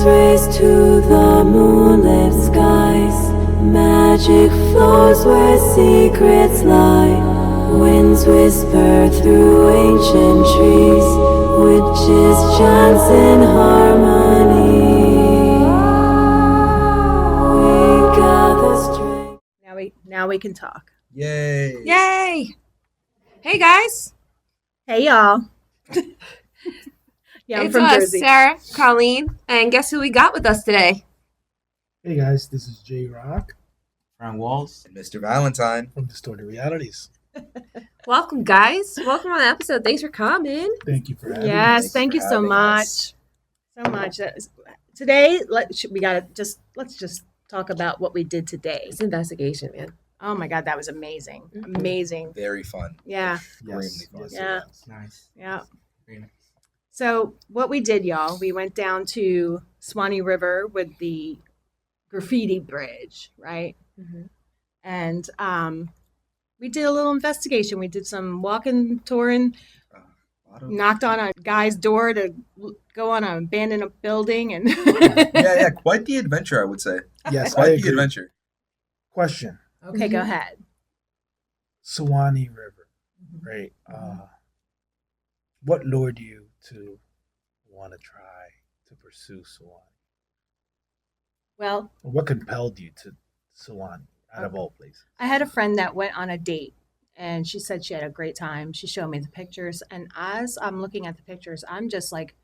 raised to the moonlit skies. Magic flows where secrets lie. Winds whisper through ancient trees. Witches chants in harmony. We gather strength. Now we can talk. Yay! Yay! Hey guys. Hey y'all. Yeah, I'm It's from us, Jersey. Sarah, Colleen, and guess who we got with us today? Hey guys, this is JRock Frank Walls and Mr. Valentine. from Distorted Realities. Welcome, guys. Welcome on the episode. Thanks for coming. Thank you for having Yes, us. thank you for so having much. us. So much. Today, let's just talk about what we did today. It's an investigation, man. Oh my God, that was amazing. Mhm. Amazing. Very fun. Yeah, Extremely Yes, fun. yes, Yeah. it was. Nice. yeah. Very nice. So what we did, y'all, we went down to Suwannee River with the Graffiti Bridge, right? Mhm. And we did a little investigation. We did some walking, touring, A lot of- knocked on a guy's door to go on an abandoned building, and yeah, quite the adventure, I would say. Yes, I Quite the agree. adventure. Question: Okay, go Mhm. ahead. Suwannee River, right? What lured you to want to try to pursue Suwannee? Well, Or what compelled you to Suwannee, out of all places? I had a friend that went on a date, and she said she had a great time. She showed me the pictures, and as I'm looking at the pictures, I'm just like,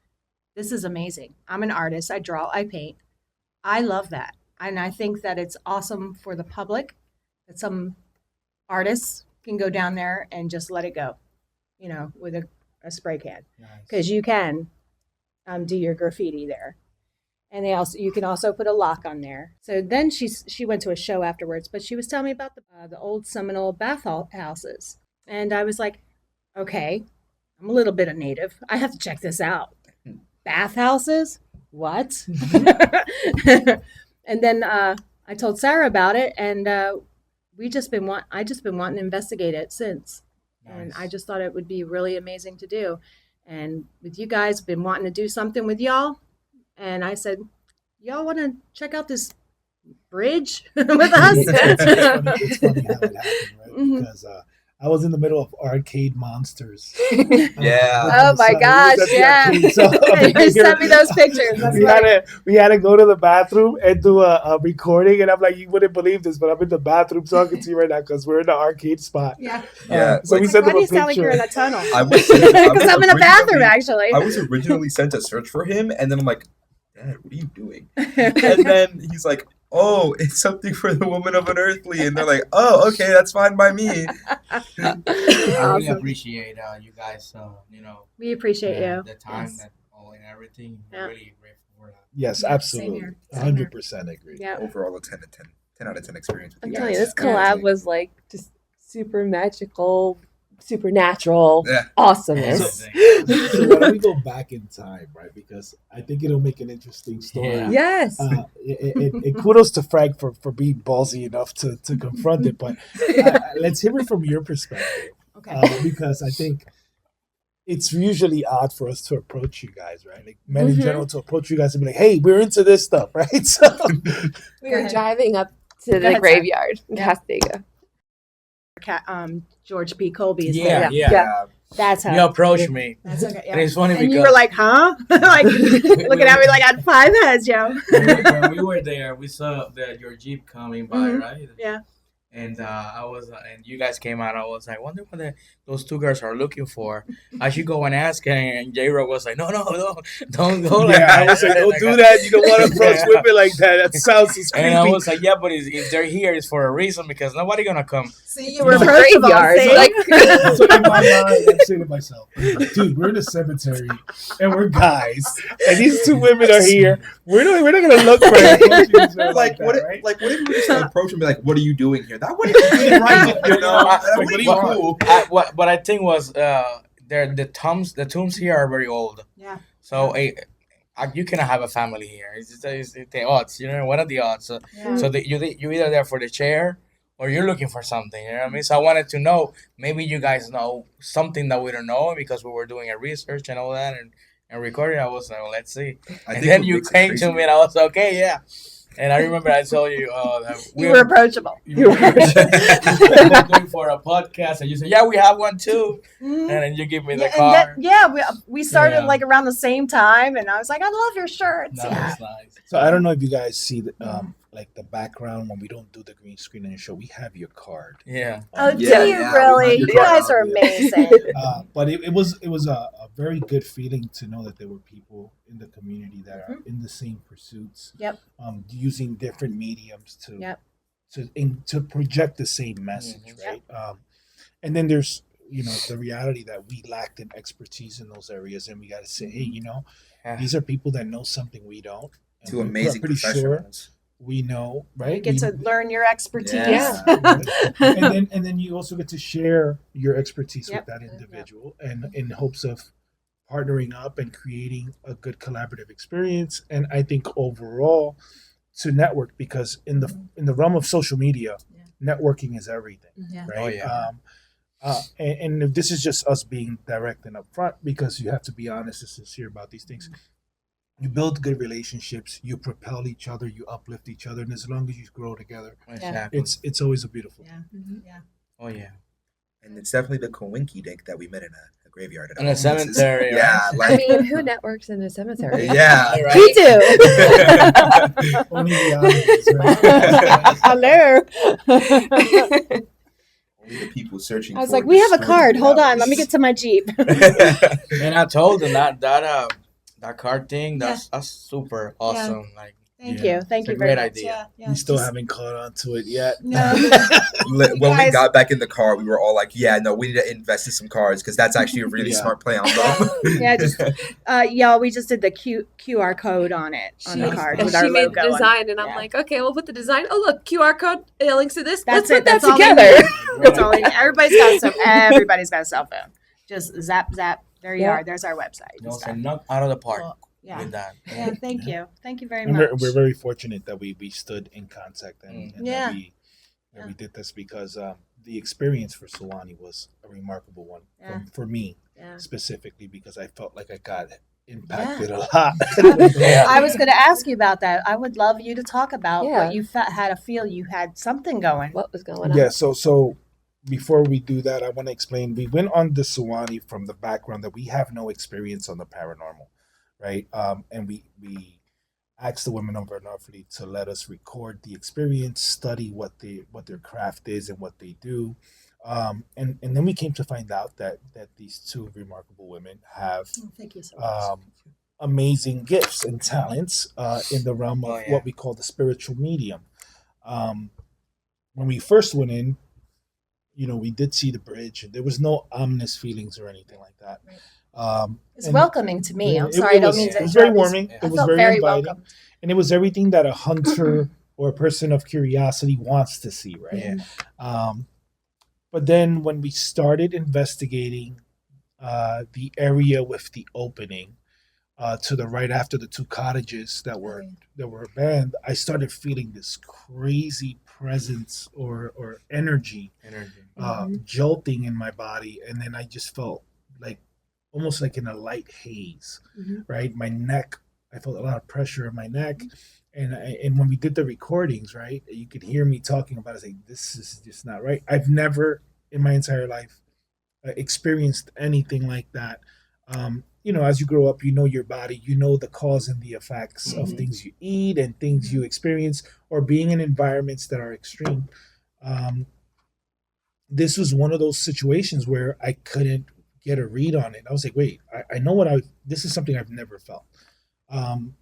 this is amazing. I'm an artist. I draw, I paint. I love that. And I think that it's awesome for the public that some artists can go down there and just let it go, with a spray can. Because you can do your graffiti there. And you can also put a lock on there. So then she went to a show afterwards, but she was telling me about the old Seminole houses, and I was like, okay, I'm a little bit of native. I have to check this out. Bathhouses? What? And then I told Sarah about it, and I just been wanting to investigate it since, and I just thought it would be really amazing to do. And with you guys, been wanting to do something with y'all. And I said, y'all want to check out this bridge with us? It's funny how it happened, right? Mhm. Because I was in the middle of arcade monsters. Yeah. Oh my gosh, yeah. You sent me those pictures. That's funny. We had to go to the bathroom and do a recording, and I'm like, you wouldn't believe this, but I'm in the bathroom talking to you right now because we're in the arcade spot. Yeah. Yeah. So we Like, sent why them do a you sound like you're in picture. a tunnel? I was Because I'm in a bathroom, actually. I was originally sent to search for him, and then I'm like, Dad, what are you doing? And then he's like, oh, it's something for the woman of unearthly. And they're like, oh, okay, that's fine by me. I really Awesome. appreciate you guys. We appreciate you. the time Yes. that all and everything. Yeah. Really grateful for that. Yes, Yeah, absolutely. same here. 100% agree. Yeah. Overall, a 10 out of 10 experience with I'm you telling guys. you, this collab was like just super magical, supernatural Yeah. awesomeness. So why don't we go back in time, right? Because I think it'll make an interesting story. Yeah. Yes. And kudos to Frank for being ballsy enough to confront it. But let's hear it from your perspective. Okay. Because I think it's usually odd for us to approach you guys, right? Like men in Mhm. general to approach you guys and be like, hey, we're into this stuff, right? So We Go were ahead. driving up to Go the ahead, graveyard in Yeah. Castiga. George P. Colby is Yeah, there. yeah. That's how. You approached me. That's okay. And Yeah. it's funny And because you were like, huh? Like looking at me like I had 5 heads, yo. when we were there, we saw your Jeep coming by, Mhm. right? Yeah. And I was, and you guys came out. I was like, wonder what those two girls are looking for. I should go and ask. And JRock was like, no, don't go. Like yeah, I was like, don't do that. You don't want to approach women like that. That sounds just creepy. And I was like, yeah, but if they're here, it's for a reason because nobody gonna come. See, you were The approachable. graveyard, See? like- So in my mind, I'm saying to myself, dude, we're in a cemetery and we're guys, and these two women are here. We're not gonna look for it. Like, what if, right? like, what if we just approach and be like, what are you doing here? That wouldn't be right, you know? That Like, would be what- cool. What I think was the tombs here are very old. Yeah. So you cannot have a family here. It's the odds, what are the odds? So, Yeah. so you're either there for the chair or you're looking for something, you know what I mean? So I wanted to know, maybe you guys know something that we don't know because we were doing a research and all that, and and recorded. I was like, well, let's see. I And think then what you makes it came crazy- to me, and I was like, okay, yeah. And I remember I told you that You were approachable. you were going for a podcast, and you said, yeah, we have one too. And then you give me the car. We started Yeah. like around the same time, and I was like, I love your shirts. That Yeah. was nice. So I don't know if you guys see like the background when we don't do the green screen in the show. We have your card. Yeah. Oh, Yeah, do you yeah, really? we You have your guys are card. amazing. But it was a very good feeling to know that there were people in the community that are in the same pursuits. Yep. Using different mediums to Yep. to project the same message, right? And then there's the reality that we lacked in expertise in those areas, and we got to say, hey, Yeah. these are people that know something we don't. And Two we're amazing pretty sure professionals. we know, right? You get to learn your expertise. Yeah. and then you also get to share your expertise Yep. with that individual, and in hopes of partnering up and creating a good collaborative experience. And I think overall to network, because in the realm of social media, networking is everything, Yeah. right? Oh, yeah. And this is just us being direct and upfront, because you have to be honest and sincere about these things. You build good relationships, you propel each other, you uplift each other, and as long as you grow together, Exactly. it's always a beautiful thing. Yeah. Yeah. Oh, yeah. And it's definitely the 광ɪᴛᴇsᴏ that we met in a graveyard. In a cemetery, Yeah, I like mean, who networks in a cemetery? yeah. Right? We do. Only the audience, right? Hello. Only the people searching. I was for like, we have a destroyed card. Hold on. Let me realities. get to my Jeep. And I told them that card thing, that's super awesome. Like, Thank Yeah. you. Thank It's a you very great much. idea. Yeah. We still haven't caught on to it yet. No. When we Guys- got back in the car, we were all like, "Yeah, no, we need to invest in some cards because that's actually a really Yeah. smart play on them." Yeah, just y'all, we just did the QR code on it on the She- card and with our she made logo. the on it. design, and I'm Yeah. like, okay, we'll put the design. Oh, look, QR code. It links to this. That's Let's put it. that That's all they together. need. That's all they need. Everybody's got a cell phone. Just zap. There you Yeah. are. There's our website. you know, and so stuff. knock out of the park Yeah. with that. Yeah. Thank you. Thank you very And much. we're very fortunate that we stood in contact and Yeah. that we did this, because the experience for Suwannee was a remarkable one Yeah. for me Yeah. specifically, because I felt like I got impacted a lot. Yeah. I was going to ask you about that. I would love you to talk about Yeah. what you had a feel you had something going. What was going on? Yeah, so before we do that, I want to explain. We went on the Suwannee from the background that we have no experience on the paranormal, right? And we asked the women of our Norfolk to let us record the experience, study what their craft is and what they do, and then we came to find out that these two remarkable women have Oh, thank you so much. amazing gifts and talents in the realm of Oh, yeah. what we call the spiritual medium. When we first went in, we did see the bridge, and there was no ominous feelings or anything like that. It's and welcoming to me. yeah, I'm sorry. I don't was, mean to it was very interrupt. warming. Yeah. I It was felt very very inviting, welcome. and it was everything that a hunter or a person of curiosity wants to see, right? Yeah. But then when we started investigating the area with the opening to the right after the two cottages that were abandoned, I started feeling this crazy presence or energy Energy. jolting in my body, and then I just felt like almost like in a light haze, Mhm. right? My neck, I felt a lot of pressure in my neck. And when we did the recordings, right, you could hear me talking about it, saying, this is just not right. I've never in my entire life experienced anything like that. As you grow up, you know your body, you know the cause and the effects of things you eat and things you experience, or being in environments that are extreme. This was one of those situations where I couldn't get a read on it. I was like, wait, I know this is something I've never felt. And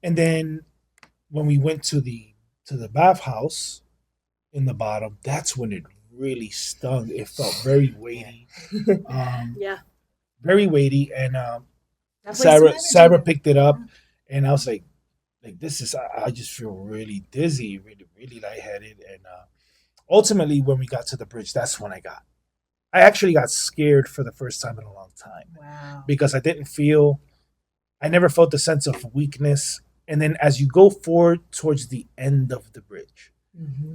then when we went to the bathhouse in the bottom, that's when it really stung. It felt very weighty, Yeah. very weighty. And Definitely some Sarah energy. picked it up, and I was like this is. I just feel really dizzy, really, really lightheaded. And ultimately, when we got to the bridge, that's when I actually got scared for the first time in a long time, Wow. because I never felt the sense of weakness. And then as you go forward towards the end of the bridge, Mm-hmm.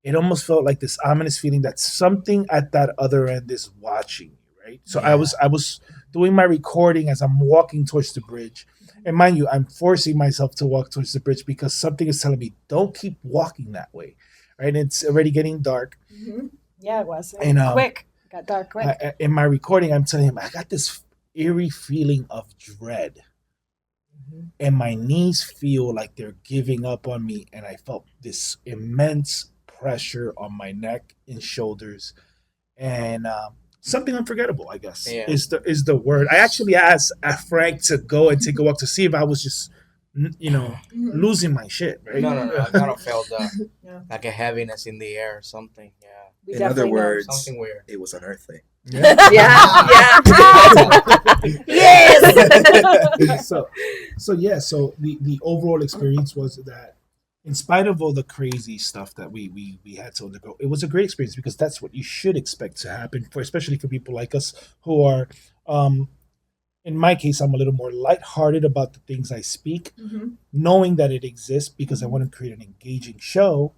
it almost felt like this ominous feeling that something at that other end is watching you, right? So I was doing my recording as I'm walking towards the bridge. And mind you, I'm forcing myself to walk towards the bridge because something is telling me, don't keep walking that way, right? And it's already getting dark. Mm-hmm. Yeah, it was. And Quick. Got dark quick. In my recording, I'm telling him, I got this eerie feeling of dread. And my knees feel like they're giving up on me. And I felt this immense pressure on my neck and shoulders. And something unforgettable, I guess, is the word. I actually asked Frank to go and take a walk to see if I was just, losing my shit, right? No. I kind of felt like a heaviness in the air or something. Yeah. In other words, something weird. it was unearthly. Yeah. Yes. So the overall experience was that, in spite of all the crazy stuff that we had to undergo, it was a great experience because that's what you should expect to happen especially for people like us who are, in my case, I'm a little more lighthearted about the things I speak, knowing that it exists because I want to create an engaging show.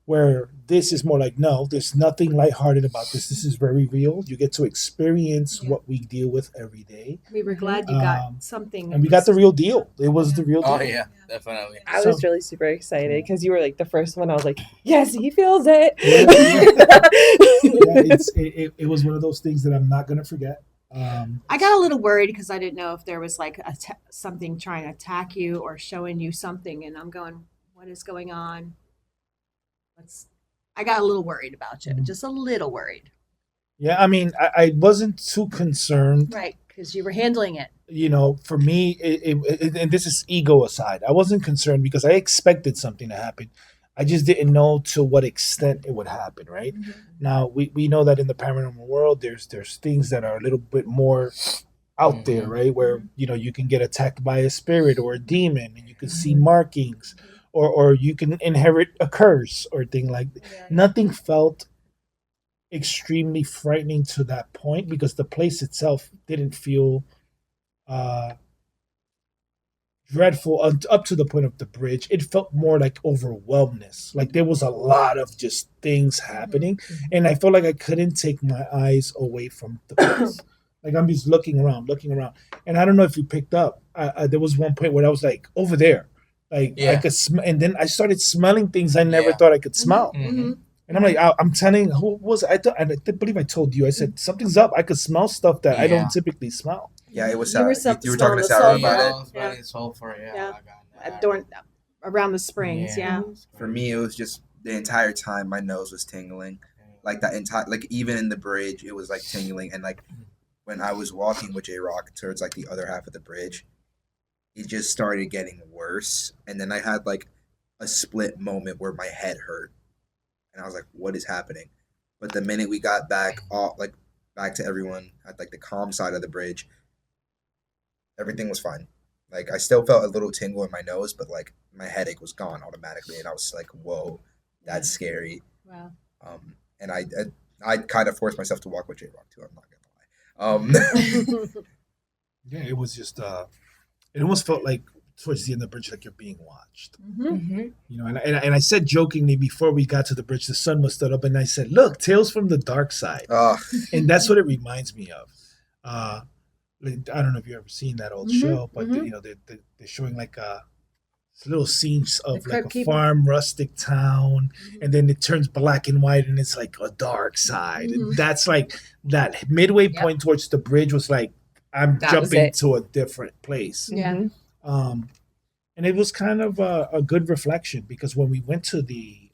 Where this is more like, no, there's nothing lighthearted about this. This is very real. You get to experience what we deal with every day. We were glad you got something. And we got the real deal. It was the real deal. Oh, yeah, definitely. I was really super excited because you were like the first one. I was like, yes, he feels it. It was one of those things that I'm not going to forget. I got a little worried because I didn't know if there was like something trying to attack you or showing you something. And I'm going, what is going on? I got a little worried about you, just a little worried. Yeah, I mean, I wasn't too concerned. Right, because you were handling it. For me, and this is ego aside, I wasn't concerned because I expected something to happen. I just didn't know to what extent it would happen, right? Now, we know that in the paranormal world, there's things that are a little bit more out there, right? Where, you can get attacked by a spirit or a demon and you can see markings. Or you can inherit a curse or thing like that. Nothing felt extremely frightening to that point because the place itself didn't feel dreadful up to the point of the bridge. It felt more like overwhelmness. Like there was a lot of just things happening. And I felt like I couldn't take my eyes away from the place. Like I'm just looking around. And I don't know if you picked up. There was one point where I was like, over there. Like I could and then I started smelling things I never thought I could smell. And I'm like, I'm telling who was it? I believe I told you. I said something's up. I could smell stuff that I don't typically smell. Yeah, it was You Sarah. were You were talking to Sarah about it. Yeah, sulfur. Yeah. Around the springs. Yeah. For me, it was just the entire time my nose was tingling, like that entire, like even in the bridge, it was like tingling, and like when I was walking with JRock towards like the other half of the bridge. It just started getting worse. And then I had like a split moment where my head hurt. And I was like, what is happening? But the minute we got back to everyone at like the calm side of the bridge, everything was fine. Like I still felt a little tingle in my nose, but like my headache was gone automatically. And I was like, whoa, that's scary. Wow. And I kind of forced myself to walk with JRock too, I'm not gonna lie. Yeah, it was just it almost felt like towards the end of the bridge, like you're being watched. And I said jokingly before we got to the bridge, the sun was stood up, and I said, "Look, Tales from the Dark Side," and that's what it reminds me of. I don't know if you've ever seen that old show, but they're showing like little scenes of like a farm, rustic town, and then it turns black and white, and it's like a dark side. And that's like that midway point towards the bridge was like. I'm jumping to a different place. Yeah. And it was kind of a good reflection because when we went to the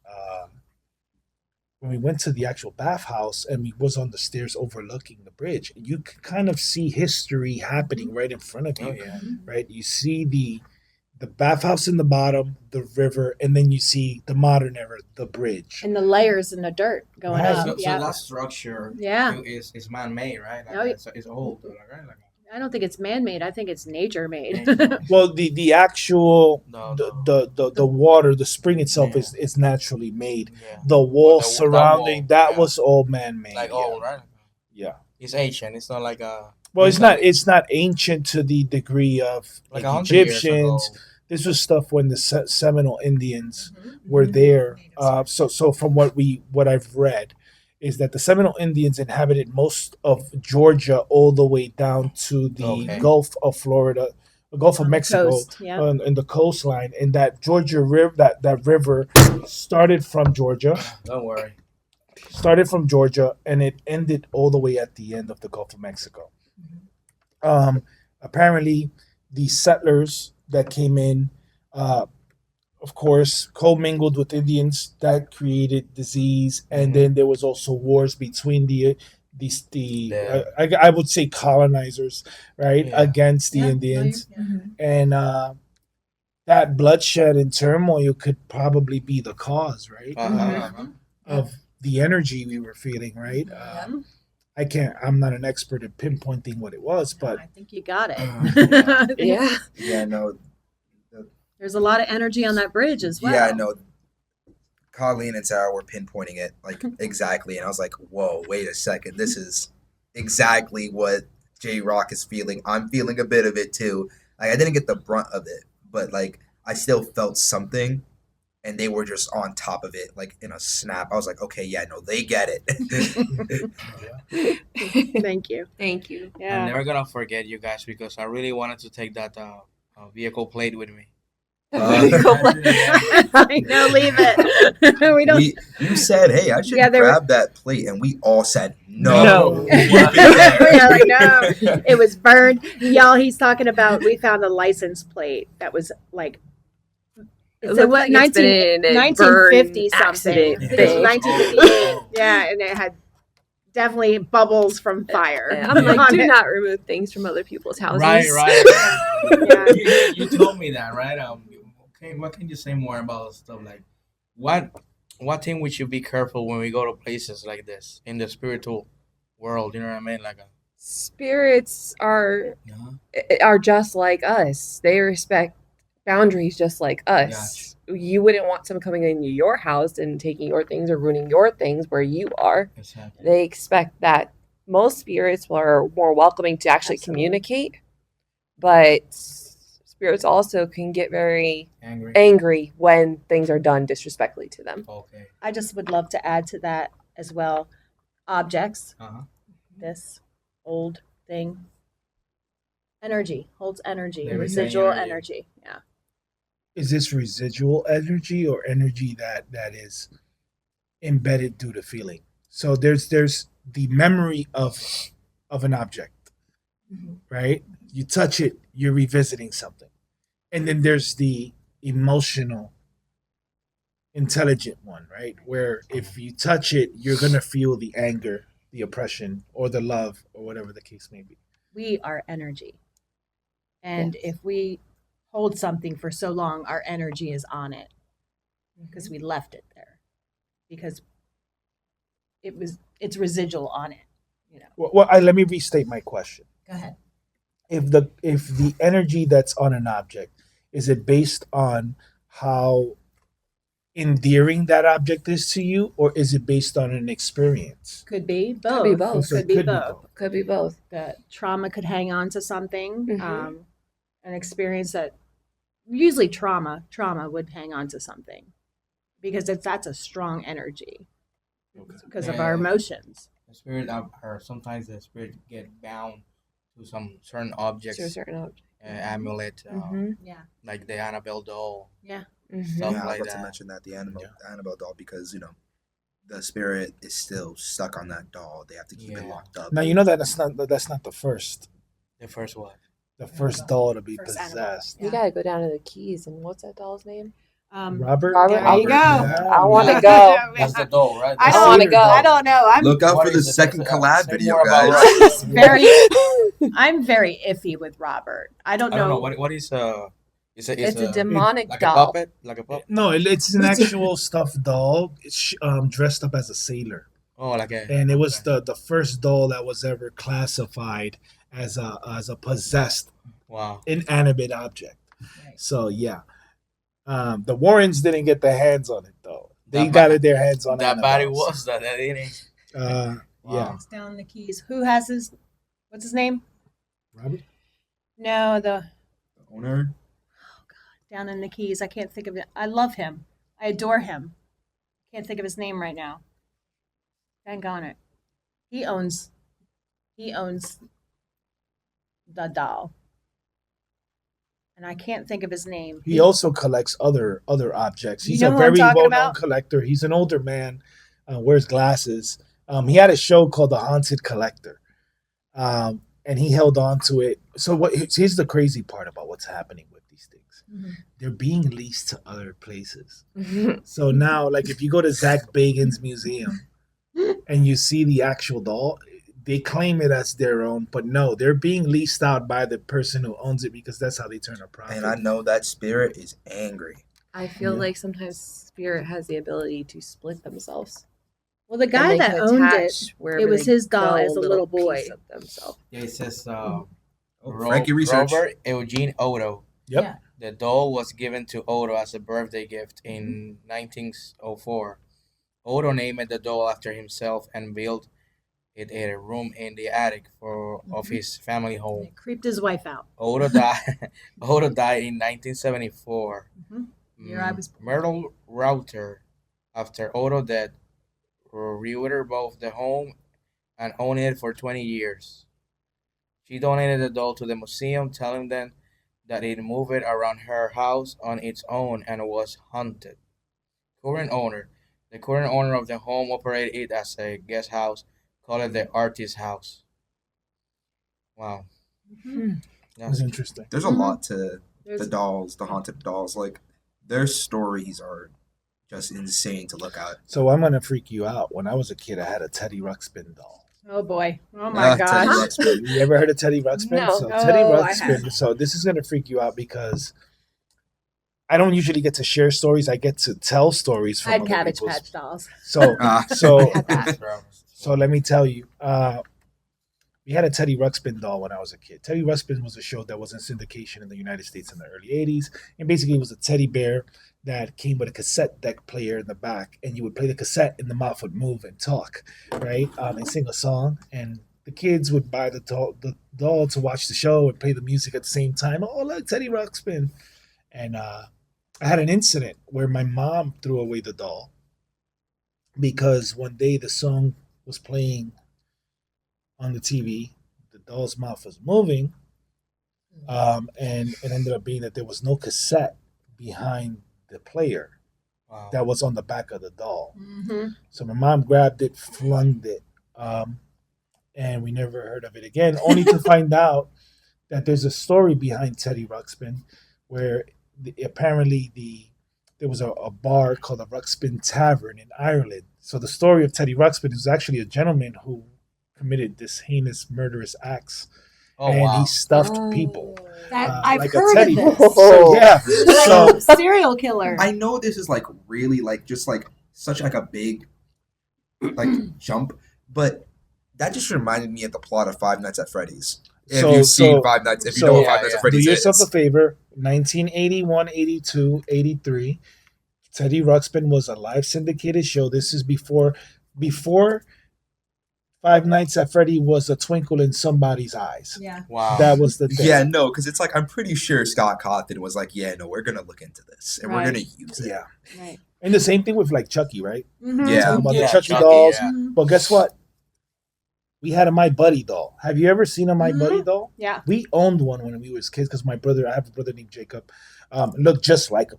actual bathhouse and we was on the stairs overlooking the bridge, you could kind of see history happening right in front of you. Right? You see the bathhouse in the bottom, the river, and then you see the modern era, the bridge. And the layers in the dirt going up. So that structure is man-made, right? Like it's old, right? Like, I don't think it's man-made. I think it's nature-made. Well, the actual the water, the spring itself is naturally made. The wall surrounding that was all man-made. Like old, right? Yeah. It's ancient. It's not like a. Well, it's not ancient to the degree of like Egyptians. This was stuff when the Seminole Indians were there. So from what I've read, is that the Seminole Indians inhabited most of Georgia all the way down to the Okay. Gulf of Florida, the Gulf of On the Mexico, coast, yeah. and the coastline, and that Georgia river, that river started from Georgia, Don't worry. and it ended all the way at the end of the Gulf of Mexico. Apparently, the settlers that came in, of course, commingled with Indians. That created disease, and then there was also wars between I would say colonizers, right, Yeah. against the Indians, and that bloodshed and turmoil could probably be the cause, right, of the energy we were feeling, right. I'm not an expert at pinpointing what it was, but I think you got it. Yeah. Yeah, no. There's a lot of energy on that bridge as well. Yeah, I know. Colleen and Sarah were pinpointing it like exactly, and I was like, "Whoa, wait a second! This is exactly what JRock is feeling. I'm feeling a bit of it too. Like I didn't get the brunt of it, but like I still felt something, and they were just on top of it, like in a snap. I was like, okay, yeah, no, they get it. Thank you. Thank you. I'm Yeah. never gonna forget you guys because I really wanted to take that vehicle plate with me. I know, leave it. We don't. You said, hey, I should Yeah, they were- grab that plate, and we all said no. No. Yeah, like, no, it was burned. Y'all, he's talking about, we found a license plate that was like, It it's looked what, like it's been in a 1950 burn something. accident I think it was thing. 1958. Yeah, and it had definitely bubbles from fire. And I'm like, on do it. not remove things from other people's houses. Right. Yeah. You told me that, right? Okay, what can you say more about stuff like what thing we should be careful when we go to places like this in the spiritual world? You know what I mean? Like Spirits are just like us. They respect boundaries just like us. You wouldn't want someone coming into your house and taking your things or ruining your things where you are. exactly. They expect that. Most spirits are more welcoming to actually communicate, but spirits also can get very Angry. angry when things are done disrespectfully to them. Okay. I just would love to add to that as well. Objects, this old thing, energy, holds energy, They retain residual energy. energy. Yeah. is this residual energy or energy that is embedded due to feeling? So there's the memory of an object, right? You touch it, you're revisiting something. And then there's the emotional, intelligent one, right? Where if you touch it, you're going to feel the anger, the oppression, or the love, or whatever the case may be. We are energy. And Yes. if we hold something for so long, our energy is on it because we left it there because it's residual on it, you know. Well, let me restate my question. Go ahead. If the energy that's on an object, is it based on how endearing that object is to you, or is it based on an experience? Could be both. Could be both. So it Could be both. Could be both. The trauma could hang on to something, Mhm. an experience that usually trauma would hang on to something because that's a strong energy because of our Yeah. emotions. The spirit or sometimes the spirit get bound to some certain objects, To a certain object. amulet, Yeah. like the Annabelle doll. Yeah. Mhm. Stuff Yeah, I was like about to that. mention that the Annabelle doll, because the spirit is still stuck on that doll. They have to keep it Yeah. locked up. Now you know that's not the first The first one. doll to be First animal. possessed. Yeah. You gotta go down to the Keys and what's that doll's name? Robert. Robert, There you go. I want to go. That's the doll, right? I I wanna don't go. I don't know. I'm Look out What for the is it? second collab Say video, more about guys. very I'm very iffy with Robert. I don't I don't know. know what is It's a demonic like doll. a puppet, like a puppet. No, it's an actual stuffed doll. It's, dressed up as a sailor, Oh, like a. and it was the first doll that was ever classified as a possessed Wow. inanimate object. Right. So yeah, the Warrens didn't get their hands on it though. They That got ba- it their hands on That body Annabelle's. was that didn't. Yeah, Wow. It's down the Keys. Who has what's his name? Robert. No, the Owner. down in the Keys. I can't think of it. I love him. I adore him. Can't think of his name right now. Hang on it. He owns the doll. And I can't think of his name. He also collects other objects. He's You know a who I'm very talking well-known about? collector. He's an older man, wears glasses. He had a show called The Haunted Collector, and he held on to it. So here's the crazy part about what's happening with these things. Mhm. They're being leased to other places. So now, like if you go to Zach Bagans' museum and you see the actual doll, they claim it as their own, but no, they're being leased out by the person who owns it because that's how they turn a profit. And I know that spirit is angry. I feel Yeah. like sometimes spirit has the ability to split themselves. Well, the And guy they that can owned it, attach wherever it was they his doll go, as a little boy. piece of themselves. Yeah, it says Frankie research. Robert Eugene Otto. Yep. Yeah. The doll was given to Otto as a birthday gift in 1904. Otto named the doll after himself and built it a room in the attic of his family home. It creeped his wife out. Otto died. Otto died in 1974. Mhm. Year I was born. Myrtle Router, after Otto death, reordered both the home and owned it for 20 years. She donated the doll to the museum, telling them that it moved around her house on its own and was haunted. The current owner of the home operated it as a guest house, called it the Artist House. Wow. Mhm. That's interesting. There's a lot to There's the dolls, the haunted dolls. Like their stories are just insane to look at. So I'm gonna freak you out. When I was a kid, I had a Teddy Ruxpin doll. Oh boy. Oh my Teddy gosh. Ruxpin. You ever heard of Teddy Ruxpin? No. So Teddy Oh, I Ruxpin. So this is gonna freak you out because I don't usually get to share stories. I get to tell stories I from had other Cabbage people's. Patch dolls. So Ah. so had that. so let me tell you. We had a Teddy Ruxpin doll when I was a kid. Teddy Ruxpin was a show that was in syndication in the United States in the early 80s. And basically, it was a teddy bear that came with a cassette deck player in the back. And you would play the cassette, and the mouth would move and talk, right? And sing a song. And the kids would buy the doll to watch the show and play the music at the same time. Oh, look, Teddy Ruxpin. And I had an incident where my mom threw away the doll because one day the song was playing on the TV, the doll's mouth was moving, and it ended up being that there was no cassette behind the player Wow. that was on the back of the doll. Mm-hmm. So my mom grabbed it, flung it, and we never heard of it again, only to find out that there's a story behind Teddy Ruxpin where apparently there was a bar called the Ruxpin Tavern in Ireland. So the story of Teddy Ruxpin is actually a gentleman who committed this heinous murderous acts, Oh, and wow. he stuffed people. I've like a heard teddy of bear. this. So yeah, so Like serial killer. I know this is like really like just like such like a big like jump, but that just reminded me of the plot of Five Nights at Freddy's. If So- you've seen so- Five Nights, if you so- know what Yeah, Five Nights yeah. at Freddy's do yourself is. a favor. 1981, 82, 83. Teddy Ruxpin was a live syndicated show. This is before Five Nights at Freddy was a twinkle in somebody's eyes. Yeah. Wow. That was the thing. Yeah, no, because it's like I'm pretty sure Scott Cawthon was like, yeah, no, we're gonna look into this and we're Right. gonna use it. Yeah. Right. And the same thing with like Chucky, right? Mm-hmm. Yeah. Talking about Yeah, the Chucky Chucky, dolls. yeah. But guess what? We had a My Buddy doll. Have you ever seen a My Mhm. Buddy doll? Yeah. We owned one when we was kids because I have a brother named Jacob, looked just like him.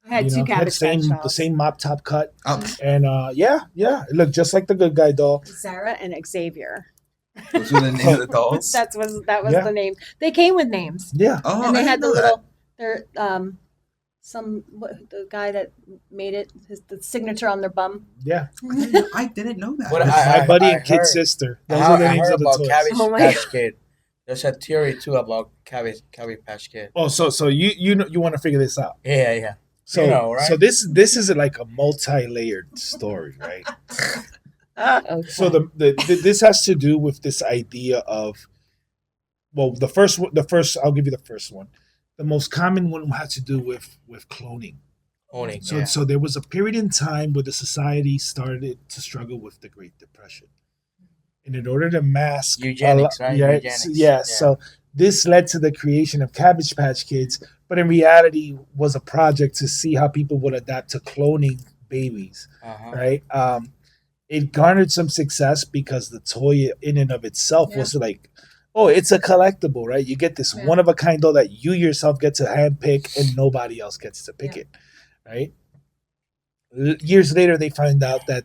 I had two Had Cabbage Patch the dolls. same mop top cut. Oh, And yeah, it looked just like the good guy doll. Sara and Xavier. those were the name of the dolls. That was Yeah. the name. They came with names, Yeah. Oh, and they I had didn't the know that. little the guy that made it the signature on their bum. Yeah. I didn't know that. But It's I- My Buddy I and Kid heard- Sister. Those I are the I names heard of the about toys. Cabbage Oh my Patch Kid. There's a theory too about Cabbage Patch Kid. Oh, so you want to figure this out. Yeah, yeah. So You know, right? so this is like a multi-layered story, right? Okay. So the this has to do with this idea of, well, the first I'll give you the first one. The most common one had to do with cloning. Owning. So Yeah. so there was a period in time where the society started to struggle with the Great Depression, and in order to mask Eugenics, right? Yeah, Eugenics. yeah. So this led to the creation of Cabbage Patch Kids, but in reality was a project to see how people would adapt to cloning babies, Uh-huh. right? it garnered some success because the toy in and of itself was like, oh, it's a collectible, right? You get this one of a kind doll that you yourself get to handpick and nobody else gets to pick it, right? Years later, they find out that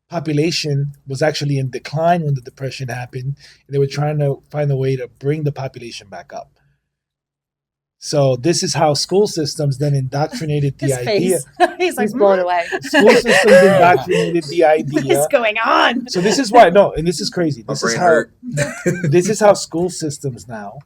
population was actually in decline when the Depression happened. And they were trying to find a way to bring the population back up. So this is how school systems then indoctrinated the idea. He's like, blown away. School systems indoctrinated the idea. What's going on? So this is why and this is crazy. My This is brain how hurt. this is how school systems now,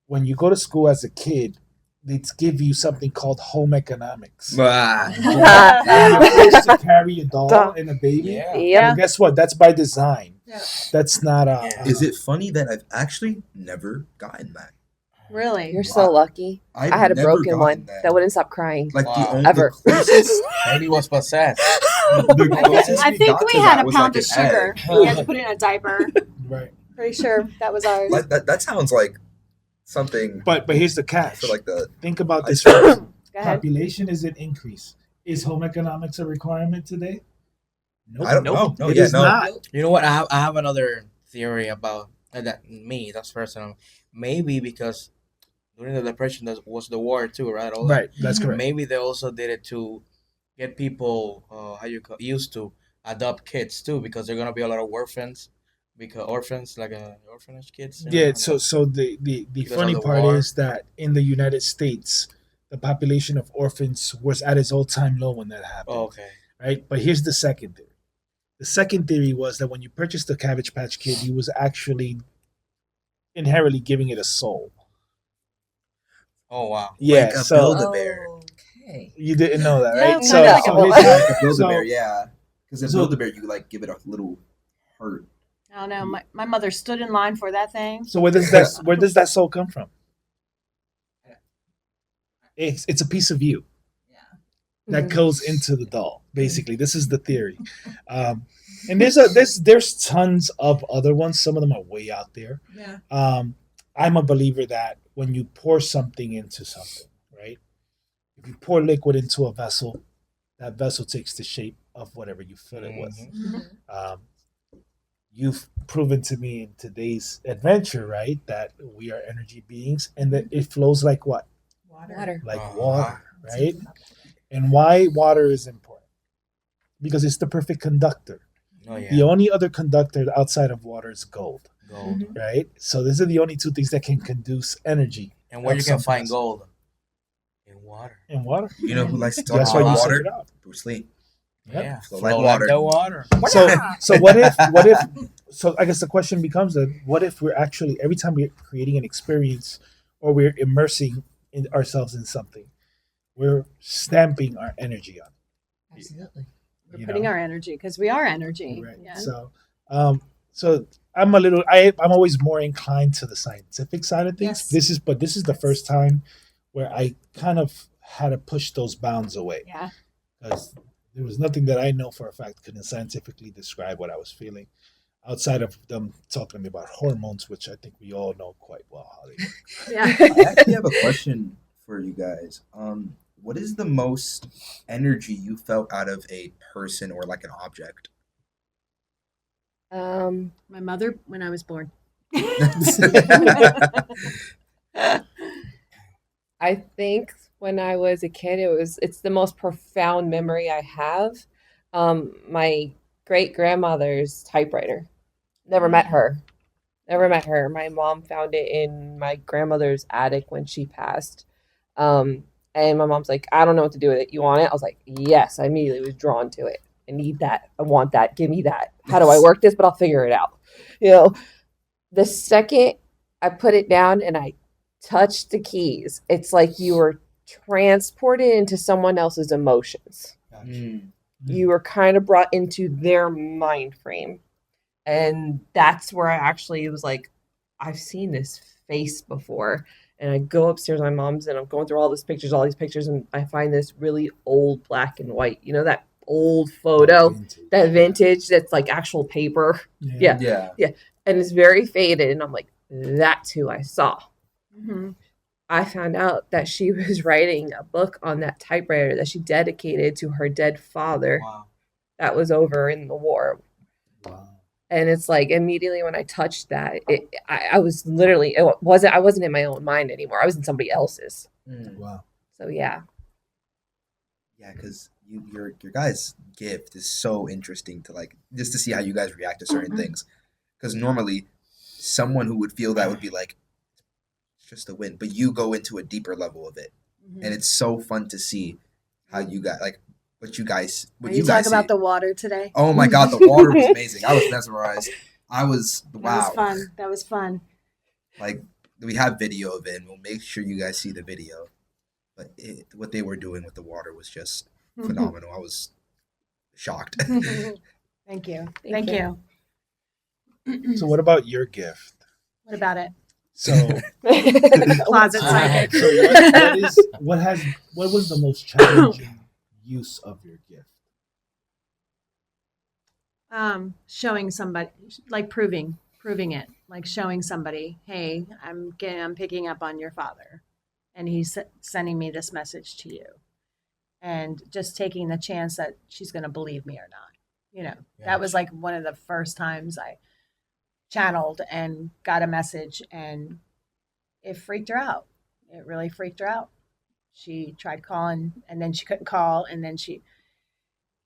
when you go to school as a kid, they give you something called home economics. Ah. You're supposed to carry a doll and a baby. Yeah. Yeah. And guess what? That's by design. Yeah. That's not Is it funny that I've actually never gotten that? Really? You're so lucky. I've I had a never broken gotten one that wouldn't stop crying. Like Wow. Ever. the closest, Maybe it was possessed. the closest I think got we to had that a was pound like of an sugar. egg. We had to put it in a diaper. right? Pretty sure that was ours. Like, that sounds like something But here's the catch. for like the Think about this. Go ahead. Population is an increase. Is home economics a requirement today? Nope. I don't know. No, It yeah, is no. not. You know what? I have another theory about that. That's personal. Maybe because during the Depression there was the war too, right? All that. Right. That's correct. Maybe they also did it to get people used to adopt kids too, because they're gonna be a lot of orphans, because orphans like orphanage kids. you Yeah. know? So the Because funny of the part war. is that in the United States, the population of orphans was at its all-time low when that happened. Oh, okay. Right. But here's the second theory. The second theory was that when you purchased the Cabbage Patch Kid, you was actually inherently giving it a soul. Oh wow. Yeah. Like a so Build-A-Bear. Okay. you didn't know that, Yeah, right? kinda like a here's Build-A-Bear. Like a Build-A-Bear, so- yeah. Because a so- Build-A-Bear, you like give it a little hurt. I don't know. My mother stood in line for that thing. So where does that soul come from? It's a piece of you that goes into the doll. Basically, this is the theory, and there's tons of other ones. Some of them are way out there. Yeah. I'm a believer that when you pour something into something, right? If you pour liquid into a vessel, that vessel takes the shape of whatever you fill it with. Mhm. You've proven to me in today's adventure, right, that we are energy beings and that it flows like what? Water. Like Uh-huh. water, right? And why water is important? Because it's the perfect conductor. Oh yeah. The only other conductor outside of water is gold, Gold. right? So these are the only two things that can conduce energy And where of you can something find else. gold? In water. in water. You know who likes to talk That's about why you water? suck it out. Bruce Lee. Yep. Yeah. Flow like water. the water. So what if so I guess the question becomes then, what if we're actually every time we're creating an experience or we're immersing ourselves in something, we're stamping our energy on it. Absolutely. We're you putting know? our energy because we are energy. Right. Yeah. So I'm always more inclined to the scientific side of things. Yes. This is the first time where I kind of had to push those bounds away Yeah. because there was nothing that I know for a fact couldn't scientifically describe what I was feeling outside of them talking about hormones, which I think we all know quite well how they work. Yeah. I actually have a question for you guys. What is the most energy you felt out of a person or like an object? My mother when I was born. I think when I was a kid, it's the most profound memory I have. My great grandmother's typewriter. Never met her. Never met her. My mom found it in my grandmother's attic when she passed. And my mom's like, I don't know what to do with it. You want it? I was like, yes. I immediately was drawn to it. I need that. I want that. Give me that. How do I work this? But I'll figure it out. You know, the second I put it down and I touched the keys, it's like you were transported into someone else's emotions. You were kind of brought into their mind frame. And that's where I actually was like, I've seen this face before. And I go upstairs to my mom's and I'm going through all these pictures, and I find this really old black and white, you know, that old photo, that vintage that's like actual paper. Yeah. Yeah. And it's very faded. And I'm like, that's who I saw. Mm-hmm. I found out that she was writing a book on that typewriter that she dedicated to her dead father. Wow. that was over in the war. Wow. And it's like immediately when I touched that, I was literally, I wasn't in my own mind anymore. I was in somebody else's. Wow. So yeah. Yeah, because your guys' gift is so interesting to like just to see how you guys react to certain things. Because normally, someone who would feel that would be like, it's just a win, but you go into a deeper level of it, and it's so fun to see how you got like what you guys talk see. about the water today? Oh my God, the water was amazing. I was mesmerized. I was wow. That was fun. Like we have video of it, and we'll make sure you guys see the video. But what they were doing with the water was just phenomenal. I was shocked. Thank you. Thank you. So what about your gift? What about it? So Closet psychic. so what was the most challenging use of your gift? Showing somebody, like proving it, like showing somebody, hey, I'm picking up on your father, and he's sending me this message to you, and just taking the chance that she's going to believe me or not. You know, that was like one of the first times I channeled and got a message, and it freaked her out. It really freaked her out. She tried calling, and then she couldn't call, and then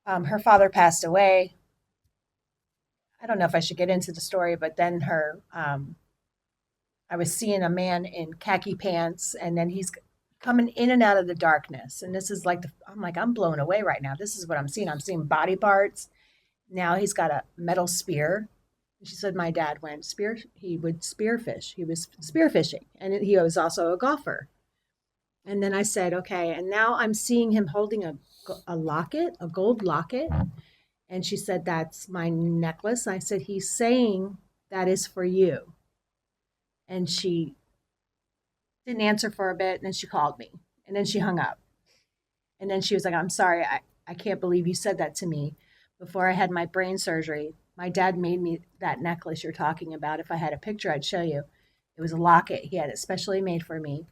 her father passed away. I don't know if I should get into the story, but then I was seeing a man in khaki pants, and then he's coming in and out of the darkness. And this is like, I'm blown away right now. This is what I'm seeing. I'm seeing body parts. Now he's got a metal spear. She said my dad he would spearfish. He was spearfishing, and he was also a golfer. And then I said, okay. And now I'm seeing him holding a locket, a gold locket. And she said, that's my necklace. I said, he's saying that is for you. And she didn't answer for a bit. And then she called me. And then she hung up. And then she was like, I'm sorry. I can't believe you said that to me. Before I had my brain surgery, my dad made me that necklace you're talking about. If I had a picture, I'd show you. It was a locket. He had it specially made for me.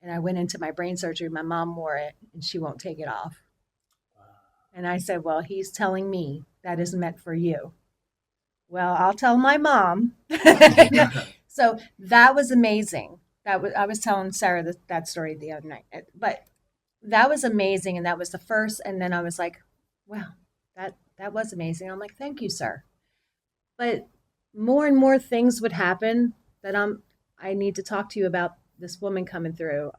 And I went into my brain surgery. My mom wore it, and she won't take it off. And I said, well, he's telling me that is meant for you. Well, I'll tell my mom. So that was amazing. I was telling Sarah that story the other night. But that was amazing, and that was the first. And then I was like, wow, that was amazing. I'm like, thank you, sir. But more and more things would happen that I need to talk to you about this woman coming through,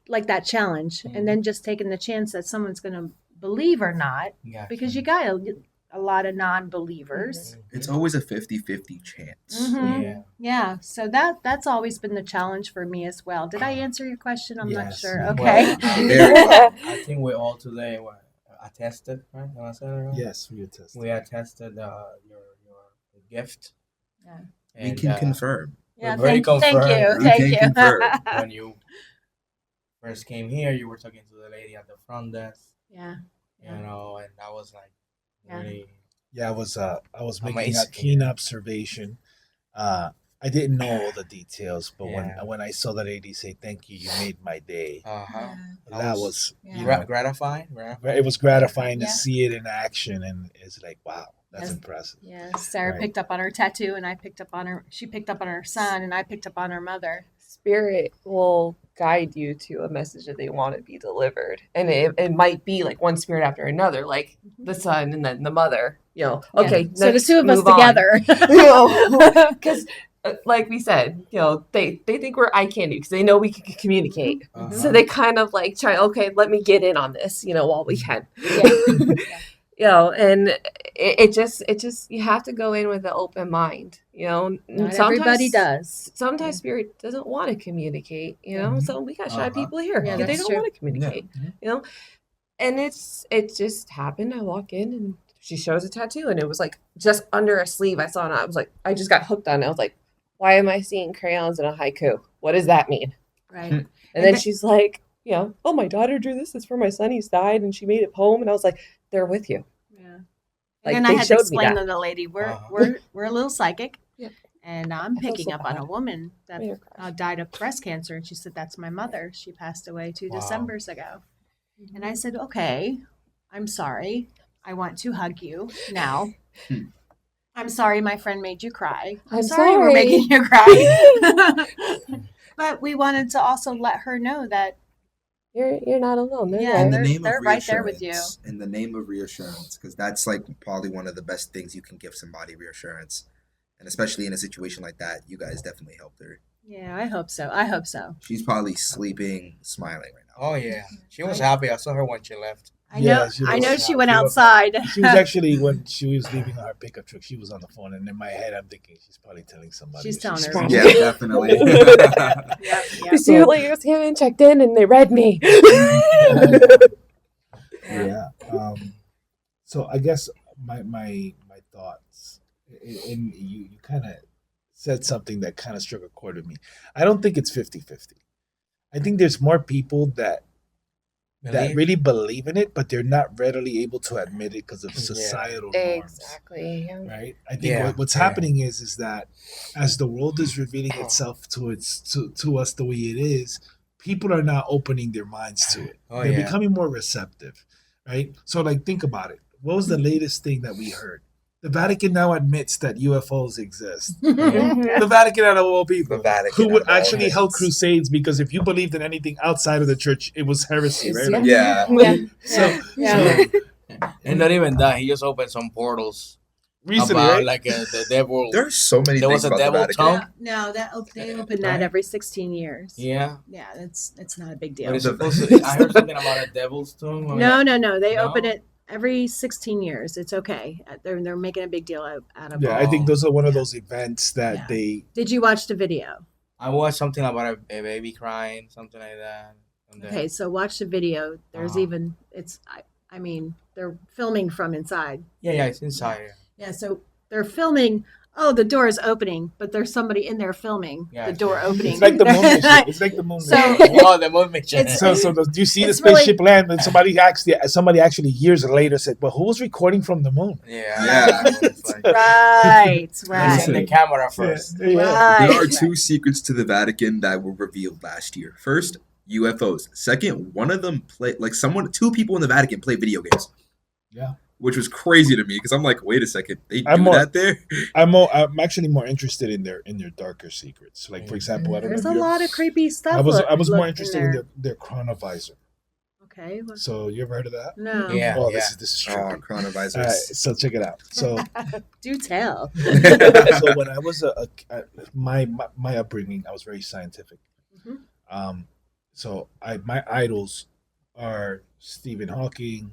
like that challenge, and then just taking the chance that someone's going to believe or not, because you got a lot of non-believers. It's always a 50-50 chance. Yeah. So that's always been the challenge for me as well. Did I answer your question? I'm not sure. Okay. Well, I think we all today were attested, right? Am I saying it right? Yes, we attested. We attested your gift. Yeah. We And, can confirm. Yeah. very Thank you. We Thank can you. confirm. when you first came here, you were talking to the lady at the front desk, Yeah. you know, and that was like really. Yeah, I was making a Amazing. keen observation. I didn't know all the details, but Yeah. when I saw that lady say "Thank you, you made my day," Uh-huh. that was Gratifying. it was gratifying to Yeah. see it in action, and it's like, wow, that's Yes. impressive. Yeah. Sarah Right. picked up on her tattoo, and I picked up on her. She picked up on her son, and I picked up on her mother. Spirit will guide you to a message that they want to be delivered. And it might be like one spirit after another, like the son and then the mother, you know. Yeah. Okay, So the next, two of us move on. together. Because like we said, you know, they think we're eye candy because they know we can communicate. Uh-huh. So they kind of like try, okay, let me get in on this, you know, while we can. Yeah. You know, and it just you have to go in with an open mind, you know. Not everybody does. Sometimes spirit doesn't want to communicate, you know. So we got shy people here. Yeah, they that's don't true. want to communicate, you know. And it just happened. I walk in and she shows a tattoo, and it was like just under a sleeve. I saw it. I was like, I just got hooked on it. I was like, why am I seeing crayons in a haiku? What does that mean? Right. And then she's like, you know, oh, my daughter drew this. It's for my son. He's died, and she made it poem. And I was like, they're with you. Yeah. Like, And then I they had to showed me explain that. to the lady, we're Uh-huh. we're a little psychic, Yeah. and I'm I feel picking so up on a bad. woman that Made her cry. died of breast cancer, and she said that's my mother. She passed away 2 Wow. Decembers ago, and I said, okay, I'm sorry. I want to hug you now. I'm sorry my friend made you cry. I'm sorry we're sorry. making you cry. But we wanted to also let her know that You're not alone. They're Yeah, In there. the name they're of right there with you. reassurance. In the name of reassurance, because that's like probably one of the best things you can give somebody, reassurance. And especially in a situation like that, you guys definitely helped her. yeah, I hope so. I hope so. She's probably sleeping, smiling right now. Oh yeah, she was happy. I saw her when she left. I Yeah, know. she I was- know she went she was- outside. She was actually, when she was leaving her pickup truck, she was on the phone, and in my head, I'm thinking she's probably telling somebody. She's that telling her. probably- Yeah, definitely. Yep, You see, So- like, came in, checked in, and they read me. Yeah. So I guess my thoughts, and you kind of said something that kind of struck a chord with me. I don't think it's 50-50. I think there's more people that Believe? really believe in it, but they're not readily able to admit it because of societal norms. Exactly. Right. I think Yeah, what's yeah. happening is that as the world is revealing itself to us the way it is, people are now opening their minds to it. Oh, They're yeah. becoming more receptive. Right. So like, think about it. What was the latest thing that we heard? The Vatican now admits that UFOs exist. The Vatican out of all people, The Vatican who would out of all actually held places. crusades, because if you believed in anything outside of the church, it was heresy, right? Like, Yeah. Yeah. So, Yeah. And not even that, he just opened some portals recently, about right? like the devil. There's so many There things was a about the devil Vatican. tongue. No, they open that Right. every 16 years. Yeah, Yeah, it's not a big but deal. it's supposed to. I heard something about a devil's tongue. I mean, No. They No? open it every 16 years. It's okay. They're making a big deal out of Yeah, it. I think those are one of Yeah. those events that Yeah. they. Did you watch the video? I watched something about a baby crying, something like that. And then- Okay, so watch the video. There's Uh-huh. even I mean, they're filming from inside. Yeah, it's inside. Yeah, so they're filming. Oh, the door is opening, but there's somebody in there filming Yeah, the door yeah. opening. It's like the moon mission. It's like the moon So- mission. Oh, the movement. It's- Do you see the it's really- spaceship land? And somebody actually years later said, "Well, who was recording from the moon?" Yeah. It's like, right, they right. send the camera first. Yeah. Right. There are two secrets to the Vatican that were revealed last year. First, UFOs. Second, one of them two people in the Vatican play video games. Yeah. Which was crazy to me because I'm like, wait a second, they do I'm more- that there? I'm actually more interested in their darker secrets. Like, for example, I don't There's know. a if lot of creepy stuff. I was more look interested in in there. their chronovisor. Okay. Well, So you ever heard of that? no. Yeah. Oh, yeah. this is Oh, trippy. coronavirus. All right, so check it out. So Do tell. so when I was my upbringing, I was very scientific. Mhm. So my idols are Stephen Hawking,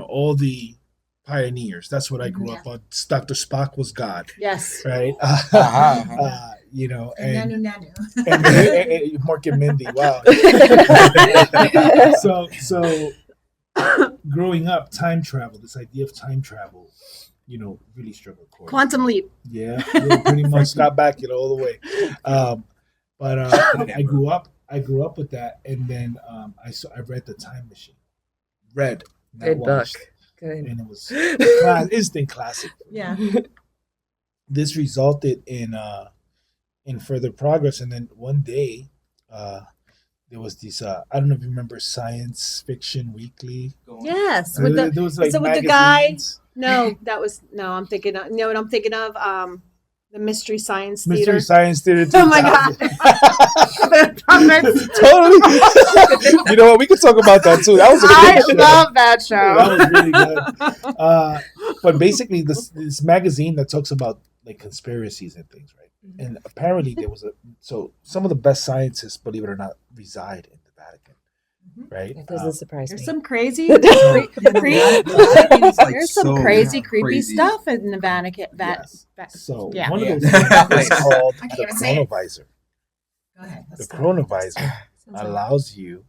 all the pioneers. That's what I grew up on. Dr. Spock was God, Yes. right? Uh-huh. And Nanu. and Mark and Mindy. Wow. So growing up, time travel. This idea of time travel, really struck a chord. Quantum leap. Yeah, pretty much got back it all the way. But I grew up with that, and then I read The Time Machine. Not Good book. watched. Good. And it was instant classic. Yeah. This resulted in further progress, and then one day there was this I don't know if you remember Science Fiction Weekly. Yes. With the, There was is it with the guy? magazines. I'm thinking of. No, I'm thinking of the Mystery Science Mystery Theater. Science Theater. Oh my God. 2000. Totally. You know what? We could talk about that too. That was a I great show. love that That show. was really good. But basically, this magazine that talks about like conspiracies and things, right? And apparently, there was some of the best scientists, believe it or not, reside in the Vatican, right? It doesn't surprise There's me. some crazy, Vatican's, like, there's some so crazy, creepy crazy. stuff in the Vatican. Yes. So Yeah. one Yeah. of those things is called I can't the even say it. chronovisor. Go ahead. The chronovisor allows you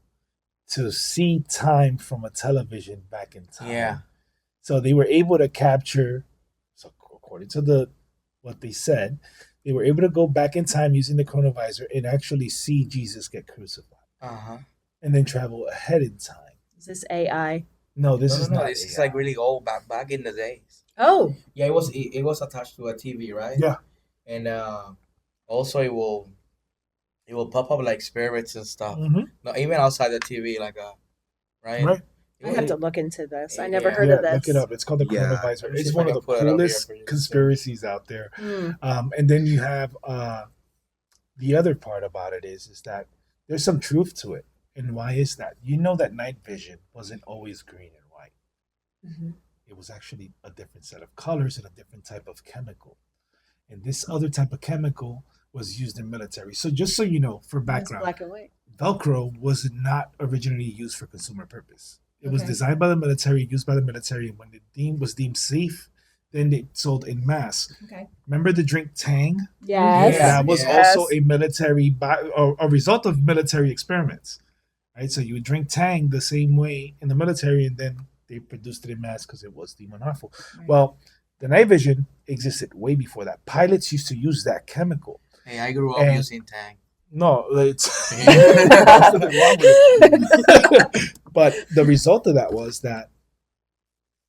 to see time from a television back in time. Yeah. So they were able to capture. So according to what they said, they were able to go back in time using the chronovisor and actually see Jesus get crucified, and then travel ahead in time. Is this AI? No, this is not. This is AI. like really old back in the days. Oh, Yeah, it was attached to a TV, right? Yeah. And also it will pop up like spirits and stuff. Mhm. No, even outside the TV, right? Right. I have to look into this. I Yeah. never heard Yeah, of this. look it up. It's called the Yeah. coronavirus. Let me see It's if one I of the can put it up here coolest for you to see. conspiracies out there. Hmm. And then you have the other part about it is that there's some truth to it. And why is that? You know that night vision wasn't always green and white. Mhm. It was actually a different set of colors and a different type of chemical. And this other type of chemical was used in military. So just so you know, for It's background, black and white. Velcro was not originally used for consumer purpose. It was Okay. designed by the military, used by the military, and when it was deemed safe, then it sold in mass. Okay. Remember the drink Tang? Yes. Yeah. That was Yes. also a military, or a result of military experiments, right? So you would drink Tang the same way in the military, and then they produced it in mass because it was deemed unharmful. Right. Well, the night vision existed way before that. Pilots used to use that chemical. Hey, I grew up And- using Tang. No, it's Yeah. but the result of that was that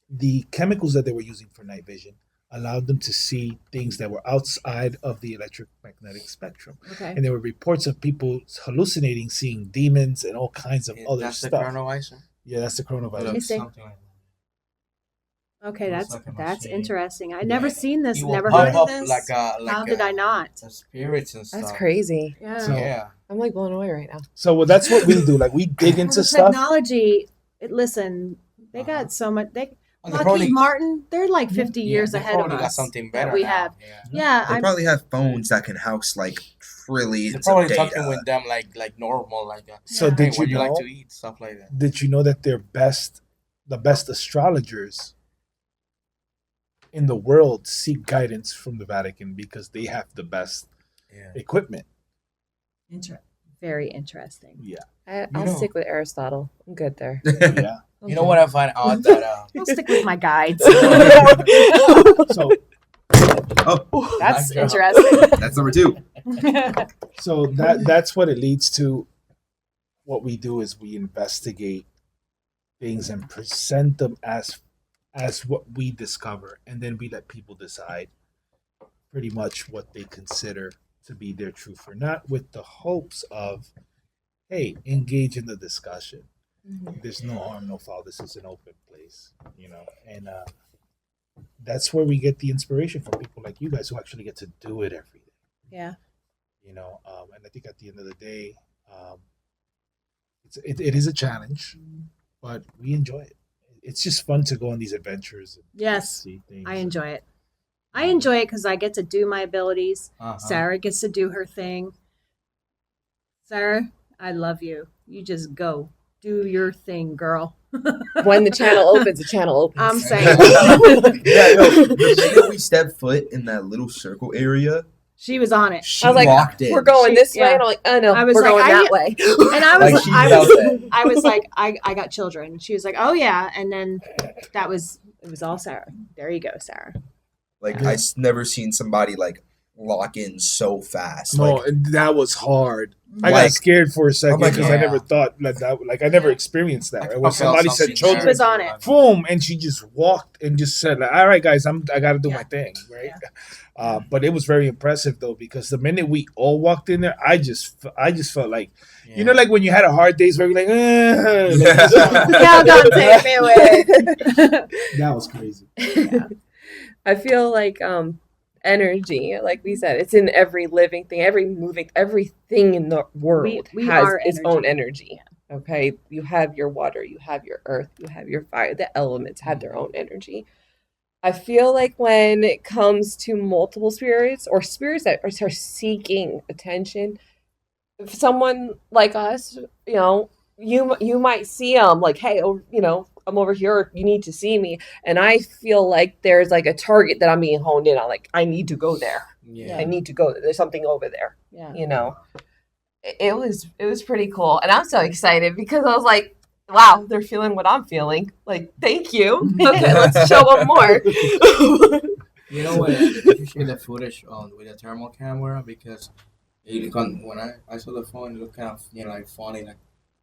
the chemicals that they were using for night vision allowed them to see things that were outside of the electromagnetic spectrum. Okay. And there were reports of people hallucinating, seeing demons and all kinds of other That's the stuff. chronovisor. Yeah, that's the It coronavirus. me looks see. something like that. Okay, Looks that's like a that's machine. interesting. I never Yeah. seen this. It will Never pop heard up of this. like How did I not? the spirits and stuff. That's crazy. Yeah. So- Yeah. I'm like blown away right now. So well, that's what we do. Like we dig Well, into the stuff. technology. Listen, they Uh-huh. got so much. They Oh, they Lockheed probably, Martin. They're like 50 yeah, years they ahead of probably got us. something that better we now. have. Yeah. Yeah, They I'm probably have phones that can house like trillions They're probably of data. talking with them like normal, like So Yeah. hey, did what you you like know? to eat, stuff like that. Did you know that the best astrologers in the world seek guidance from the Vatican because they have the best Yeah. equipment? very interesting. Yeah. I'll know- stick with Aristotle. I'm good there. Yeah. You know what I find odd that I'll stick with my guides. So Oh, That's Mic drop. interesting. that's number 2. so that's what it leads to. What we do is we investigate things and present them as what we discover, and then we let people decide pretty much what they consider to be their truth or not, with the hopes of, hey, engage in the discussion. There's no harm, no foul. This is an open place, and that's where we get the inspiration from people like you guys who actually get to do it every day. Yeah. And I think at the end of the day, it is a challenge, but we enjoy it. It's just fun to go on these adventures and Yes, see things. I enjoy it. I enjoy it because I get to do my abilities. Uh-huh. Sarah gets to do her thing. Sarah, I love you. You just go. Do your thing, girl. When the channel opens, the channel opens. I'm saying. Yeah, no. The minute we stepped foot in that little circle area, She was on it. she I was like, walked in. we're going this way. Yeah. And I'm like, oh no, I was we're like, going I- that way. And I was Like she I felt was it. I was like, I got children. She was like, oh yeah. And then it was all Sarah. There you go, Sarah. Like I never seen somebody like lock in so fast. No, Like, and that was hard. I got Like- scared for a second like, because I yeah. never thought that. Like I never experienced that. I Right? When felt somebody said something She children, was on it. boom, and she just walked and just said, like, "All right, guys, I got to do my thing." Right. But it was very impressive though, because the minute we all walked in there, I just felt like, you know, like when you had a hard days where you're like, Now don't take me away. that was crazy. I feel like energy, like we said, it's in every living thing, every moving, everything in the world We has are its own energy. energy. Okay, you have your water, you have your earth, you have your fire. The elements have their own energy. I feel like when it comes to multiple spirits or spirits that are seeking attention, if someone like us, you might see them like, hey, I'm over here, you need to see me, and I feel like there's like a target that I'm being honed in on, like I need to go there. Yeah. I need to go there. There's something over there. Yeah. It was pretty cool, and I'm so excited because I was like, wow, they're feeling what I'm feeling. Like, thank you. Okay, let's show them more. You know what? You should the footage on with the thermal camera because when I saw the phone, it looked kind of like funny, like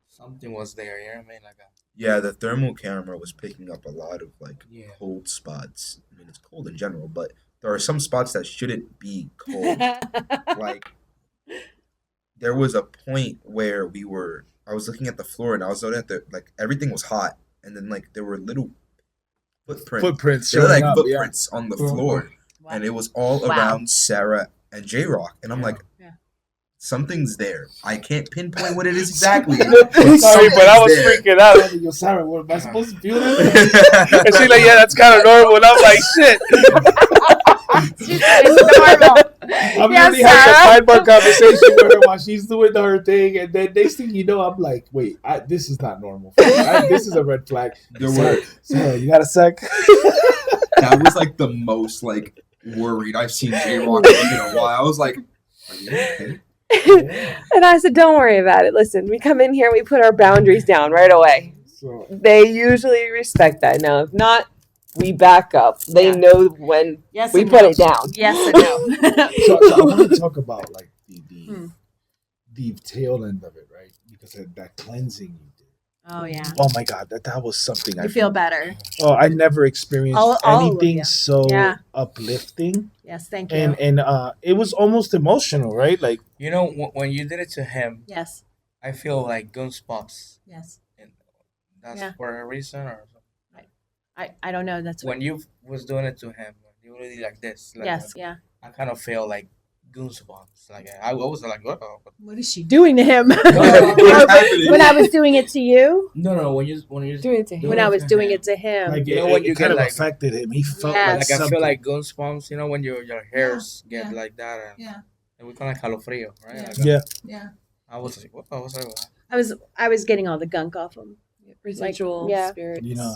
something was there. You know what I mean? Like Yeah, the thermal camera was picking up a lot of like Yeah. cold spots. I mean, it's cold in general, but there are some spots that shouldn't be cold. Like there was a point where I was looking at the floor and I was looking at everything was hot and then like there were little footprints. Footprints They were showing like up. footprints on the floor, Wow. and it was all Wow. around Sara and JRock, and I'm like, Yeah. something's there. I can't pinpoint what it is exactly. Sorry, but I was Something's freaking out. Yo, Sarah, what am I supposed to feel this? there. And she's like, yeah, that's kind of normal. And I'm like, shit. It's normal. I'm Yeah, really having a Sarah. sidebar conversation with her while she's doing her thing, and then next thing you know, I'm like, wait, this is not normal. This is a red flag. There were Sarah, you got a sec? that was like the most like worried I've seen JRock in a while. I was like, are you okay? And I said, don't worry about it. Listen, we come in here, we put our boundaries down right away. So, They usually respect that. Now, if not, we back up. They Yeah. know when Yes, we and put no. it down. Yes and no. so I want to talk about like the tail end of it, right? Because of that cleansing you did. Oh yeah. Oh my God, that was something You feel better. Oh, I never experienced All of anything you. so Yeah. uplifting, Yes, thank you. and it was almost emotional, right? Like, You know, when you did it to him, Yes. I feel like goosebumps. Yes. And that's Yeah. for a reason, or I don't know. That's when you was doing it to him, you really like this. Like, yes. Yeah. I kind of feel like goosebumps. Like I was like, oh. What is she doing to him? What's happening? When I was doing it to you. No, when you Do it to him. When I was doing it to him. like You know it, when it you kind get, of like- affected him. He felt Yes. like like I something. feel like goosebumps. You know when your hairs get Yeah. like that, and, Yeah. and we kind of calofrio, right? Yeah. Like, Yeah. Yeah. I was like, what? I was like, what? I was getting all the gunk off him. Residual yeah. spirits. You know,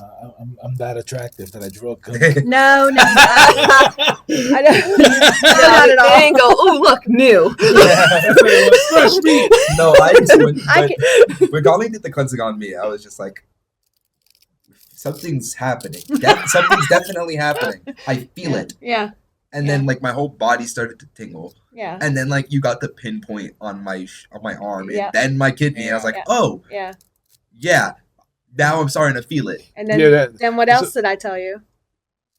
I'm that attractive that I draw. No, no. I don't. Not at all. And go, oh, look, new. Fresh meat. No, I just when, I when Golly did the cleansing on me, I was just like, something's happening. Something's definitely happening. I feel it. Yeah. And then like my whole body started to tingle. Yeah. And then like you got the pinpoint on my arm, Yeah. and then my kidney. And I was like, Yeah. oh Yeah. yeah, now I'm starting to feel it. And then Yeah, that- then what else did I tell you?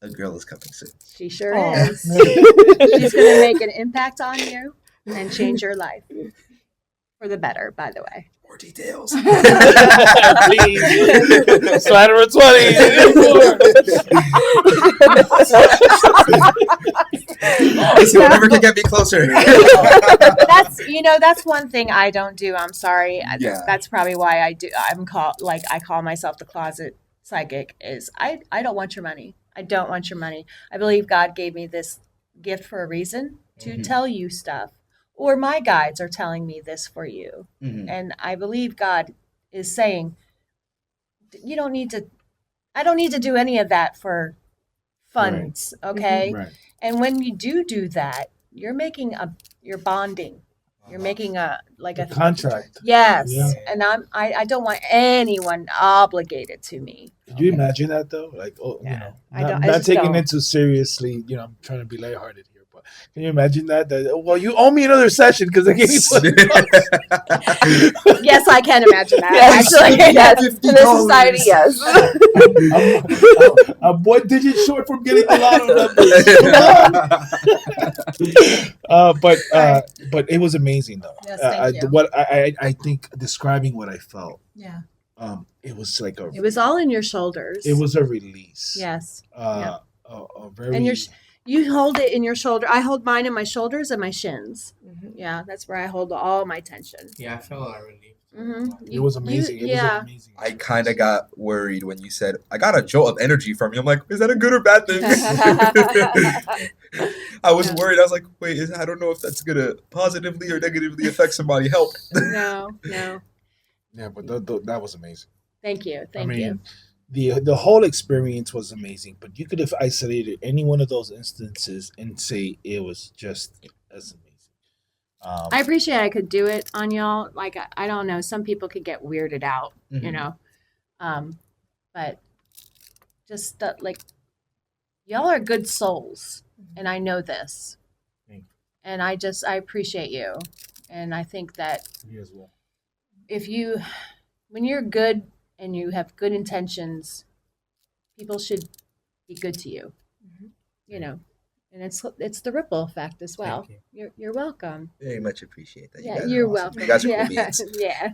A girl is coming soon. She sure Aw. is. She's going to make an impact on you and change your life for the better, by the way. More details. Please. Slider of 20. Listen, whatever can get me closer. That's one thing I don't do. I'm sorry. Yeah. That's probably why I call myself the closet psychic is I don't want your money. I don't want your money. I believe God gave me this gift for a reason to tell you stuff. Or my guides are telling me this for you. Mhm. And I believe God is saying, I don't need to do any of that for funds. Okay. Right. And when you do that, you're bonding. You're making a Contract. Yes. Yeah. And I don't want anyone obligated to me. Could you imagine that though? Like, oh, Yeah. you know, I not, don't- I not just taking don't. it too seriously. You know, I'm trying to be lighthearted here, but can you imagine that? Well, you owe me another session because I gave you $20. Yes, I can imagine that. Yes. Actually, Yes. $50. In this society, yes. I'm 1 digit short from getting the lotto numbers. But it was amazing though. Yes, thank you. What I think describing what I felt, Yeah. it was like It was all in your shoulders. it was a release. Yes. A very And you hold it in your shoulder. I hold mine in my shoulders and my shins. Yeah, that's where I hold all my tension. Yeah, I felt like relief. it was amazing. It was amazing. I kind of got worried when you said, I got a jolt of energy from you. I'm like, is that a good or bad thing? I was Yeah. worried. I was like, wait, I don't know if that's going to positively or negatively affect somebody. Help. No. Yeah, but that was amazing. Thank you. I Thank mean, you. the whole experience was amazing, but you could have isolated any one of those instances and say it was just as amazing. I appreciate I could do it on y'all. Like, I don't know. Some people could get weirded out, you know. But just like, y'all are good souls. And I know this. Thank you. And I appreciate you. And I think that You as well. when you're good and you have good intentions, people should be good to you, you know, and it's the ripple effect as well. Thank You're welcome. Very much appreciate that. You Yeah, guys are you're awesome. welcome. You guys are yeah. cool beans. Yeah.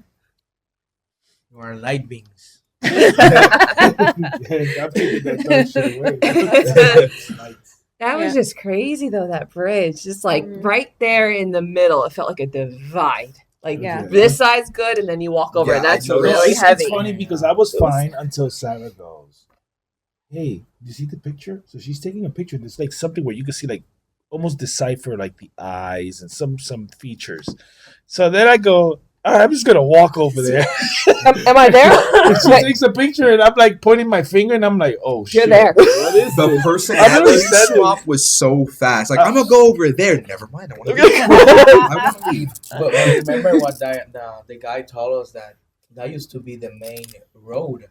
You are light beings. I'm taking that dumb shit away. That was just crazy though, that bridge. Just like right there in the middle. It felt like a divide. Like this side's good, and then you walk over, and that's really heavy. It's funny because I was fine until Sarah goes, "Hey, you see the picture?" So she's taking a picture. There's like something where you can see like almost decipher like the eyes and some features. So then I go, all right, I'm just gonna walk over there. Am I there? She takes a picture, and I'm like pointing my finger, and I'm like, "Oh shit!" You're there. What is The personality swap was so fast. Like, I'm gonna go over there. Never mind. I want to leave. I want to leave. But remember what the guy told us that used to be the main road.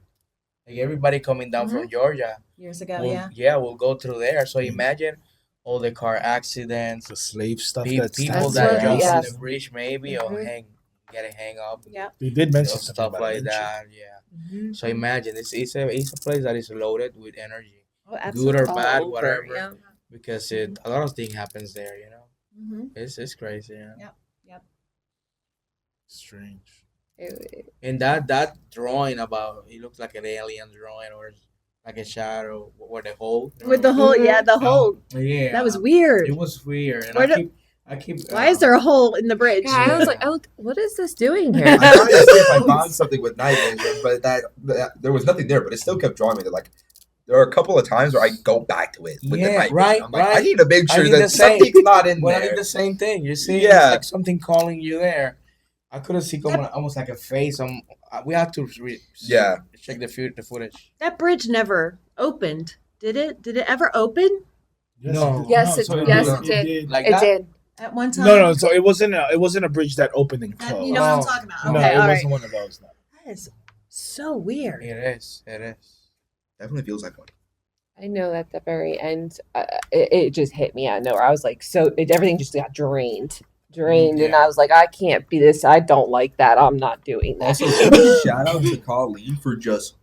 Like everybody coming down from Georgia Years ago, will go through there. So imagine all the car accidents, the slave stuff. people that jump on the bridge maybe or getting hang up. Yeah, we did mention stuff like that. Yeah. So imagine it's a place that is loaded with energy, good or bad, whatever. Because a lot of things happens there. You know, it's crazy. Yeah. Yep. Strange. And that drawing about it looks like an alien drawing or like a shadow or the hole. With the hole, the hole. Yeah. That was weird. It was weird. And I keep. Why is there a hole in the bridge? I was like, what is this doing here? I tried to see if I found something with night vision, but that there was nothing there. But it still kept drawing me. Like, there are a couple of times where I go back to it with the night vision. I'm like, I need to make sure that something's not in there. I need the same thing. You see, it's like something calling you there. I could have seen almost like a face. We had to check the footage. That bridge never opened, did it? Did it ever open? No. Yes, it did. Like it did. At one time? No. So it wasn't a bridge that opened and closed. You know what I'm talking about? No, Okay, it all wasn't right. one of those. No. That is so weird. It is. Definitely feels like one. I know at the very end, it just hit me out of nowhere. I was like, everything just got drained, and I was like, I can't be this. I don't like that. I'm not doing that. Also, shout out to Colleen for just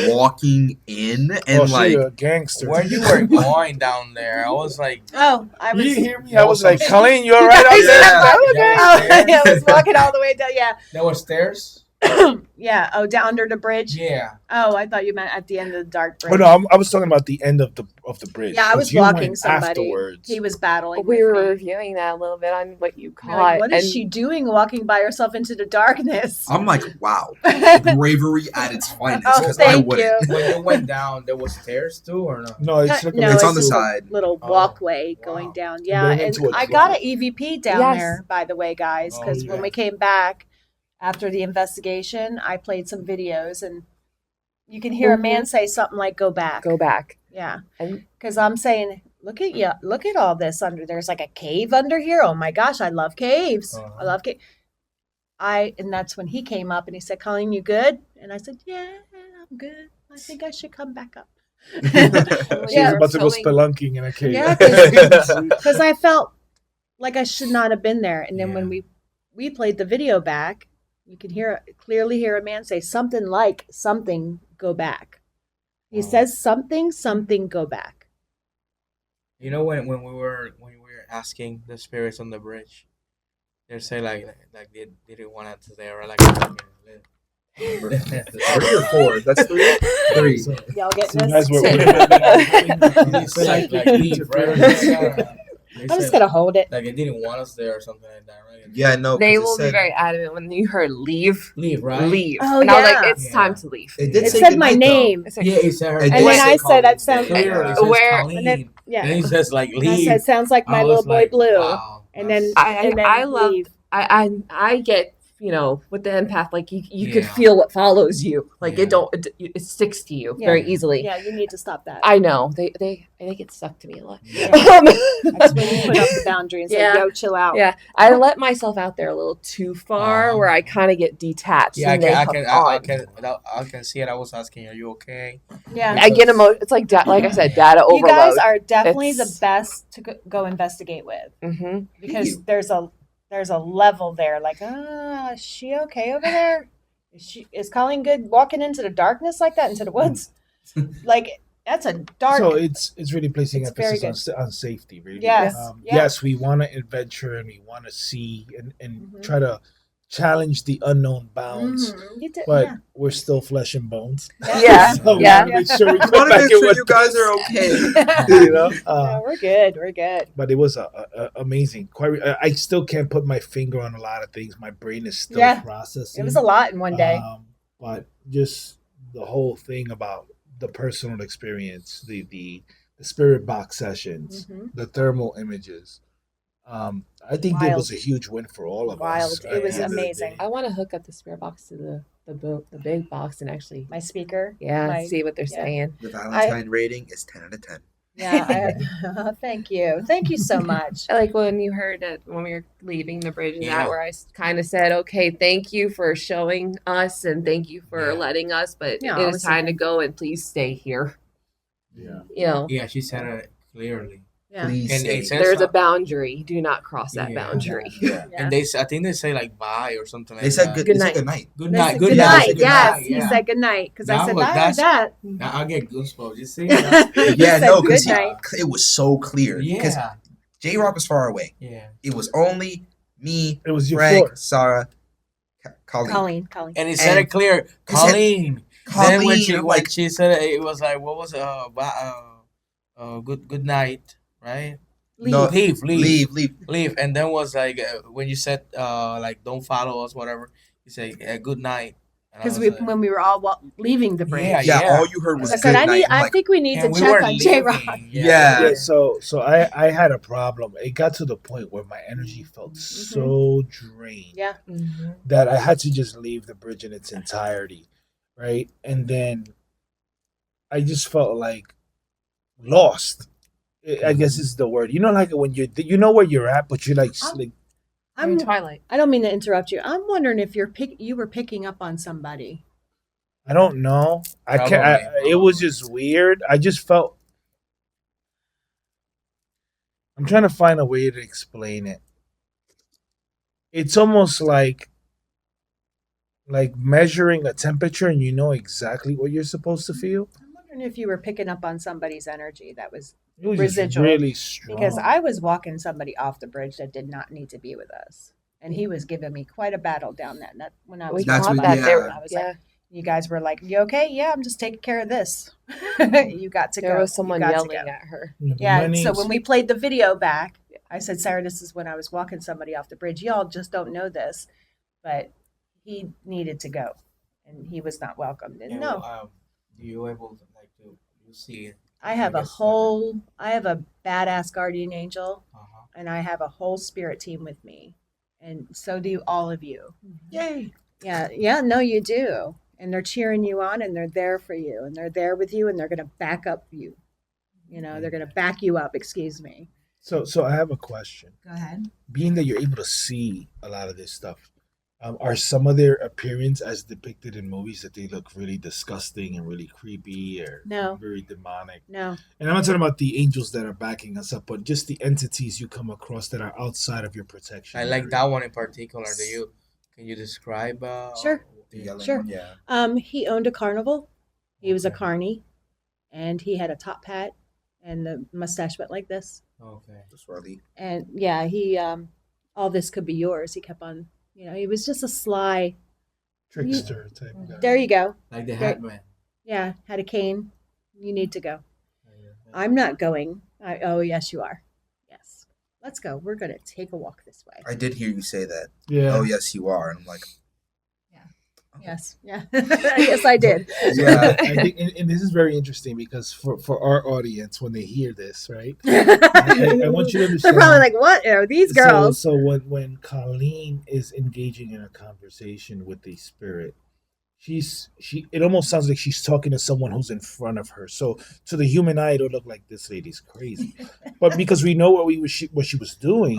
walking in and she's a gangster. When you were going down there, I was like, I was. You hear me? I was like, Colleen, you all right out I was walking all the way down. Yeah. There were stairs. Yeah. Oh, down under the bridge. Yeah. Oh, I thought you meant at the end of the dark bridge. Oh no, I was talking about the end of the bridge. Yeah, I was You walking went somebody. afterwards. He was battling. We with were me. reviewing that a little bit on what you You're caught. like, what is she doing walking by herself into the darkness? I'm like, wow, bravery at its finest. Oh, Because I thank wouldn't. you. When you went down, there was stairs too, or no? No, it's It's on the side. Little walkway going down. Yeah, Going and into a I got an EVP down Yes. there, by the way, guys, Oh, because yeah. when we came back after the investigation, I played some videos, and you can hear a man say something like, "Go back." Go back. Yeah, And because I'm saying, look at you, look at all this under. There's like a cave under here. Oh my gosh, I love caves. I love cave. And that's when he came up and he said, "Colleen, you good?" And I said, "Yeah, I'm good. I think I should come back up." She's about to go spelunking in a cave. Yeah, because I felt like I should not have been there. And then when we played the video back, you can clearly hear a man say something like, "Something, go back." He says something, go back. You know when we were asking the spirits on the bridge, they say like they didn't want us there, like. 3 or 4? That's 3. 3. So, Y'all get you this? guys were Like leave, right? I'm just going to hold it. Like they didn't want us there or something like that, right? Yeah, no. they will be very adamant when you heard leave. Leave, right? Leave. Oh, and I was yeah. like, it's time to leave. It did It say said good my night, though. name. It's like, Yeah, he said her. And And then say I said, that Colleen's sounds name. Clearly, Yeah. says Where- Colleen. And then, yeah. And he says like And I leave. said, sounds like my I little was boy like, Blue. wow. And then I love leave. I get, with the empath, like you could Yeah. feel what follows you. Like Yeah. it sticks to you Yeah. very easily. Yeah, you need to stop that. I know. They get stuck to me a lot. Yeah. That's when you put up the boundary and say, Yeah. yo, chill out. Yeah, I let myself out there a little too far, where I kind of get detached. Yeah, and they hook on. I can see it. I was asking, are you okay? Yeah. I get It's like like I said, data overload. You guys are definitely It's- the best to go investigate with, Mm-hmm. because there's a level there. Like, is she okay over there? Is Colleen good walking into the darkness like that, into the woods? Like, that's a dark. So it's really placing It's very emphasis on safety, really. Yes. Yes, we want to adventure and we want to see and try to challenge the unknown bounds. You did, But yeah. we're still flesh and bones. Yeah. So we Yeah. wanna make sure we I come want to back make in sure with you guys this, are okay. you know. No, we're good. We're good. But it was amazing. Quite, I still can't put my finger on a lot of things. My brain is still Yeah. processing. It was a lot in one day. But just the whole thing about the personal experience, the spirit box sessions, Mhm. the thermal images. I think it was a huge win for all of us. Wild. It at was the end of the amazing. day. I want to hook up the spirit box to the big box and actually, My speaker. yeah, My- see what they're yeah. saying. The Valentine rating is 10 out of 10. Yeah. Thank you. Thank you so much. Like when you heard it when we were leaving the bridge and Yeah. that, where I kind of said, "Okay, thank you for showing us and thank you for Yeah. letting us, but Yeah, it is obviously. time to go and please stay here." Yeah. You know, Yeah, she said it clearly. Yeah. Please And say. it says there's a boundary. Do not cross that Yeah. boundary. Yeah. Yeah. And I think they say like bye or something like They said that. good, Good they said night. good night. Good They night. said Good good night. night. Good Yes, night, he yeah. said good night because I That said was- I heard that's- that. Now I get goosebumps. You see? He Yeah, said no, good because night. it was so clear. Because Yeah. JRock was far away. Yeah. It was only me, It was your Frank, floor. Sarah, Colleen. Colleen. And he said And it clear. he said- Colleen. Then Colleen, when she I'm when like, she said it, it was like what was good night, right? No, Leave. leave. And then was like when you said like don't follow us, whatever. You say good night. And I Because was like, when we were all leaving the bridge, Yeah, Yeah, all you heard was I good said night. I'm I like, think we need to and we check were on leaving. J-Rock. Yeah. Yeah, so I had a problem. It got to the point where my energy felt so drained Yeah. that I had to just leave the bridge in its entirety, right? And then I just felt like lost. I guess is the word. You know, like when you know where you're at, but you're like, like I'm in Twilight. I don't mean to interrupt you. I'm wondering if you were picking up on somebody. I don't know. I can't. Probably. It was just weird. I just felt. I'm trying to find a way to explain it. It's almost like measuring a temperature, and you know exactly what you're supposed to feel. I'm wondering if you were picking up on somebody's energy that was It was just Residual. really strong. because I was walking somebody off the bridge that did not need to be with us, and he was giving me quite a battle down that when I was. We That's thought what- that yeah. there, I was yeah, like, you guys were like, "You okay? Yeah, I'm just taking care of this." You got to there go. was someone You got to yelling go. at her. Yeah. My So name's- when we played the video back, I said, "Sarah, this is when I was walking somebody off the bridge. Y'all just don't know this, but he needed to go, and he was not welcomed." And And, no, you able to like to you see it? I have a guess, I have a badass guardian angel, Uh-huh. and I have a whole spirit team with me, and so do all of you. yay. Yeah, no, you do, and they're cheering you on, and they're there for you, and they're there with you, and they're going to back up you. You know, they're going to back you up. Excuse me. So I have a question. Go ahead. Being that you're able to see a lot of this stuff, are some of their appearance as depicted in movies that they look really disgusting and really creepy or No. very demonic? No, And I'm not talking about the angels that are backing us up, but just the entities you come across that are outside of your protection. I like area. that one in particular. Can you describe? Sure. The yelling Sure. one, yeah. He owned a carnival. He was a Okay. carny, and he had a top hat, and the mustache went like this. Okay. The swirly. And yeah, he all this could be yours. He kept on, he was just a sly. Trickster type guy. There you go. Like the There- Hat Man. Yeah, had a cane. You need to go. I'm not going. Oh, yes, you are. Yes. Let's go. We're going to take a walk this way. I did hear you say that. Yeah. Oh, yes, you are. And I'm like, Yes. Yeah. Yes, I did. Yeah, I think, and this is very interesting because for our audience, when they hear this, right? I want you to They're understand. probably like, what are these girls? So when Colleen is engaging in a conversation with the spirit, it almost sounds like she's talking to someone who's in front of her. So to the human eye, it'll look like this lady's crazy. But because we know what she was doing,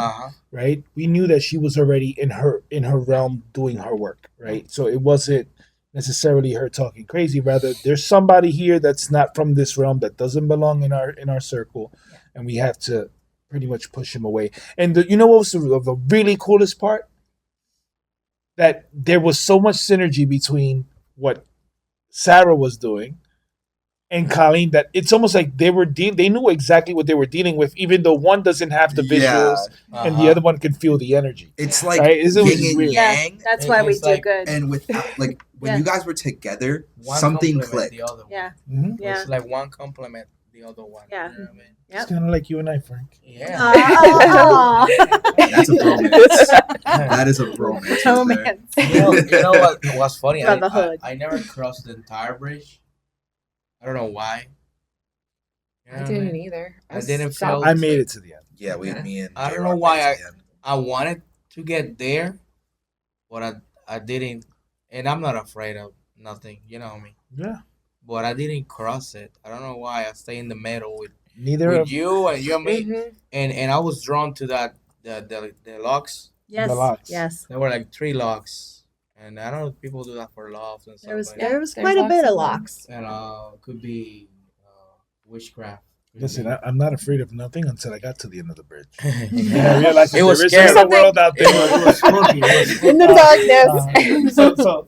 right? We knew that she was already in her realm doing her work, right? So it wasn't necessarily her talking crazy. Rather, there's somebody here that's not from this realm, that doesn't belong in our circle, and we have to pretty much push him away. And you know what was the really coolest part? That there was so much synergy between what Sarah was doing and Colleen that it's almost like they knew exactly what they were dealing with, even though one doesn't have the visuals and the other one can feel the energy. It's like Right? It was yin and weird. yang. That's why we It's do like- good. And with like when Yeah. you guys were together, One something complement clicked. the other one. Yeah. Mhm. Yeah. It's like one compliment the other one. Yeah. You know what I mean? It's kind of like you and I, Frank. Yeah. Aw. That's a bromance. That is a bromance. right there. Romance. You know what was funny? Brotherhood. I never crossed the entire bridge. I don't know why. You know I what didn't mean? either. I didn't stopped. feel. I made it to the end. Yeah, me and I don't J-Rock know why made it to the end. I wanted to get there, but I didn't. And I'm not afraid of nothing. You know me. Yeah. But I didn't cross it. I don't know why. I stay in the middle with Neither of you and you and me. Mhm. And I was drawn to that the logs. Yes. The locks. Yes. There were like 3 logs, and I don't know if people do that for logs and stuff. There was like there was There's quite a lots bit of of them. locks. that. And could be witchcraft. Could Listen, be- I'm not afraid of nothing until I got to the end of the bridge. yeah. And I realized It was there is scary. another world out there. It was spooky. It was In the darkness.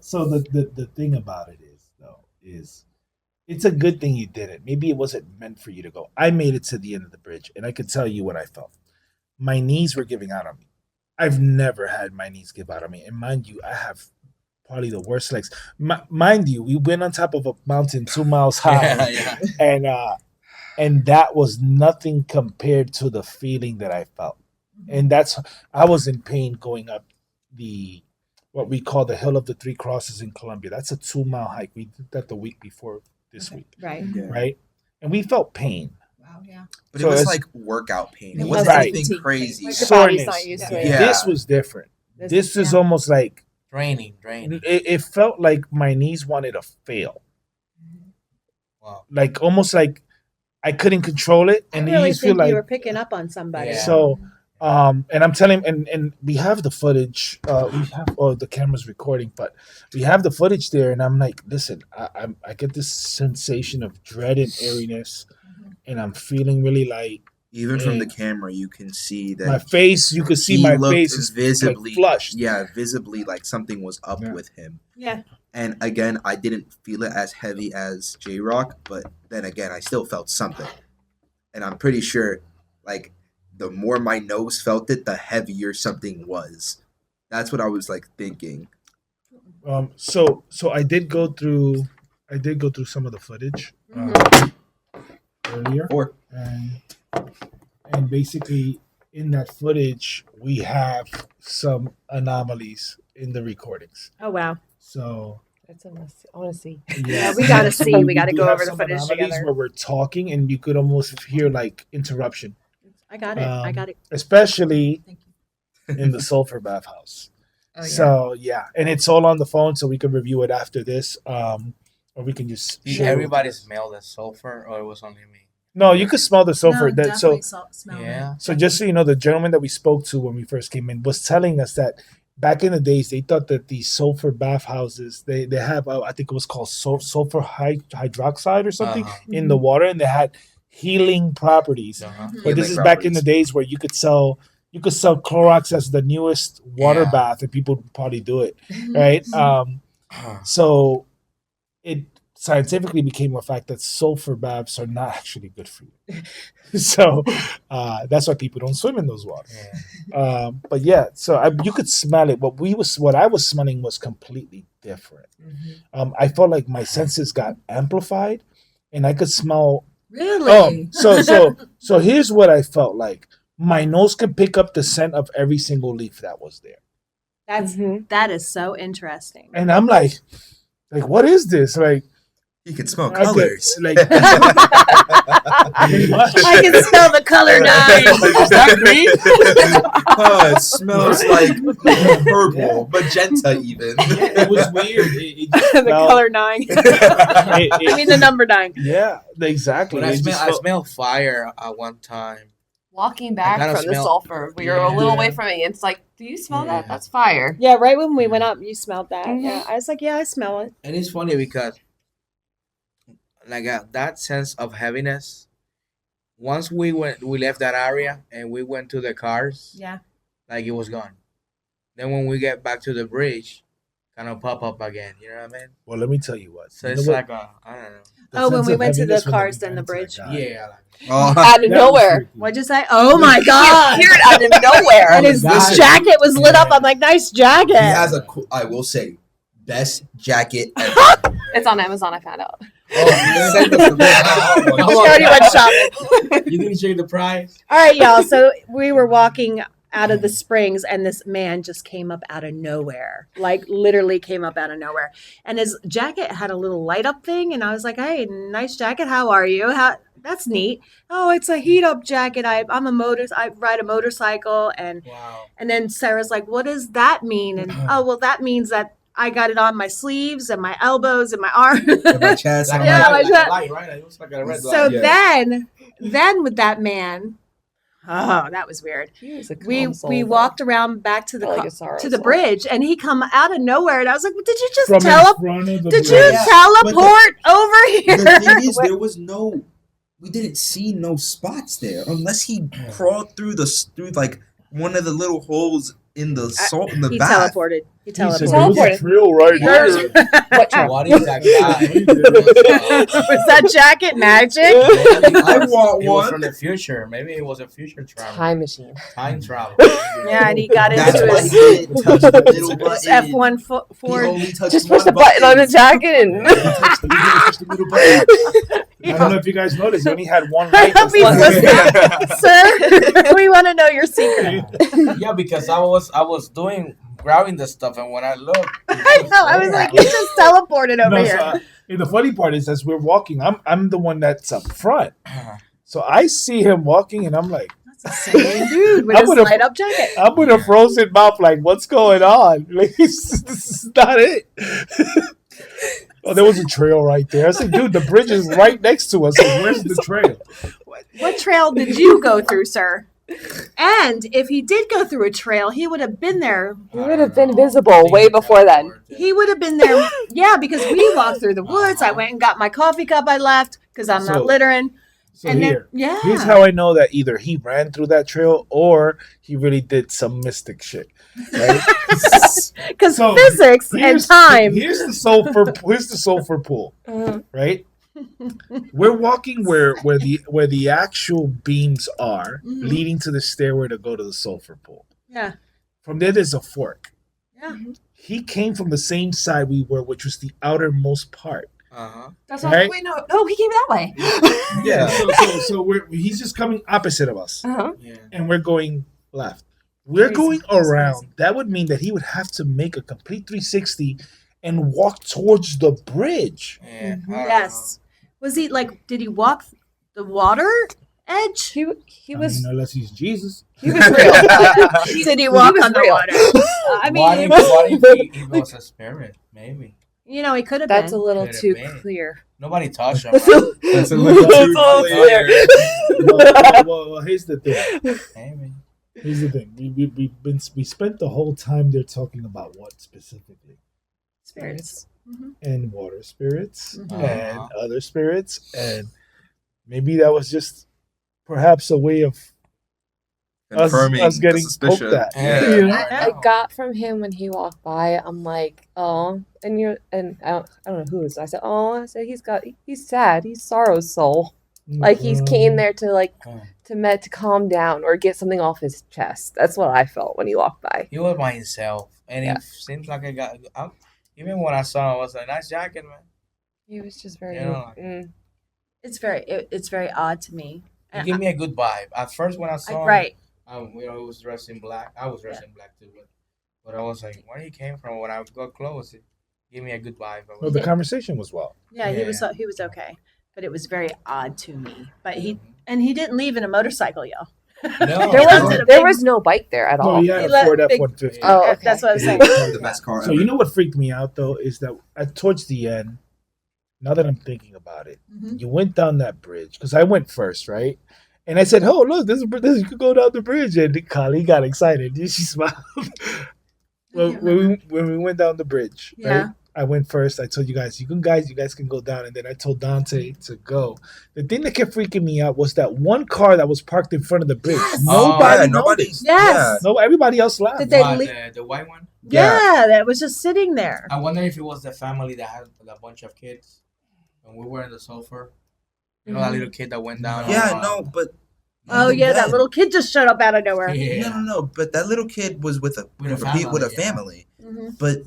So the thing about it is it's a good thing you did it. Maybe it wasn't meant for you to go. I made it to the end of the bridge, and I could tell you what I felt. My knees were giving out on me. I've never had my knees give out on me, and mind you, I have probably the worst legs. Mind you, we went on top of a mountain 2 miles high, yeah. and that was nothing compared to the feeling that I felt. And I was in pain going up what we call the Hill of the Three Crosses in Colombia. That's a 2-mile hike. We did that the week before this week, Right. Yeah. right? And we felt pain. Wow. Yeah. But So it was it's- like workout pain. It It wasn't wasn't anything fatigue crazy. pain. Like your body's Soreness. not used to it. Yeah. This was different. This is almost like Draining. it felt like my knees wanted to fail. Wow. Like almost like I couldn't control it, I and you really just feel think you were like picking up on somebody. Yeah. so. And I'm telling, and we have the footage. We have the camera's recording, but we have the footage there. And I'm like, listen, I get this sensation of dread and airiness, and I'm feeling really like Even from the camera, you can see that my face. You could see he my looked face is visibly like flushed. Yeah, visibly like something was up Yeah. with him. Yeah. And again, I didn't feel it as heavy as JRock, but then again, I still felt something. And I'm pretty sure, like, the more my nose felt it, the heavier something was. That's what I was like thinking. So I did go through some of the footage earlier, and basically in that footage we have some anomalies in the recordings. Oh wow. So That's a must. I want to see. Yeah, we gotta see. We gotta do go have over the some footage anomalies together. where we're talking and you could almost hear like interruption, I got it. I got it. especially Thank in the Sulfur bathhouse. Oh, yeah. So yeah, and it's all on the phone, so we can review it after this, or we can just Did share it with everybody you. smell the sulfur, or it was only me? No, you could smell the sulfur. No, smell Yeah. So just so you know, the gentleman that we spoke to when we first came in was telling us that back in the days they thought that these sulfur bathhouses they have I think it was called sulfur hydroxide or something Uh-huh. in the water, and they had healing properties. Uh-huh. But this Healing is back in the properties. days where you could sell Clorox as the newest water Yeah. bath, and people would probably do it, right? So it scientifically became a fact that sulfur baths are not actually good for you. So that's why people don't swim in those waters. Yeah. But yeah, so you could smell it. What I was smelling was completely different. I felt like my senses got amplified, and I could smell. Really? So here's what I felt like. My nose could pick up the scent of every single leaf that was there, That is so interesting. and I'm like, what is this? Like, You can smell I get- colors. like, pretty much. I can smell the color nine. Is that green? Oh, it smells like purple, magenta even. It was weird. It just The felt- color nine. I mean the number 9. Yeah, exactly. But I It just smell felt- smell fire at one time. Walking back kinda from the smell- sulfur, we were a little Yeah. away from it. It's like, do you smell Yeah. that? That's fire. Yeah, right when we went up, you smelled that. Mhm. Yeah, I was like, yeah, I smell it. And it's funny because like that sense of heaviness, once we left that area and we went to the cars, Yeah. like it was gone. Then when we get back to the bridge, kind of pop up again. You know what I mean? Well, let me tell you what. So You it's know what? like I don't know. Oh, when sense we of went to the heaviness when cars we and the got into bridge. that guy. Yeah, like, Oh, Out of That was nowhere. freaky. What'd you say? Oh my You god! hear it out of nowhere. And his God. jacket was lit up. I'm like, nice jacket. he has a cool, I will say, best jacket ever. It's on Amazon. I found out. Send us the link. She already went shopping. You didn't check the price? All right, y'all. So we were walking out of the springs, and this man just came up out of nowhere, like literally came up out of nowhere. And his jacket had a little light up thing, and I was like, "Hey, nice jacket. How are you? That's neat. Oh, it's a heat up jacket. I ride a motorcycle." And Wow. then Sarah's like, "What does that mean?" And oh, well, that means that I got it on my sleeves and my elbows and my arms. My chest. Like, I'm Yeah, like, like a that. light, right? It was like a red So light. Yeah. then with that man, oh, that was weird. He was a We calm soul, we though. walked around back to the I like a sorrow to the soul. bridge, and he come out of nowhere, and I was like, "Did you just From in teleport? front of the Did you bridge. Yeah, teleport over here?" The thing is, there was no, we didn't see no spots there unless he crawled through like one of the little holes in the salt in the He bath. teleported. He He said, teleported. there was a Teleported. trail right There's- here. What trail? What is that guy? Was that jacket magic? I want It was one. from the future. Maybe it was a future travel. Time machine. Time travel. Yeah, and he got That's into why he his didn't touch the little button. F1 He Ford. only touched Just one push the button on the jacket and. He touched the little button. I don't know if you guys noticed. He only had one light. I hope he's this listening. Sir, we want to know your secret. time. Yeah, because I was grabbing the stuff, and when I looked, I know. I was like, you just teleported over No, here. so, and the funny part is, as we're walking, I'm the one that's up front. So I see him walking, and I'm like, That's insane, dude, with I his would've- light up jacket. I'm with a frozen mouth, like, what's going on? Like, this is not it. Oh, there was a trail right there. I said, dude, the bridge is right next to us. So where's the trail? What trail did you go through, sir? And if he did go through a trail, he would have been there. He would have been visible way before then. He would have been there. Yeah, because we walked through the woods. I went and got my coffee cup. I left because I'm not So- littering. So And here, then, yeah. here's how I know that either he ran through that trail or he really did some mystic shit. Right? Because So, physics and Here's- time. Here's the sulfur pool. Right? We're walking where the actual beams are, Mhm. leading to the stairway to go to the sulfur pool. Yeah. From there's a fork. Yeah. He came from the same side we were, which was the outermost part. That's Right? wait, no, he came that way. Yeah. So he's just coming opposite of us, Uh-huh. Yeah. and we're going left. We're Crazy. going That's around. crazy. That would mean that he would have to make a complete 360 and walk towards the bridge. Yeah. Yes. Was he like, did he walk the water edge? He I was mean, unless he's Jesus. he was real. Did he walk was on the real. water? I What mean, if he was a spirit? Maybe you know, he could have That's a been. little Could have too been. clear. nobody touched him. That's Right? a- That's a little too all clear. well, here's the thing. Maybe. Here's the thing. We spent the whole time there talking about what specifically, Spirits. Mhm. and water spirits Mhm. and other spirits, and maybe that was just perhaps a way of Confirming us the getting suspicion. poked at. Yeah. You know? Yeah. I got from him when he walked by. I'm like, oh, and I don't know who it is. I said, oh, I said he's sad. He's sorrow's soul. Like he's came there to to calm down or get something off his chest. That's what I felt when he walked by. He was by himself, and Yeah. it seems like even when I saw him, I was like, "Nice jacket, man." He was just very. Yeah. It's very odd to me. He gave me a good vibe. At first, when I saw him, Right. he was dressed in black. I was dressed in black too, but I was like, where he came from? When I got close, it gave me a good vibe. I Well, was the like, conversation was well. Yeah, Yeah. he was okay, but it was very odd to me. But he didn't leave in a motorcycle, yo. No. There left was it a there big- was no bike there at No, all. he had He a let Ford big- F-150. Oh, okay. That's what I was saying. The best car So ever. you know what freaked me out though is that towards the end, now that I'm thinking about it, Mhm. you went down that bridge because I went first, right? And I said, "Oh, look, this you could go down the bridge." And Kali got excited. She smiled. Well, when we went down the bridge, Yeah. right? I went first. I told you guys can go down, and then I told Dante to go. The thing that kept freaking me out was that one car that was parked in front of the bridge. Yes! Nobody nobody. noticed. Yes. No, everybody else laughed. Did they What, leave? the white one? Yeah, that was just sitting there. I wonder if it was the family that had a bunch of kids. when we were in the Sulfur. You know that little kid that went down. Yeah, no, but Oh even yeah, that then- little kid just showed up out of nowhere. Yeah. No. But that little kid was with a family. Mhm. But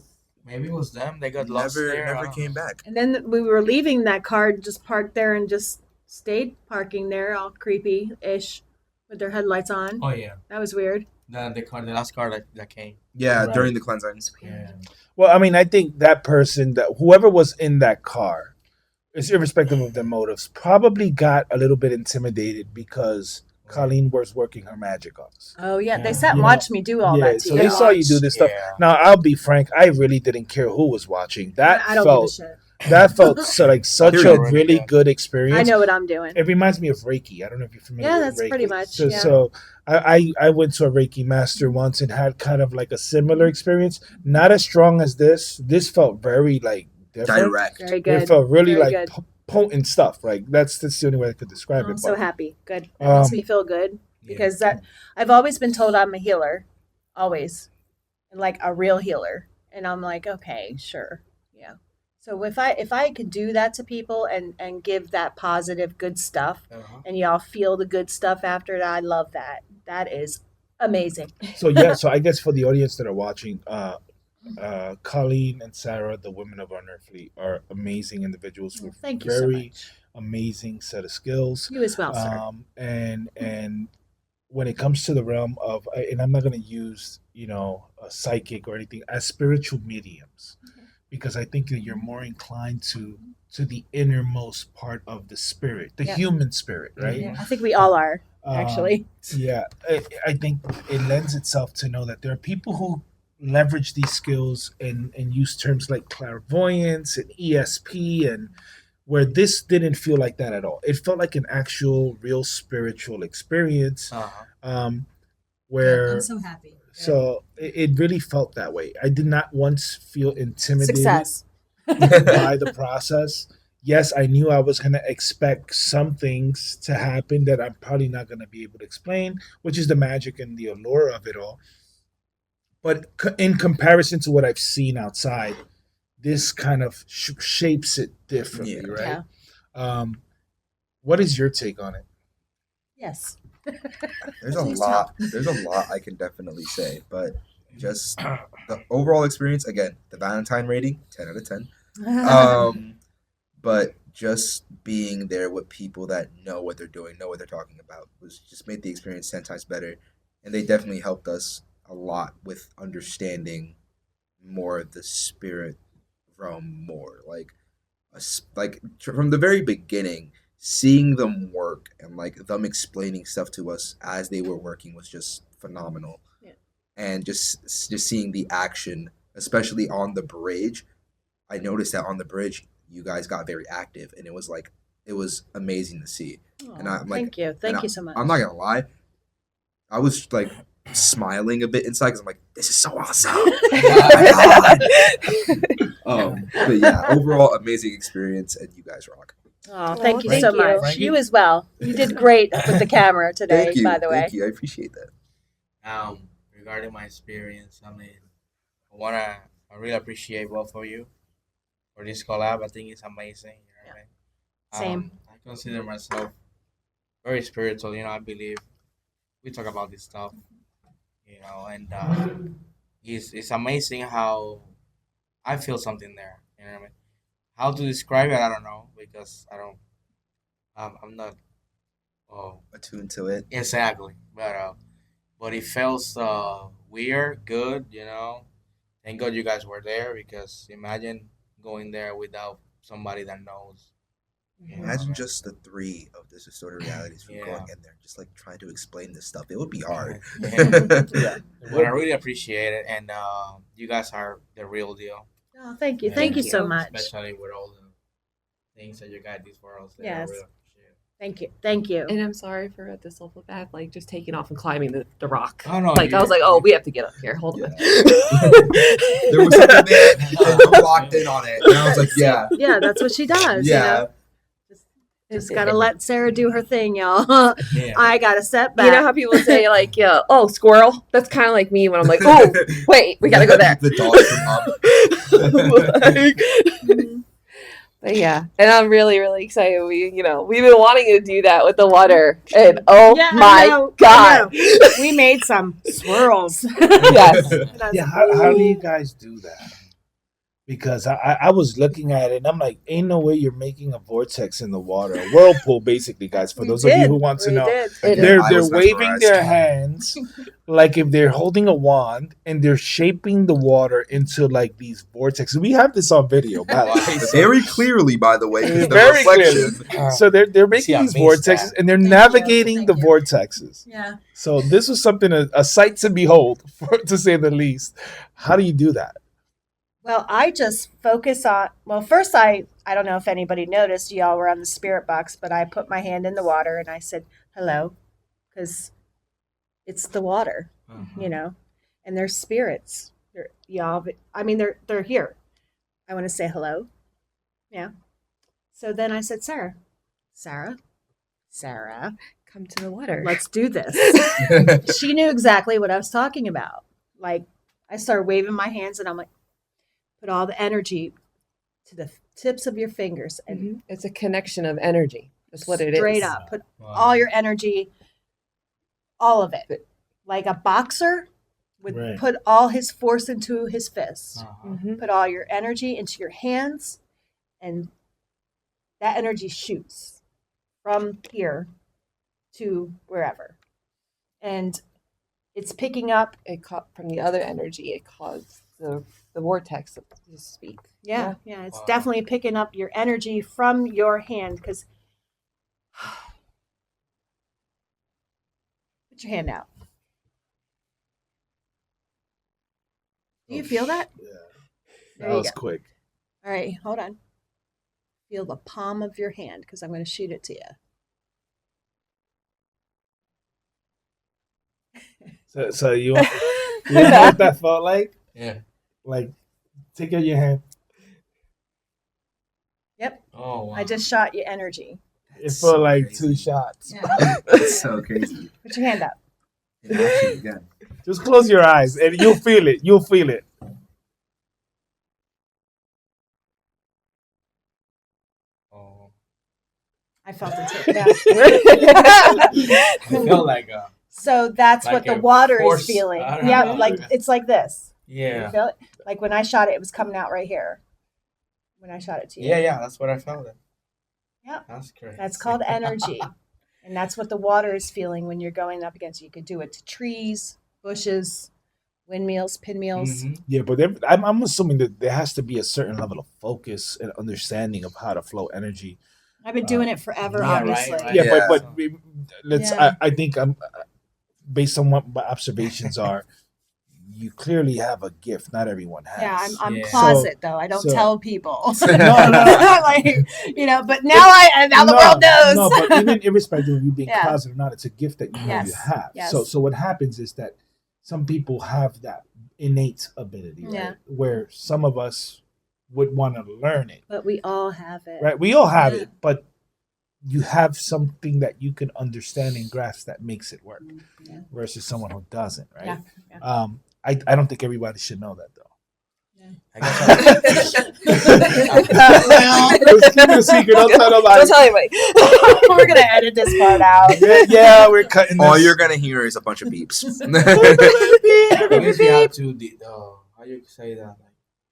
Maybe it was them. They got lost there. never came back. And then we were leaving, that car just parked there and just stayed parking there, all creepy-ish, with their headlights on. Oh yeah, That was weird. the last car that came. Yeah, Right. during the cleansing. Yeah. Well, I mean, I think that person, that whoever was in that car, is irrespective of their motives, probably got a little bit intimidated because Colleen was working her magic on us. Oh yeah, Yeah. they sat and You watched me do all that to so you. they saw you do this stuff. Yeah. Now, I'll be frank, I really didn't care who was watching. That I don't felt give a shit. that felt so, like such a Period. really Yeah. good experience. I know what I'm doing. It reminds me of Reiki. I don't know if you're familiar Yeah, with that's Reiki. pretty much, So, yeah. so I went to a Reiki master once and had kind of like a similar experience. Not as strong as this. This felt very like different. Direct. Very good. It felt really Very like good. potent stuff. Like that's the only way I could describe Oh, it. I'm so but- happy. Good. That makes me feel good because that I've always been told I'm a healer, always, like a real healer, and I'm like, okay, sure, yeah. So if I could do that to people and give that positive good stuff, Uh-huh. and y'all feel the good stuff after that, I love that. That is amazing. So yeah, so I guess for the audience that are watching, Colleen and Sarah, the women of our Nerd Fleet, are amazing individuals with Thank you so very much. amazing set of skills. You as well, sir. And when it comes to the realm of, and I'm not going to use a psychic or anything, as spiritual mediums, because I think that you're more inclined to the innermost part of the spirit, the Yeah. human spirit, right? Yeah, I think we all are actually. Yeah, I think it lends itself to know that there are people who leverage these skills and use terms like clairvoyance and ESP, and where this didn't feel like that at all. It felt like an actual, real spiritual experience, Uh-huh. where I'm so happy. so it really felt that way. I did not once feel intimidated Success. by the process. Yes, I knew I was going to expect some things to happen that I'm probably not going to be able to explain, which is the magic and the allure of it all. But in comparison to what I've seen outside, this kind of shapes it differently, Yeah. right? Yeah. What is your take on it? Yes. There's a Please lot. There's a lot I can definitely say, but just the overall experience. Again, the Valentine rating, 10 out of 10. But just being there with people that know what they're doing, know what they're talking about, was just made the experience 10 times better, and they definitely helped us a lot with understanding more of the spirit realm more. Like from the very beginning, seeing them work and like them explaining stuff to us as they were working was just phenomenal. Yeah. And just seeing the action, especially on the bridge, I noticed that on the bridge you guys got very active, and it was amazing to see. And I'm like, thank you. Thank you so much. I'm not gonna lie, I was like smiling a bit inside because I'm like, this is so awesome. Oh my God. But yeah, overall amazing experience, and you guys rock. Oh, thank you thank so you. much. Thank You you. as well. You did great with the camera today, Thank you. by the way. Thank you. I appreciate that. Regarding my experience, I mean, I really appreciate both of you for this collab. I think it's amazing. You know what I mean? Same. I consider myself very spiritual. I believe we talk about this stuff. And it's amazing how I feel something there. You know what I mean? How to describe it, I don't know, because I'm not. Oh, Attuned to it. exactly. But it felt weird, good. Thank God you guys were there, because imagine going there without somebody that knows. Imagine just the three of this distorted realities from Yeah. going in there, just like trying to explain this stuff. It would be hard. Yeah. But I really appreciate it, and you guys are the real deal. Oh, thank you. Yeah. Thank you Thank so you. much. Especially with all the things that you guys did for us. Yes. I really appreciate it. Thank you. Thank you. And I'm sorry for the soulful bad, like just taking off and climbing the rock. Oh, no, Like I was like, oh, we have to get up here. Hold on. There was something there, and you locked in on it. And I was like, yeah. Yeah, that's what she does. Yeah. Just gotta let Sarah do her thing, y'all. Yeah. I gotta step back. You know how people say like, yeah, oh, squirrel? That's kind of like me when I'm like, oh, wait, we gotta go there. The dogs from up. Like- Mhm. But yeah, and I'm really, really excited. We've been wanting to do that with the water, and oh Yeah, I my know, god, we made some swirls. yes, Yeah, how do you guys do that? Because I was looking at it and I'm like, ain't no way you're making a vortex in the water, a whirlpool, basically, guys. For We those of you did. who want to We know, did. they're I was waving mesmerized. their hands like if they're holding a wand, and they're shaping the water into like these vortexes. We have this on video, by the way. So, Very clearly, by the way, 'cause the very reflection. clearly. So they're See, making I these missed vortexes, that. and they're Thank you. navigating Thank the you. vortexes. Yeah. So this was something a sight to behold, to say the least. How do you do that? Well, I just focus on. Well, first, I don't know if anybody noticed. Y'all were on the spirit box, but I put my hand in the water and I said hello, because it's the water, and they're spirits. They're y'all. I mean, they're here. I want to say hello. Yeah. So then I said, Sarah, come to the water. let's do this. She knew exactly what I was talking about. Like, I started waving my hands and I'm like, put all the energy to the tips of your fingers and It's a connection of energy. That's what it is. straight up. Put all your energy, all of it. Like a boxer would Right. put all his force into his fists. Mhm. Put all your energy into your hands, and that energy shoots from here to wherever. And it's picking up. It caught from the other energy. It caused the vortex, so to speak. Yeah. It's Wow. definitely picking up your energy from your hand, because put your hand out. Do you feel that? Yeah. There That you was go. quick. All right, hold on. Feel the palm of your hand, because I'm going to shoot it to you. So you want you know what that felt like? Yeah. Like, take out your hand. Yep, Oh, wow. I just shot you energy. It felt like crazy. 2 shots. Yeah. That's so crazy. Put your hand up. And actually, again, Just close your eyes and you'll feel it. You'll feel it. Oh. I felt it too. Yeah. I felt like So that's Like what the a water force- is feeling. I don't Yeah, know. like it's like this. You yeah. feel it? Like when I shot it, it was coming out right here. When I shot it to you. Yeah, that's what I felt. Yeah. That's crazy. That's called energy. And that's what the water is feeling when you're going up against it. You could do it to trees, bushes, windmills, pinwheels. Mhm. Yeah, but I'm assuming that there has to be a certain level of focus and understanding of how to flow energy. I've been doing it forever, Yeah, right, obviously. right. Yeah, Yeah. but let's. Yeah. I think based on what my observations are, you clearly have a gift. Not everyone has. Yeah, I'm Yeah. closet though. I don't so- tell people. No. Like, but now the world knows. No, but even irrespective of you being Yeah. closet or not, it's a gift that you know you Yes, have. yes. So what happens is that some people have that innate ability, right? Yeah. Where some of us would want to learn it, But we all have it. right? We all have Yeah. it, but you have something that you can understand and grasp that makes it work, Yeah. versus someone who doesn't, right? Yeah, yeah. I don't think everybody should know that though. I guess Let's keep it a secret. Don't tell nobody. Don't tell anybody. We're gonna edit this part out. Yeah, we're cutting this. all you're gonna hear is a bunch of beeps. I guess you have to how you say that? Like,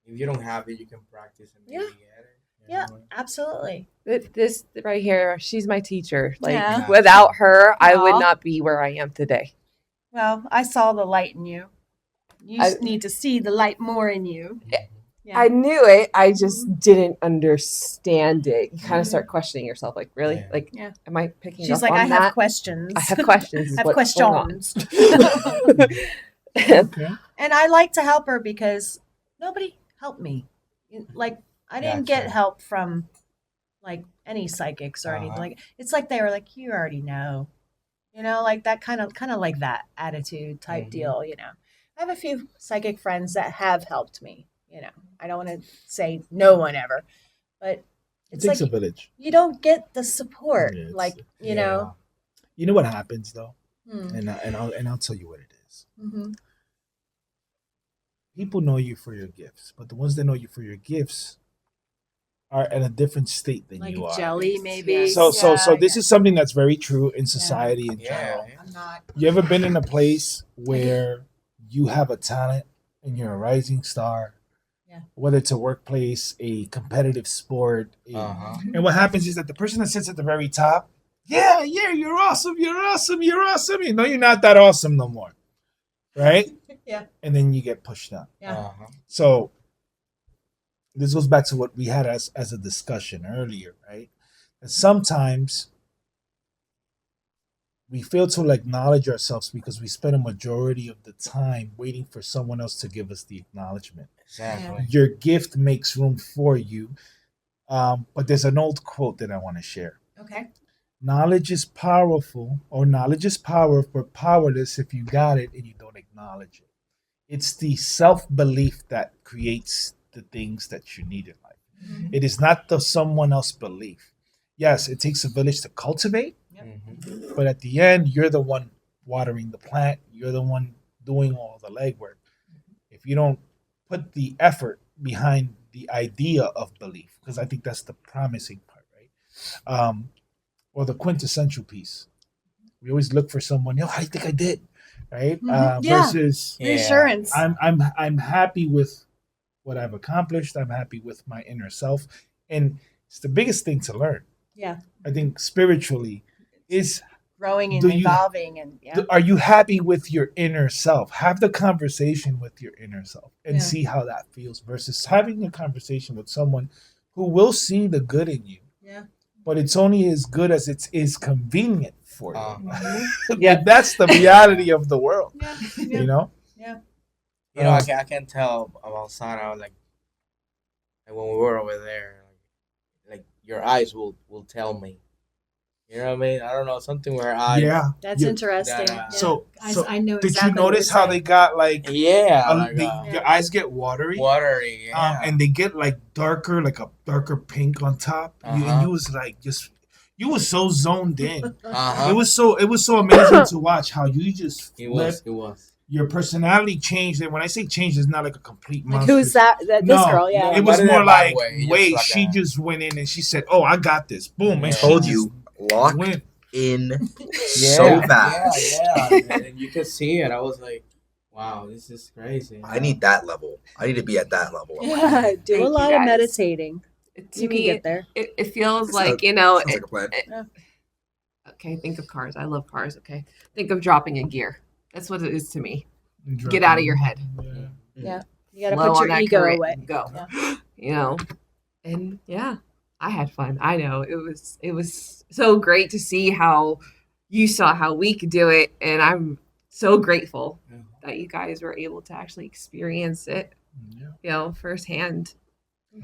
if you don't have it, you can practice and maybe Yeah. get it. Yeah, absolutely. This right here, she's my teacher. Like Yeah. without her, I would Aw. not be where I am today. Well, I saw the light in you. You I- just need to see the light more in you. Yeah. I knew it. I just didn't understand it. You kind of start questioning yourself, like, really? Yeah. Like, Yeah. am I picking She's up like, on I have that? questions. I have questions. is I have what's going on. questions. Okay. And I like to help her because nobody helped me. Like, I didn't get Gotcha. help from like any psychics or anything. Uh-huh. Like, it's like they were like, you already know, like that kind of like that attitude type Mhm. deal. I have a few psychic friends that have helped me. I don't want to say no one ever, but It it's takes like a village. you don't get the support. Yeah, it's- Like, you Yeah. know. You know what happens though, Hmm. and I'll tell you what it is. Mhm. People know you for your gifts, but the ones that know you for your gifts are at a different state than Like you are. jelly, maybe. So Yeah, this is something that's very true in society in Yeah. general. I'm not. You ever been in a place where you have a talent and you're a rising star? Yeah. Whether it's a workplace, a competitive sport, Uh-huh. and what happens is that the person that sits at the very top, yeah, you're awesome, you're awesome, you're awesome. You know, you're not that awesome no more, right? Yeah. And then you get pushed down. Yeah. Uh-huh. So this goes back to what we had as a discussion earlier, right? And sometimes we fail to acknowledge ourselves because we spend a majority of the time waiting for someone else to give us the acknowledgement. Exactly. Your gift makes room for you. But there's an old quote that I want to share. Okay. Knowledge is powerful, or knowledge is power, but powerless if you got it and you don't acknowledge it. It's the self-belief that creates the things that you need in life. Mhm. It is not the someone else belief. Yes, it takes a village to cultivate, Mhm. but at the end, you're the one watering the plant. You're the one doing all the legwork. If you don't put the effort behind the idea of belief, because I think that's the promising part, right? Or the quintessential piece. We always look for someone. I think I did, right? Mhm. Yeah. Versus, Yeah. Reassurance. I'm happy with what I've accomplished. I'm happy with my inner self, and it's the biggest thing to learn. Yeah. I think spiritually is, Growing and Do you- evolving, and yeah. are you happy with your inner self? Have the conversation with your inner self and Yeah. see how that feels versus having a conversation with someone who will see the good in you, Yeah. but it's only as good as it is convenient for you. Uh-huh. Yeah. That's the reality of the world, Yeah. you know? You know, I can tell about Sara, like when we were over there, like your eyes will tell me. You know what I mean? I don't know, something where her eyes. Yeah. That's You- interesting. Yeah. Yeah. So, I know did exactly you what notice you're how saying. they got like, Yeah, your eyes get watery? watery. Yeah. And they get like darker, like a darker pink on top. And Uh-huh. you was like you was so zoned in. Uh-huh. It was so amazing to watch how you just It flipped. was. Your personality changed, and when I say changed, it's not like a complete Like, monster. who's that? This No, girl, yeah. no. It was Not in more a bad like, way. It's wait, just like she a- just went in and she said, "Oh, I got this." Boom, and Yeah. she Told just you, locked went. in so Yeah, fast. Yeah. And you could see it. I was like, wow, this is crazy. I need that level. I need to be at that level. Yeah. Do Thank a you, lot of guys. meditating. To You can me, get there. it feels Sounds like, Sounds like a plan. okay, think of cars. I love cars. Okay. Think of dropping a gear. That's what it is to me. Get out of your head. Yeah. You got to Blow put on your that ego current away. and go. Yeah. You know, and yeah, I had fun. I know it was so great to see how you saw how we could do it, and I'm so grateful that you guys were able to actually experience it, Yeah, firsthand.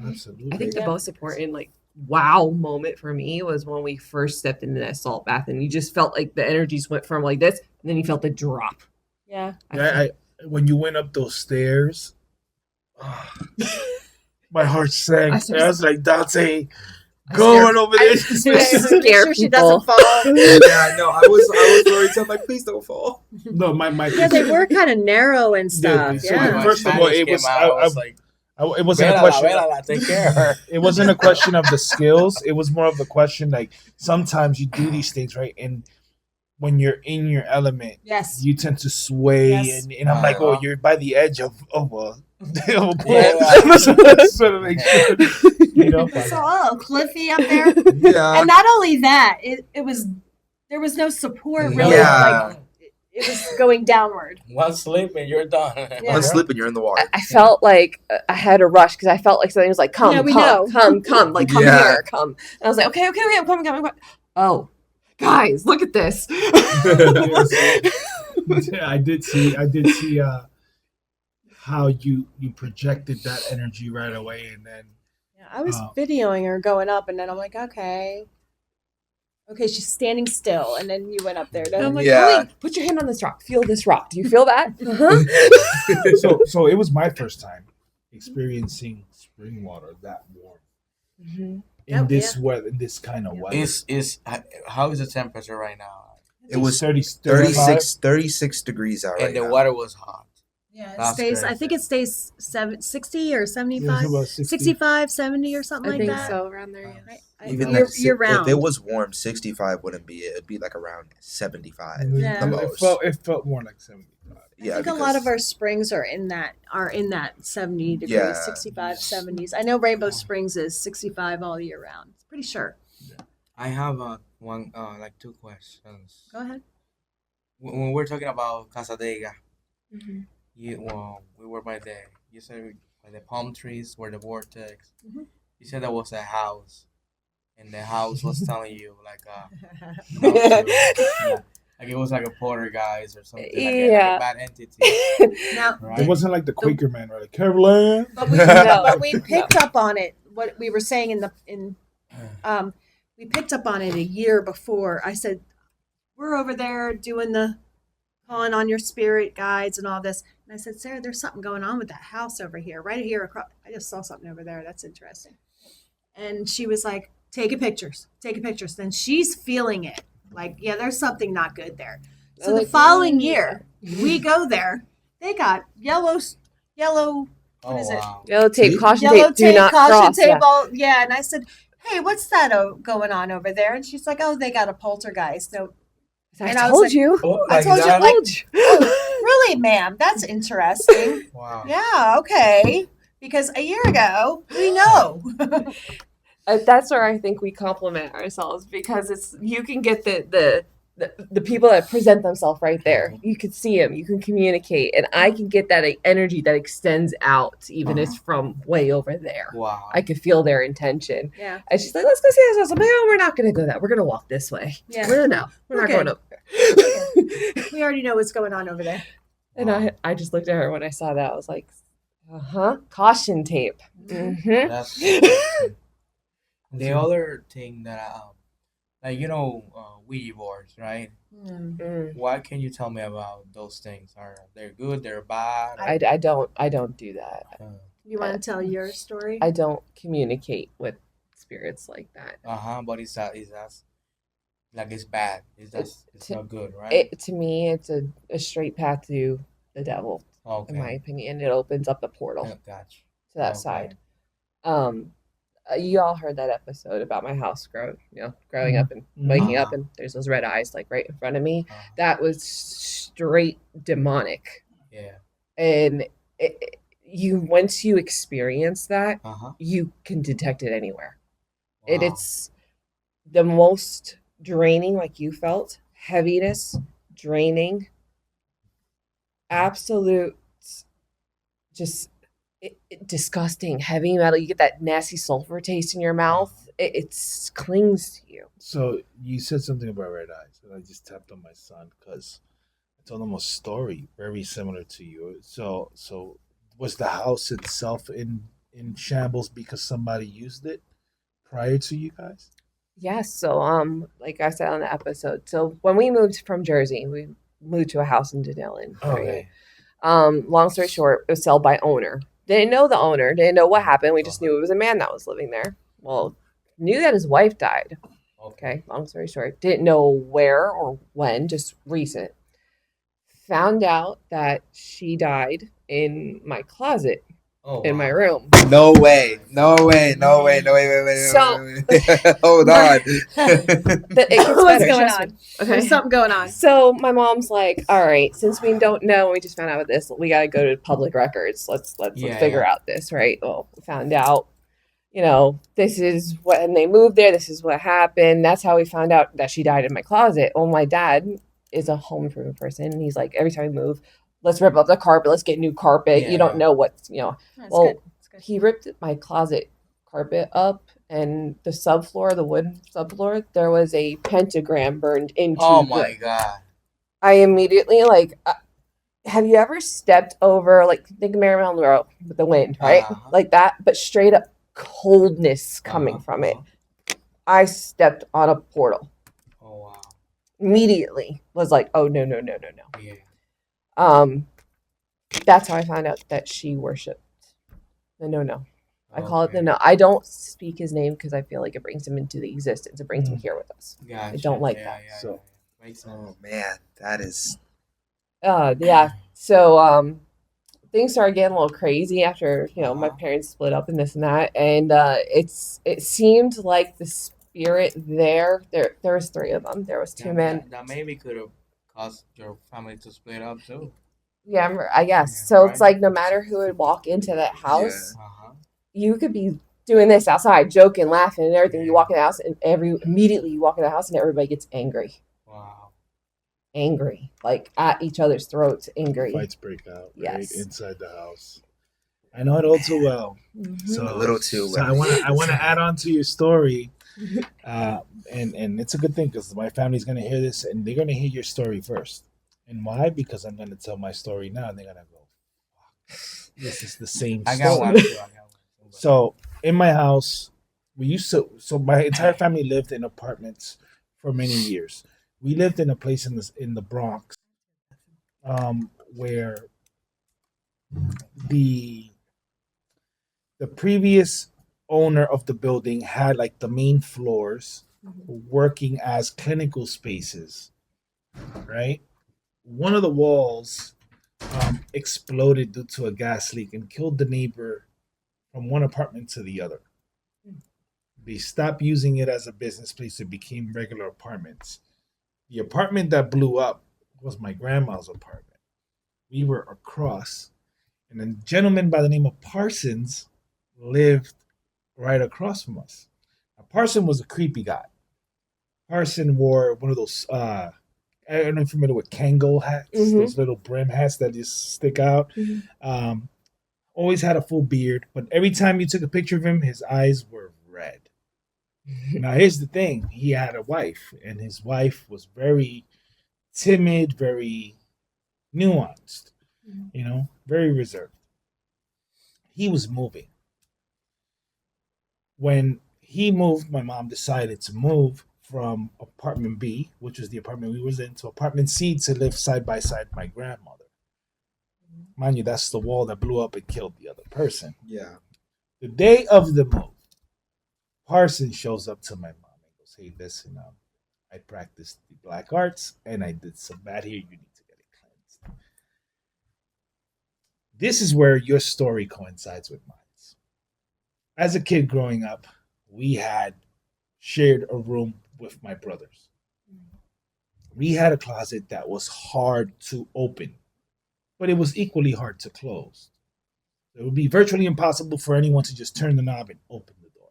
absolutely. I think the Yeah. most important wow moment for me was when we first stepped into that salt bath, and you just felt like the energies went from like this, and then you felt the drop. Yeah. I when you went up those stairs, my heart sank. I was like, Dante, going over there. Make sure she doesn't fall. Yeah, I know. I was worried. So I'm like, please don't fall. No, my Yeah, they were kind of narrow and stuff. so Yeah. first of all, it was I was like, it wasn't a question. take care of her. It wasn't a question of the skills. It was more of the question like sometimes you do these things right, and when you're in your element, Yes. you tend to sway, Yes. and I'm like, oh, you're by the edge of a pool. Yeah. Just sort of make sure, It's a little cliffy up there. Yeah. And not only that, it was there was no support really. Yeah. Like it was going downward. One slip and you're done. Yeah. One slip and you're in the water. I felt like I had a rush because I felt like something was like, come, Yeah, we come, know. come, like, come Yeah. here, come. And I was like, okay, I'm coming. Oh, guys, look at this. Yeah, I did see how you projected that energy right away, and then Yeah, I was videoing her going up, and then I'm like, okay, she's standing still, and then you went up there. And I'm like, Yeah. wait, put your hand on this rock. Feel this rock. Do you feel that? Uh-huh. so it was my first time experiencing spring water that warm Mhm. in this weather, in this kind of weather. How is the temperature right now? It was 36 36 degrees out right And the now. water was hot. Yeah, it That's stays. I crazy. think it stays 60 or Yeah, 75, it's about 60. 65, 70 or something I like think that. so, around there. Yeah. Right? Even Year, that, year if round. it was warm, 65 wouldn't be it. It'd be like around 75, Yeah. the It most. felt more like 75. Yeah, I think a lot of our springs are in that 70 degrees, Yeah. 65, 70s. I know Rainbow Springs is 65 all year round. Pretty sure. I have one like two questions. Go ahead. When we're talking about Casadega, Mhm. we were by you said by the palm trees where the vortex. Mhm. You said that was a house, and the house was telling you like not to- like it was like a poltergeist or something, like a Yeah. bad entity, Now, right? It wasn't like the Quaker man, right? Like, Caroline. but we, No. but we picked up on it. What we were saying we picked up on it a year before. I said, we're over there doing the calling on your spirit guides and all this. And I said, Sarah, there's something going on with that house over here, right here across. I just saw something over there. That's interesting. And she was like, take pictures. Then she's feeling it. Like, yeah, there's something not good there. So the following year, we go there. They got yellow. Oh, is it? wow. Yellow tape, caution Yellow tape, do tape, not caution cross. tape. Yeah. And I said, hey, what's that going on over there? And she's like, oh, they got a poltergeist. So, I And I was told like- you. Oh, I like told you, that? like- Told you. really, ma'am, that's interesting. Wow. Yeah, okay. Because a year ago, we know. That's where I think we compliment ourselves, because it's you can get the people that present themselves right there. You can see them, you can communicate, and I can get that energy that extends out, even if it's from way over there. Wow. I could feel their intention. Yeah. And she's like, let's go see this house. I'm like, oh, we're not going to go that. We're going to walk this way. Yeah. We're We're not going good. up there. We already know what's going on over there. And I just looked at her when I saw that. I was like, caution tape. Mm-hmm. That's interesting. The other thing that like Ouija boards, right? What can you tell me about those things? Are they good? They're bad? I don't do that. You want to tell your story? I don't communicate with spirits like that. But is that like it's bad? It's not good, right? To me, it's a straight path to the devil, Okay. in my opinion. It opens up the portal Yeah, gotcha. to that Okay. side. You all heard that episode about my house growing up and waking up, and there's those red eyes like right in front of me. That was straight demonic. Yeah. And once you experience that, Uh-huh. you can detect it anywhere. Wow. And it's the most draining, like you felt, heaviness, draining, absolute, just disgusting, heavy metal. You get that nasty sulfur taste in your mouth. It clings to you. So you said something about red eyes, and I just tapped on my son because I told him a story very similar to you. So was the house itself in shambles because somebody used it prior to you guys? Yes. So, like I said on the episode, so when we moved from Jersey, we moved to a house in Denellen. Okay. Long story short, it was sold by owner. Didn't know the owner, didn't know what happened. We just knew it was a man that was living there. Well, knew that his wife died. Okay, long story short. Didn't know where or when, just recent. Found out that she died in my closet in my room. No way. Wait. So- Hold on. It gets What's better, going trust on? me. There's something going on. So my mom's like, all right, since we don't know, we just found out about this, we got to go to public records. Let's figure out this, right? Well, we found out, this is when they moved there. This is what happened. That's how we found out that she died in my closet. Well, my dad is a home improvement person. And he's like, every time we move, let's rip up the carpet. Let's get new carpet. You don't know what's, That's well, good. That's good. he ripped my closet carpet up, and the subfloor, the wood subfloor, there was a pentagram burned into Oh the- my God. I immediately, have you ever stepped over, think of Mary Monroe with the wind, right? Like that, but straight up coldness coming from it. I stepped on a portal. Oh wow. Immediately was like, oh, no. Yeah. That's how I found out that she worshipped the no. I call it the Okay. no. I don't speak his name because I feel like it brings him into the existence. It brings him here with us. Gotcha. I don't like Yeah, that. yeah, So- yeah. Makes sense. Oh man, that is. Yeah. So things started getting a little crazy after my parents split up and this and that, and it seemed like the spirit there was three of them. There was two men. That maybe could have caused your family to split up too. Yeah, I guess. Yeah, So right. it's like no matter who would walk into that house, Uh-huh. you could be doing this outside, joking, laughing, and everything. You walk in the house, and immediately you walk in the house, and everybody gets angry. Wow. Angry, like at each other's throats, angry. Fights break out right Yes. inside the house. I know it all too well. So A little too So well. I want to add on to your story, and it's a good thing because my family's gonna hear this and they're gonna hear your story first. And why? Because I'm gonna tell my story now, and they're gonna go, "Fuck, this is the same I got story." one too. So in my house, we used to. So my entire family lived in apartments for many years. We lived in a place in the Bronx, where the previous owner of the building had like the main floors working as clinical spaces, right? One of the walls exploded due to a gas leak and killed the neighbor from one apartment to the other. They stopped using it as a business place. It became regular apartments. The apartment that blew up was my grandma's apartment. We were across, and a gentleman by the name of Parsons lived right across from us. Now, Parson was a creepy guy. Parson wore one of those, I don't know if you're familiar with Kangol hats, those little brim hats that just stick out. Always had a full beard, but every time you took a picture of him, his eyes were red. Now, here's the thing. He had a wife, and his wife was very timid, very nuanced, very reserved. He was moving. When he moved, my mom decided to move from apartment B, which was the apartment we was in, to apartment C to live side by side with my grandmother. Mind you, that's the wall that blew up and killed the other person. Yeah. The day of the move, Parson shows up to my mom and goes, "Hey, listen, I practiced the black arts and I did some bad here. You need to get it cleansed." This is where your story coincides with mine. As a kid growing up, we had shared a room with my brothers. We had a closet that was hard to open, but it was equally hard to close. It would be virtually impossible for anyone to just turn the knob and open the door.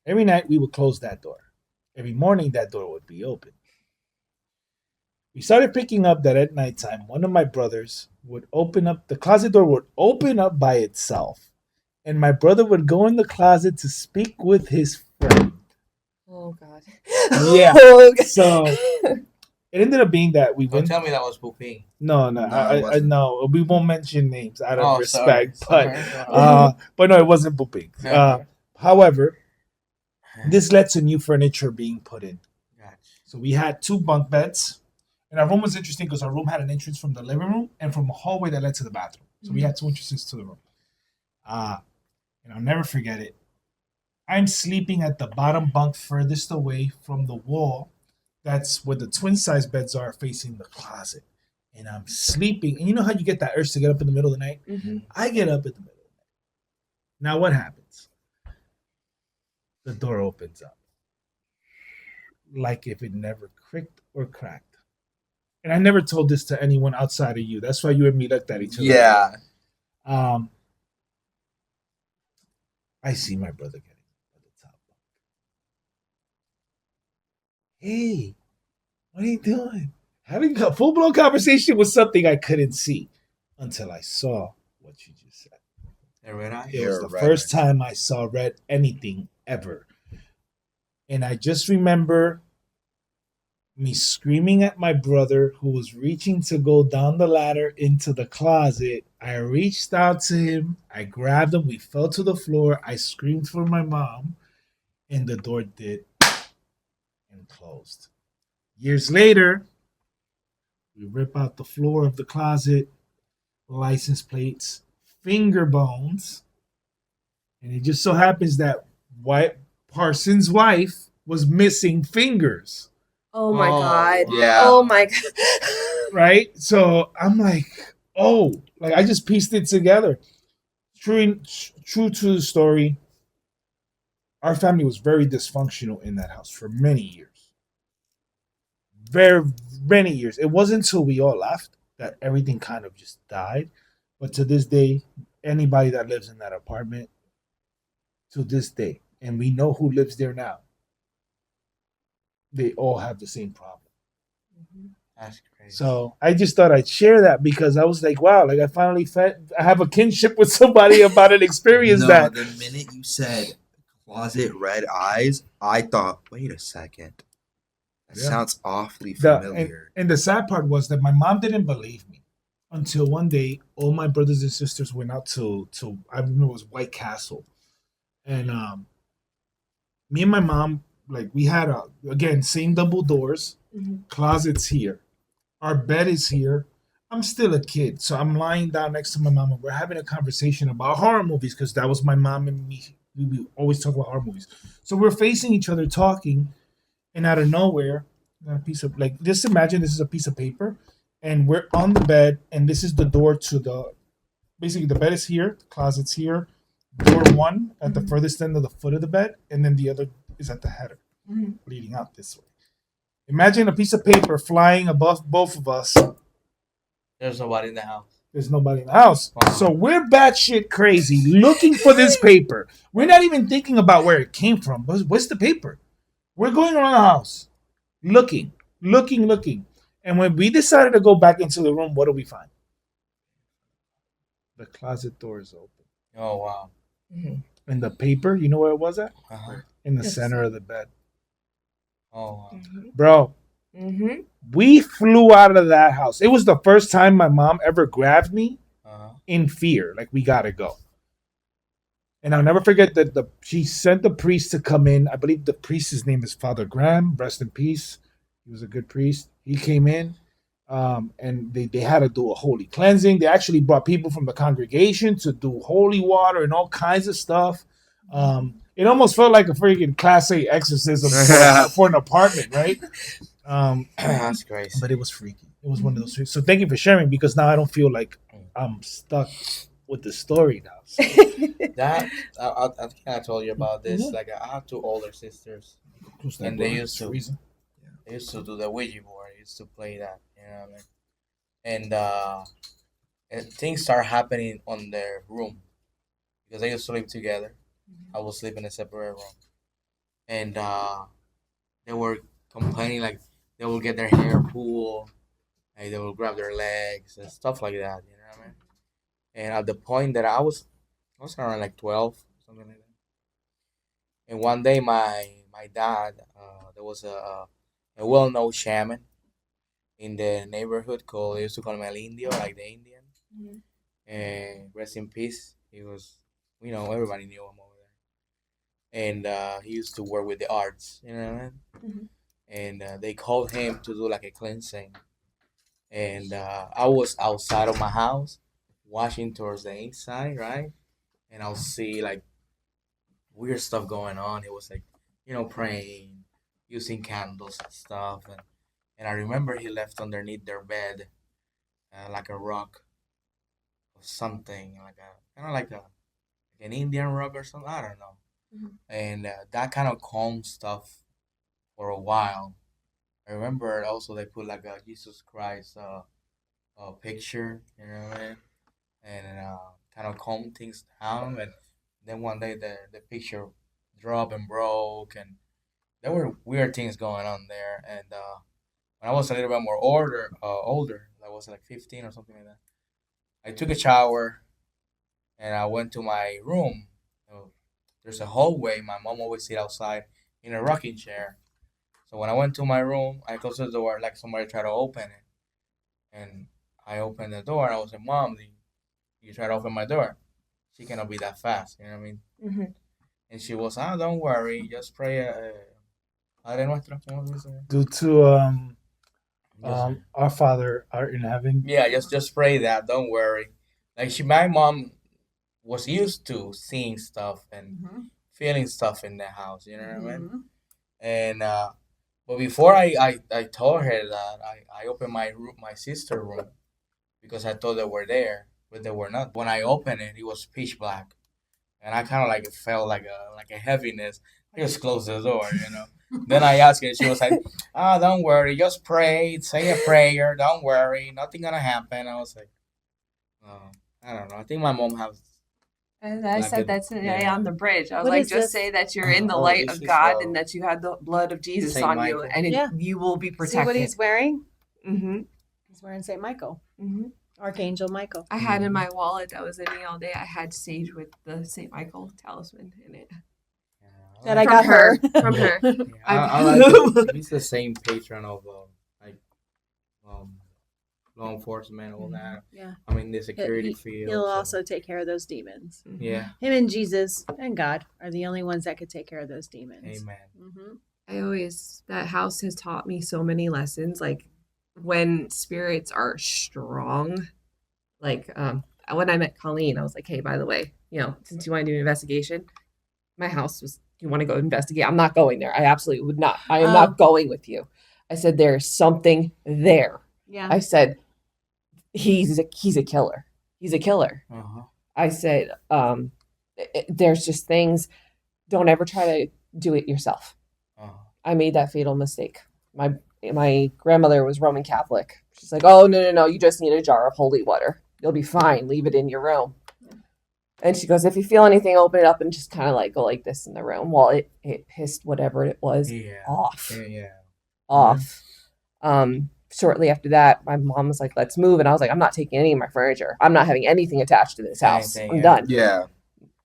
Every night we would close that door. Every morning that door would be open. We started picking up that at nighttime, one of my brothers would open up, the closet door would open up by itself. And my brother would go in the closet to speak with his friend. Oh, God. Yeah. Oh, God. So it ended up being that we Don't went. tell me that was pooping. No, No, it I wasn't. no, we won't mention names out of respect. Sorry. But no, it wasn't pooping. However, this led to new furniture being put in. Gotcha. So we had two bunk beds. And our room was interesting because our room had an entrance from the living room and from a hallway that led to the bathroom. So we had two entrances to the room. And I'll never forget it. I'm sleeping at the bottom bunk furthest away from the wall. That's where the twin size beds are, facing the closet. And I'm sleeping. And you know how you get that urge to get up in the middle of the night? I get up in the middle of the night. Now what happens? The door opens up. Like if it never cricked or cracked. And I never told this to anyone outside of you. That's why you and me looked at each other. Yeah. I see my brother getting at the top bunk. "Hey, what are you doing?" Having a full-blown conversation with something I couldn't see until I saw what you just said. The red eye? It was the Red first eye. time I saw red anything ever. And I just remember me screaming at my brother who was reaching to go down the ladder into the closet. I reached out to him. I grabbed him. We fell to the floor. I screamed for my mom. And the door did and closed. Years later, we rip out the floor of the closet, license plates, finger bones. And it just so happens that Parsons' wife was missing fingers. Oh, my God. Yeah. Oh, my God. Right? So I'm like, Oh, like I just pieced it together. True, true to the story. Our family was very dysfunctional in that house for many years. Very many years. It wasn't until we all left that everything kind of just died. But to this day, anybody that lives in that apartment, to this day, and we know who lives there now, they all have the same problem. That's crazy. So I just thought I'd share that because I was like, wow, like I have a kinship with somebody about an experience No, that. the minute you said closet red eyes, I thought, wait a second. That Yeah. sounds awfully And, familiar. and the sad part was that my mom didn't believe me until one day all my brothers and sisters went out to I remember it was White Castle. And me and my mom, like we had again, same double doors, closets here. Our bed is here. I'm still a kid, so I'm lying down next to my mom and we're having a conversation about horror movies because that was my mom and me. We always talk about horror movies. So we're facing each other talking, and out of nowhere, a piece of like just imagine this is a piece of paper, and we're on the bed, and this is the door to the basically the bed is here, the closet's here, door one at the furthest end of the foot of the bed, and then the other is at the header, leading out this way. Imagine a piece of paper flying above both of us. There's nobody in the house. There's nobody in the house. Wow. So we're batshit crazy looking for this paper. We're not even thinking about where it came from. What's the paper? We're going around the house looking. And when we decided to go back into the room, what do we find? The closet door is open. Oh, wow. And the paper, you know where it was at? Uh-huh. In the Yes. center of the bed. Oh, wow. Bro, we flew out of that house. It was the first time my mom ever grabbed me Uh-huh. in fear. Like, we gotta go. And I'll never forget that she sent the priest to come in. I believe the priest's name is Father Graham. Rest in peace. He was a good priest. He came in, and they had to do a holy cleansing. They actually brought people from the congregation to do holy water and all kinds of stuff. It almost felt like a freaking Class A exorcism for an apartment, right? That's crazy. But it was freaky. It was one of those. So thank you for sharing because now I don't feel like I'm stuck with the story now. So. That I think I told you about this. Like I have two older sisters, and they used to do the Ouija board. They used to play that. You know what I mean? And things start happening on their room because they used to live together. I was sleeping in a separate room, and they were complaining like they will get their hair pulled, like they will grab their legs and stuff like that. You know what I mean? And at the point that I was around like 12, something like that. And one day, my dad, there was a well-known shaman in the neighborhood called, they used to call him El Indio, like the Indian. And rest in peace. He was, everybody knew him over there. And he used to work with the arts, you know what I mean? And they called him to do like a cleansing. And I was outside of my house, watching towards the inside, right? And I'll see like weird stuff going on. It was like, praying, using candles and stuff. And I remember he left underneath their bed like a rock or something, like a kind of like an Indian rock or something. I don't know. And that kind of calmed stuff for a while. I remember also they put like a Jesus Christ picture, you know what I mean? And kind of calm things down. And then one day the picture dropped and broke, and there were weird things going on there. And when I was a little bit more older, I was like 15 or something like that. I took a shower, and I went to my room. There's a hallway. My mom always sit outside in a rocking chair. So when I went to my room, I closed the door like somebody tried to open it, and I opened the door. And I was like, "Mom, you try to open my door. She cannot be that fast." You know what I mean? And she was, don't worry, just pray. Padre Nuestro. Due to our Father art in heaven. Yeah, just pray that. Don't worry. Like my mom was used to seeing stuff and feeling stuff in the house. You know what I mean? And but before I told her that, I opened my sister's room because I thought they were there, but they were not. When I opened it, it was pitch black, and I kind of like felt like a heaviness. I just closed the door, you know. Then I asked her, she was like, "Ah, don't worry, just pray, say a prayer, don't worry, nothing gonna happen." I was like, "Oh, I don't know. I think my mom has." And I Like said a- that today yeah. on the bridge. I was What like, is just this? say that you're in the Oh, light this of is, God and that you had the blood of Jesus Saint on Michael. you, and Yeah. you will be See protected. what he's wearing? Mm-hmm. He's wearing Saint Michael, Mm-hmm. Archangel Michael. I had in my wallet that was in me all day. I had sage with the Saint Michael talisman in it. That I From got her. From her. Yeah, I like it. He's the same patron of like law enforcement, all that. Yeah. I mean, the security field. He'll so- also take care of those demons. Yeah. Him and Jesus and God are the only ones that could take care of those demons. Amen. Mm-hmm. That house has taught me so many lessons. Like when spirits are strong, like when I met Colleen, I was like, hey, by the way, since you want to do an investigation, my house was, you want to go investigate? I'm not going there. I absolutely would not. I am not going with you. I said, there's something there. Yeah. I said, he's a killer. He's a killer. Uh-huh. I said, there's just things, don't ever try to do it yourself. Uh-huh. I made that fatal mistake. My grandmother was Roman Catholic. She's like, oh, no, you just need a jar of holy water. You'll be fine. Leave it in your room. And she goes, if you feel anything, open it up and just kind of like go like this in the room. Well, it pissed whatever it was off. Yeah. Off. Shortly after that, my mom was like, let's move. And I was like, I'm not taking any of my furniture. I'm not having anything attached to this house. I'm done. Yeah.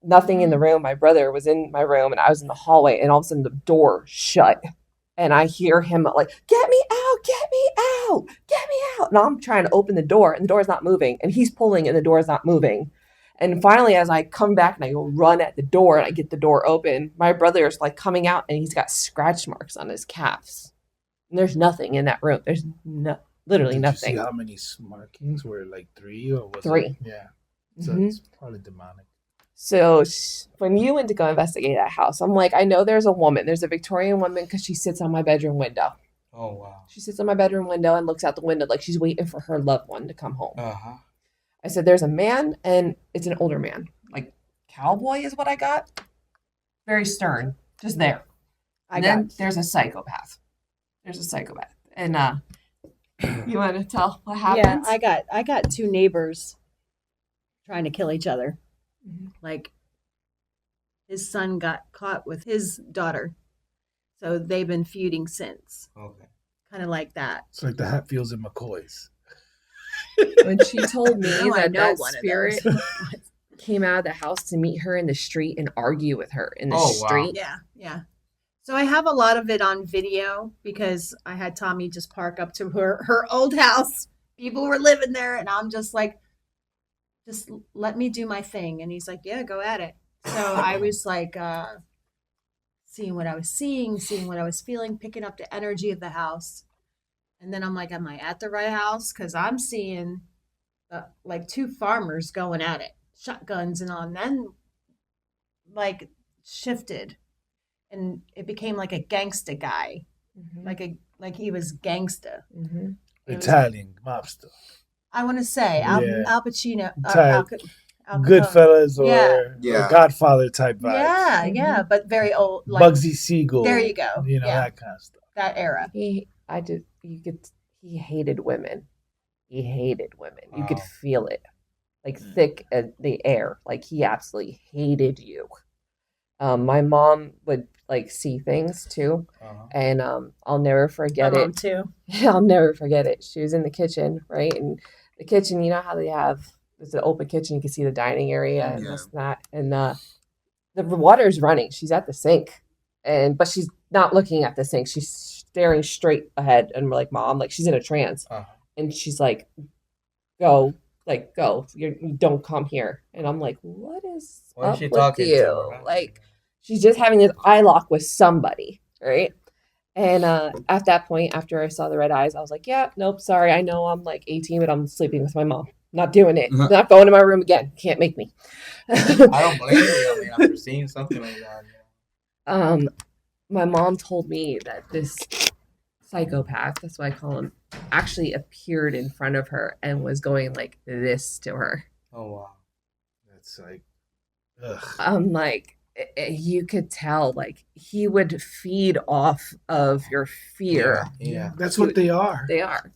Nothing in the room. My brother was in my room and I was in the hallway, and all of a sudden the door shut. And I hear him like, get me out, get me out, get me out. And I'm trying to open the door and the door's not moving. And he's pulling and the door's not moving. And finally, as I come back and I go run at the door and I get the door open, my brother's like coming out and he's got scratch marks on his calves. And there's nothing in that room. There's literally Did nothing. You see how many markings were, like 3 or was 3? It? Yeah. So Mhm. it's probably demonic. So when you went to go investigate that house, I'm like, I know there's a woman. There's a Victorian woman because she sits on my bedroom window. Oh, wow. She sits on my bedroom window and looks out the window like she's waiting for her loved one to come home. Uh-huh. I said, there's a man, and it's an older man. Like, cowboy is what I got. Very stern. Just there. And then there's a psychopath. And you want to tell what happens? Yeah, I got 2 neighbors trying to kill each other. Like, his son got caught with his daughter, so they've been feuding since. Okay. Kind of like that. It's like the Hatfields and McCoys. When she told me Oh, I that know that one of spirit those. came out of the house to meet her in the street and argue with her in the Oh, wow. street. Yeah. So I have a lot of it on video because I had Tommy just park up to her old house. People were living there, and I'm just like, just let me do my thing. And he's like, yeah, go at it. So I was like, seeing what I was seeing what I was feeling, picking up the energy of the house. And then I'm like, am I at the right house? Because I'm seeing like 2 farmers going at it, shotguns and all. And then like shifted, and it became like a gangsta guy, like he was gangsta. Mm-hmm. Italian mobster. I want to say Yeah. Al Pacino, Type. Al Capone. Goodfellas or, Yeah. or Godfather type vibes. Yeah, but very old. Like, Bugsy Siegel. there you go. You know, Yeah. that kind of stuff. That era. He hated women. You could Wow. feel it, like thick in the air. Like he absolutely hated you. My mom would like see things too, Uh-huh. and I'll never forget My mom it. too. I'll never forget it. She was in the kitchen, right? And the kitchen, you know how they have, it's an open kitchen. You can see the dining area and Yeah. this and that. And the water's running. She's at the sink, but she's not looking at the sink. She's staring straight ahead. And we're like, Mom, like she's in a trance. Uh-huh. And she's like, go. You don't come here. And I'm like, what is What is up she with talking you? to? Right? Like, she's just having this eye lock with somebody, right? And at that point, after I saw the red eyes, I was like, yeah, nope, sorry. I know I'm like 18, but I'm sleeping with my mom. Not doing it. Not going to my room again. Can't make me. I don't blame you. I mean, after seeing something like that. My mom told me that this psychopath, that's why I call him, actually appeared in front of her and was going like this to her. Oh wow. That's like, ugh. I'm like, you could tell, like, he would feed off of your fear. Yeah. That's what they are. They are.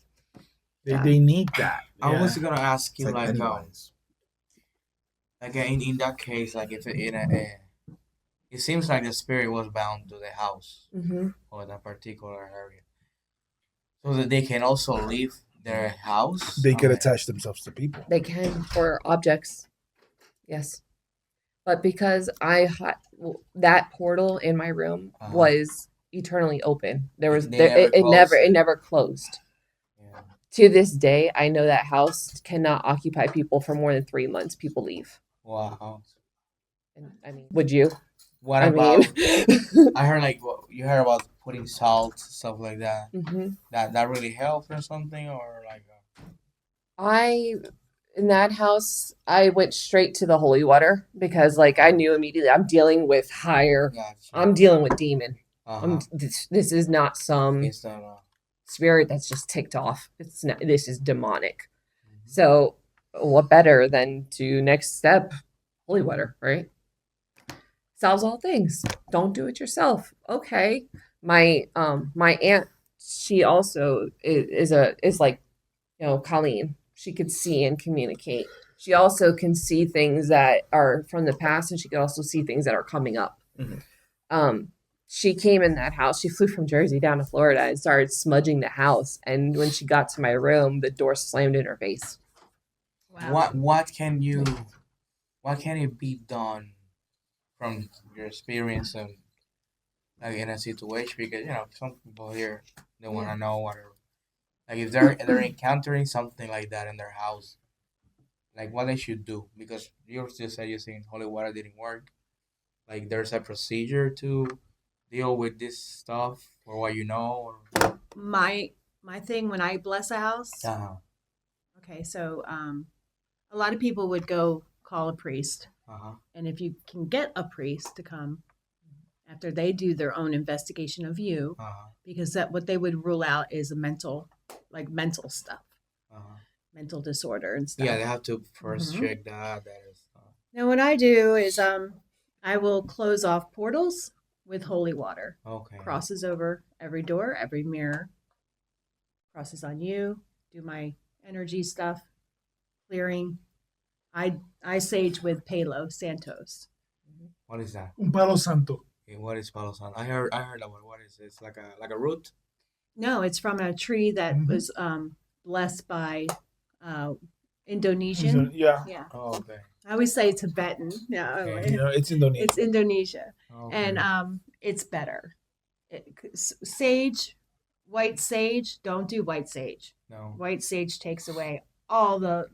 They need that. I Yeah. was gonna ask you It's like like anybody's. in that case, like if it it seems like the spirit was bound to the house Mm-hmm. or that particular area, so that they can also leave their house. They could Like, attach themselves to people. They can, for objects. Yes. But because that portal in my room Uh-huh. was eternally open. There was They it never never closed closed. yeah. To this day, I know that house cannot occupy people for more than 3 months. People leave. Wow. And I mean, would you? What I about? mean, I heard like you heard about putting salt, stuff like that. Mhm. That really helped or something, or like. In that house, I went straight to the holy water because, like, I knew immediately I'm dealing with higher. Gotcha. I'm dealing with demon. Uh-huh. This is not some It's spirit that's just ticked off. It's not. This is demonic. So, what better than to next step, holy water, right? Solves all things. Don't do it yourself. Okay. My aunt, she also is like, Colleen. She could see and communicate. She also can see things that are from the past, and she could also see things that are coming up. Mhm. She came in that house. She flew from Jersey down to Florida and started smudging the house. And when she got to my room, the door slammed in her face. Wow. what can it be done from your experience and like in a situation, because some people here they want to know what like if they're encountering something like that in their house, like what they should do, because you just said you're saying holy water didn't work, like there's a procedure to deal with this stuff or what or My thing when I bless a house. uh-huh Okay, so a lot of people would go call a priest, uh-huh and if you can get a priest to come after they do their own investigation of you, uh-huh because that what they would rule out is a mental stuff, uh-huh mental disorder and stuff. yeah, they have to first Mhm. check that is Now, what I do is I will close off portals with holy water. okay. Crosses over every door, every mirror. Crosses on you. Do my energy stuff, clearing. I sage with Palo Santos. What is that? Un palo santo. Okay, what is Palo Santo? I heard that one. What is it? It's like a root? No, it's from a tree that Mhm. was blessed by Indonesian. Yeah. Yeah, Oh, okay. I always say Tibetan. Yeah, Okay. It's Indonesian. it's Indonesia, Okay. and it's better. Sage, white sage. Don't do white sage. No. White sage takes away all the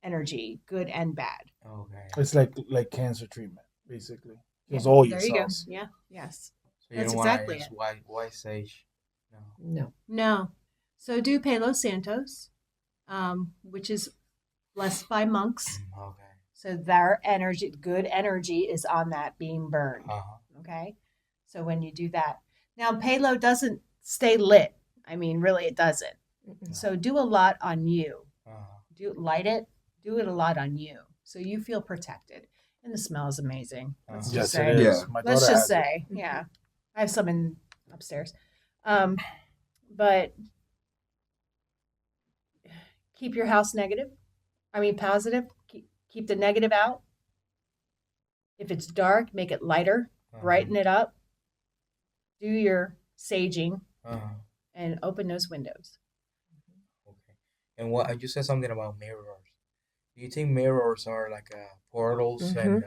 energy, good and bad. Okay. It's like cancer treatment, basically. It's all your There you go. cells. Yeah. Yes. So you That's don't want to exactly use it. white sage. No. No. No. So do Palo Santos, which is blessed by monks. Okay. So their energy, good energy, is on that being burned. Uh-huh. Okay. So when you do that, now Palo doesn't stay lit. I mean, really, it doesn't. So do a lot on you. Uh-huh. Light it. Do it a lot on you, so you feel protected. And the smell is amazing. Let's Uh-huh. just Yes, say. it is. Yeah. My Let's daughter just has it. say, yeah. I have some in upstairs. But keep your house positive. Keep the negative out. If it's dark, make it lighter, brighten it up. Do your saging Uh-huh. and open those windows. Okay. And what you said something about mirrors. Do you think mirrors are like portals and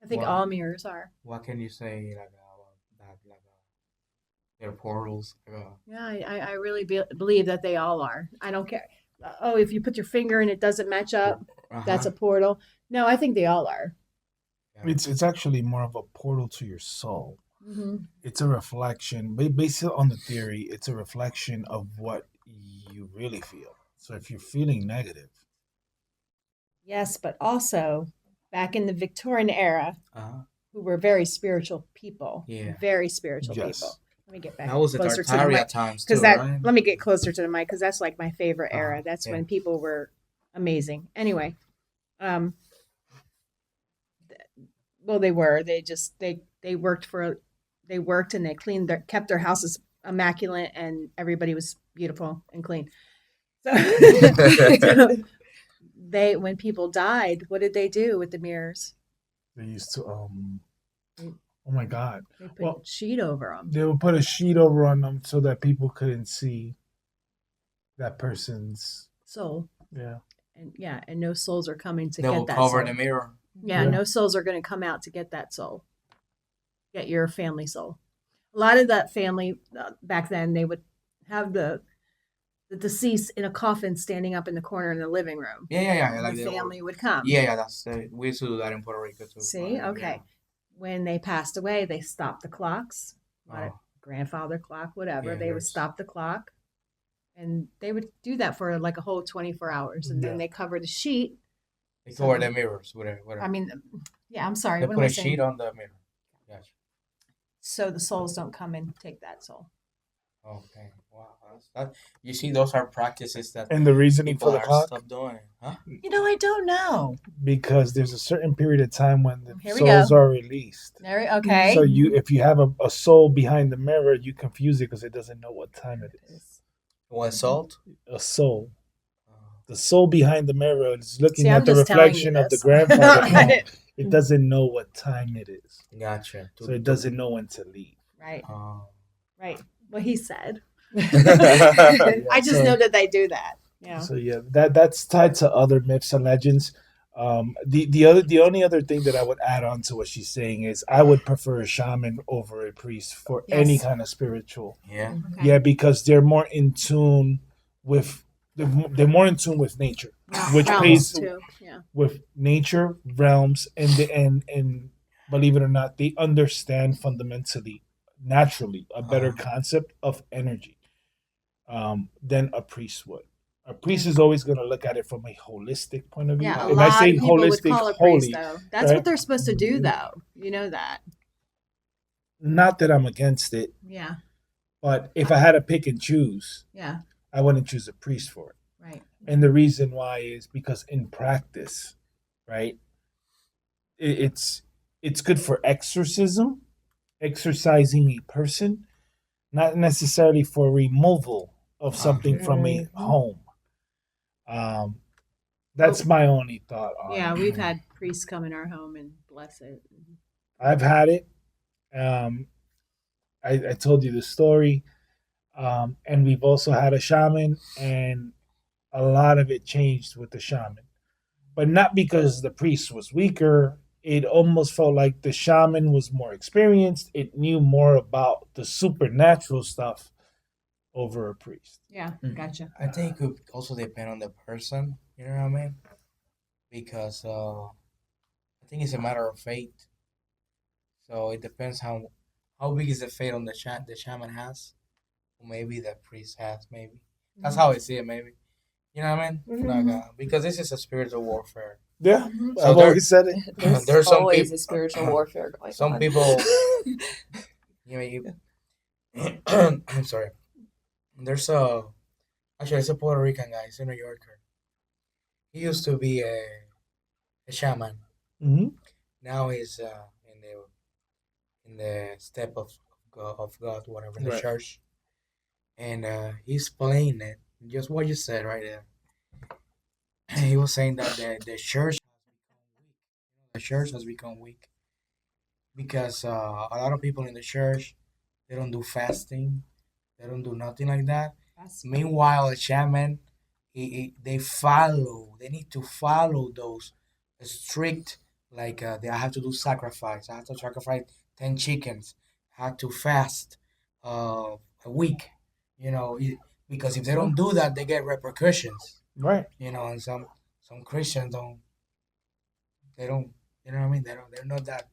I think Wow. all mirrors are. what can you say like about that they're portals? Yeah, I really believe that they all are. I don't care. Oh, if you put your finger and it doesn't match up, that's a portal. No, I think they all are. It's actually more of a portal to your soul. Mm-hmm. It's a reflection. Based on the theory, it's a reflection of what you really feel. So if you're feeling negative, Yes, but also back in the Victorian era, Uh-huh. who were very spiritual people. Yeah. Very spiritual Yes. people. Let me get back That was the closer to the Tartaria mic. times too, Because that, right? let me get closer to the mic because that's like my favorite era. That's yeah. when people were amazing. Anyway, well, they were. They worked and they cleaned kept their houses immaculate, and everybody was beautiful and clean. So, when people died, what did they do with the mirrors? They used to oh my God. They put a sheet over them. They would put a sheet over on them so that people couldn't see that person's soul. Yeah. And no souls are coming to They get will that cover soul. the mirror. Yeah, no souls are going to come out to get that soul. Get your family soul. A lot of that family back then, they would have the deceased in a coffin standing up in the corner in the living room. Yeah. Like the family would come. Yeah. That's we used to do that in Puerto Rico too. See, okay. When they passed away, they stopped the clocks. Oh. Grandfather clock, whatever. Yeah, They would stop the clock, and they would do that for like a whole 24 hours, and then they covered a sheet. They cover the mirrors, whatever. I mean, yeah. I'm sorry. They What put am I a saying? sheet on the mirror. Gotcha. So the souls don't come and take that soul. Okay. Wow. You see, those are practices that And the reasoning for people the are clock? stop doing, huh? I don't know. Because there's a certain period of time when the Here we souls go. are released. Okay. So if you have a soul behind the mirror, you confuse it because it doesn't know what time it is. One salt? A soul. The soul behind the mirror is looking See, at I'm the just telling reflection you of the this. grandfather. It doesn't know what time it is. Gotcha. So it doesn't know when to leave. Right. Oh. Right. Well, he said. Yeah, I just know that they do that. Yeah. So yeah, that's tied to other myths and legends. The only other thing that I would add on to what she's saying is I would prefer a shaman over a priest for any kind of spiritual. Yeah. Okay. Yeah, because they're more in tune with nature, which Realms, pays too. Yeah. with nature, realms, and believe it or not, they understand fundamentally, naturally, a better concept of energy than a priest would. A priest is always going to look at it from a holistic point of view. Yeah, a If lot I say of people would holistic, call a holy, priest, though. That's right? what they're supposed to do, though. You know that. Not that I'm against it, Yeah. but if I had to pick and choose, Yeah. I wouldn't choose a priest for it. Right. And the reason why is because in practice, right, it's good for exorcism, exorcising a person, not necessarily for removal of something from a home. That's my only thought on Yeah, it. we've had priests come in our home and bless it. I've had it. I told you the story. And we've also had a shaman, and a lot of it changed with the shaman. But not because the priest was weaker. It almost felt like the shaman was more experienced. It knew more about the supernatural stuff over a priest. Yeah, gotcha. I think it could also depend on the person, you know what I mean? Because I think it's a matter of faith. So it depends how big is the faith on the shaman has, or maybe the priest has, maybe. That's how I see it, maybe. You know what I mean? Like, because this is a spiritual warfare. Yeah, So I've there- always said it. There's some always people- a spiritual warfare going Some on. people, I'm sorry. There's a Puerto Rican guy. He's a New Yorker. He used to be a shaman. Mm-hmm. Now he's in the step of God, whatever, in the Right. church, and he's playing it. Just what you said right there. He was saying that the church has become weak because a lot of people in the church, they don't do fasting, they don't do nothing like that. Meanwhile, a shaman, they need to follow those strict, like they have to do sacrifice. I have to sacrifice 10 chickens. I have to fast a week, because if they don't do that, they get repercussions, Right. and some Christians they don't, you know what I mean? They're not that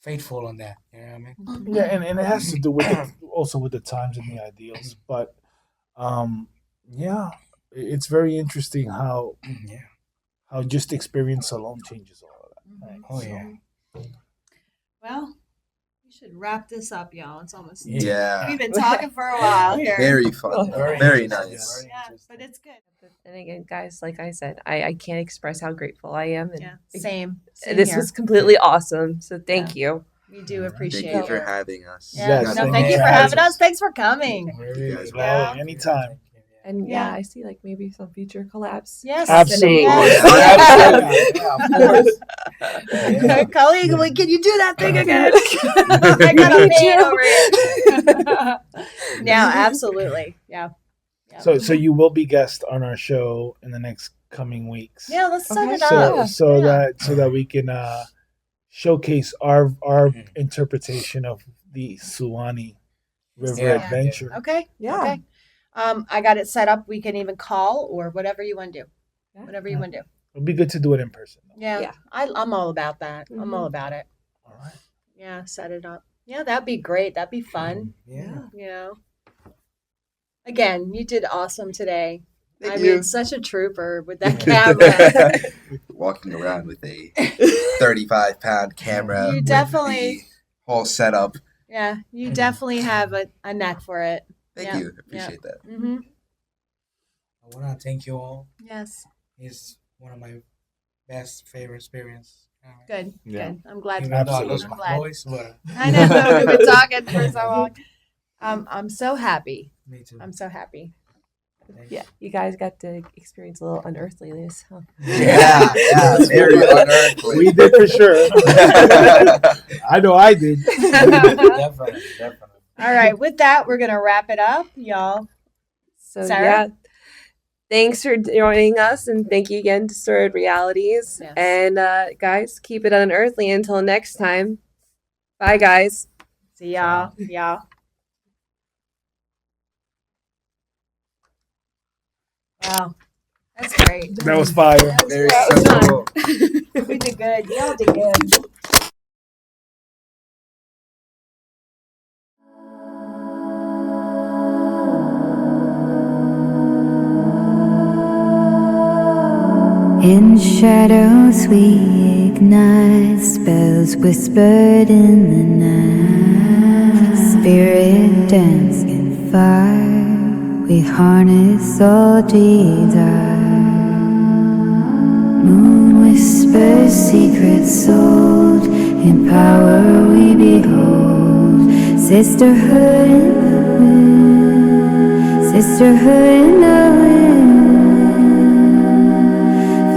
faithful on that, you know what I mean? Yeah, and it has to do with also with the times and the ideals. But yeah, it's very interesting how just experience alone changes all of that. Right? Oh yeah. Well, We should wrap this up, y'all. It's almost. Yeah. We've been talking for a while here. Very fun. Very Very interesting. nice. Very Yeah, interesting. but it's good. And again, guys, like I said, I can't express how grateful I am. And Yeah, same. this here. was completely awesome. So thank you. We do Thank appreciate you for it. having us. Yeah. Yes, No, thank thank you you for for having having us. Thanks for coming. You guys were Well, Yeah. anytime. And Yeah. I see like maybe some future collabs. Yes. Absolutely. Yes. Yeah, of course. Yeah. Colleague, can you do that thing again? I got a pain over here. Yeah, absolutely. Yeah. So you will be guest on our show in the next coming weeks. Yeah, let's set Okay, it So up. so Yeah. that we can showcase our interpretation of the Suwannee River Yeah. adventure. Okay. Yeah. Okay. I got it set up. We can even call or whatever you want to do. Yeah. Whatever you want to do. It'll be good to do it in person. Yeah. Yeah. I'm all about that. I'm all about it. All right. Yeah, set it up. Yeah, that'd be great. That'd be fun. Yeah. You know. Again, you did awesome today. Thank I you. mean, such a trooper with that camera. Walking around with a 35-pound camera. You with definitely- the whole setup. Yeah, you definitely have a knack for it. Thank Yeah. you. Appreciate that. Mm-hmm. I want to thank you all. Yes. It's one of my best favorite experience. Good. Yeah. Good. I'm glad. Even though I Absolutely. lost I'm my glad. voice, but I know we've been talking for so long. I'm so happy. me too. I'm so happy. Thank Yeah, you guys got to experience a little unearthliness. Huh? Yeah, very unearthly. We did for sure. I know I did. Definitely. All right. With that, we're gonna wrap it up, y'all. So Sarah? yeah, thanks for joining us, and thank you again to Storied Realities. Yes. And guys, keep it unearthly until next time. Bye, guys. See y'all. Y'all. Wow. That's great. That was fire. Very That was simple. We did good. Y'all did good. In shadows we ignite spells whispered in the night. Spirit dance in fire. We harness all desire. Moon whispers secrets sold. In power we behold. Sisterhood in the wind. Sisterhood in the wind.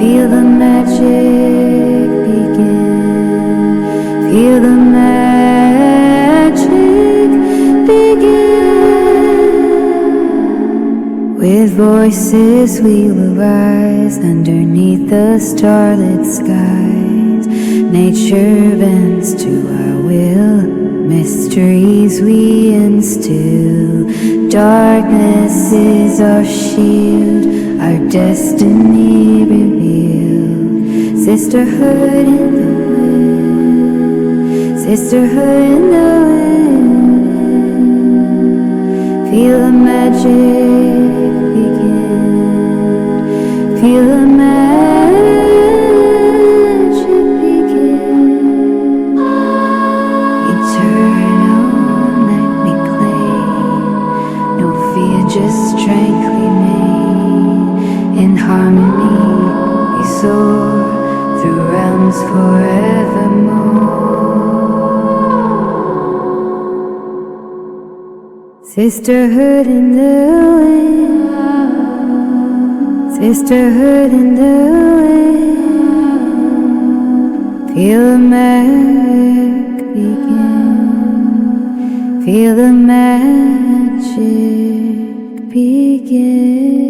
Feel the magic begin. Feel the magic begin. With voices we will rise underneath the starlit skies. Nature bends to our will. Mysteries we instill. Darkness is our shield. Our destiny revealed. Sisterhood in the wind. Sisterhood in the wind. Feel the magic begin. Feel the magic begin. Eternal let me claim. No fear, just strength we made. In harmony we soar through realms forevermore. Sisterhood in the wind. Sisterhood in the wind. Feel the magic begin. Feel the magic begin.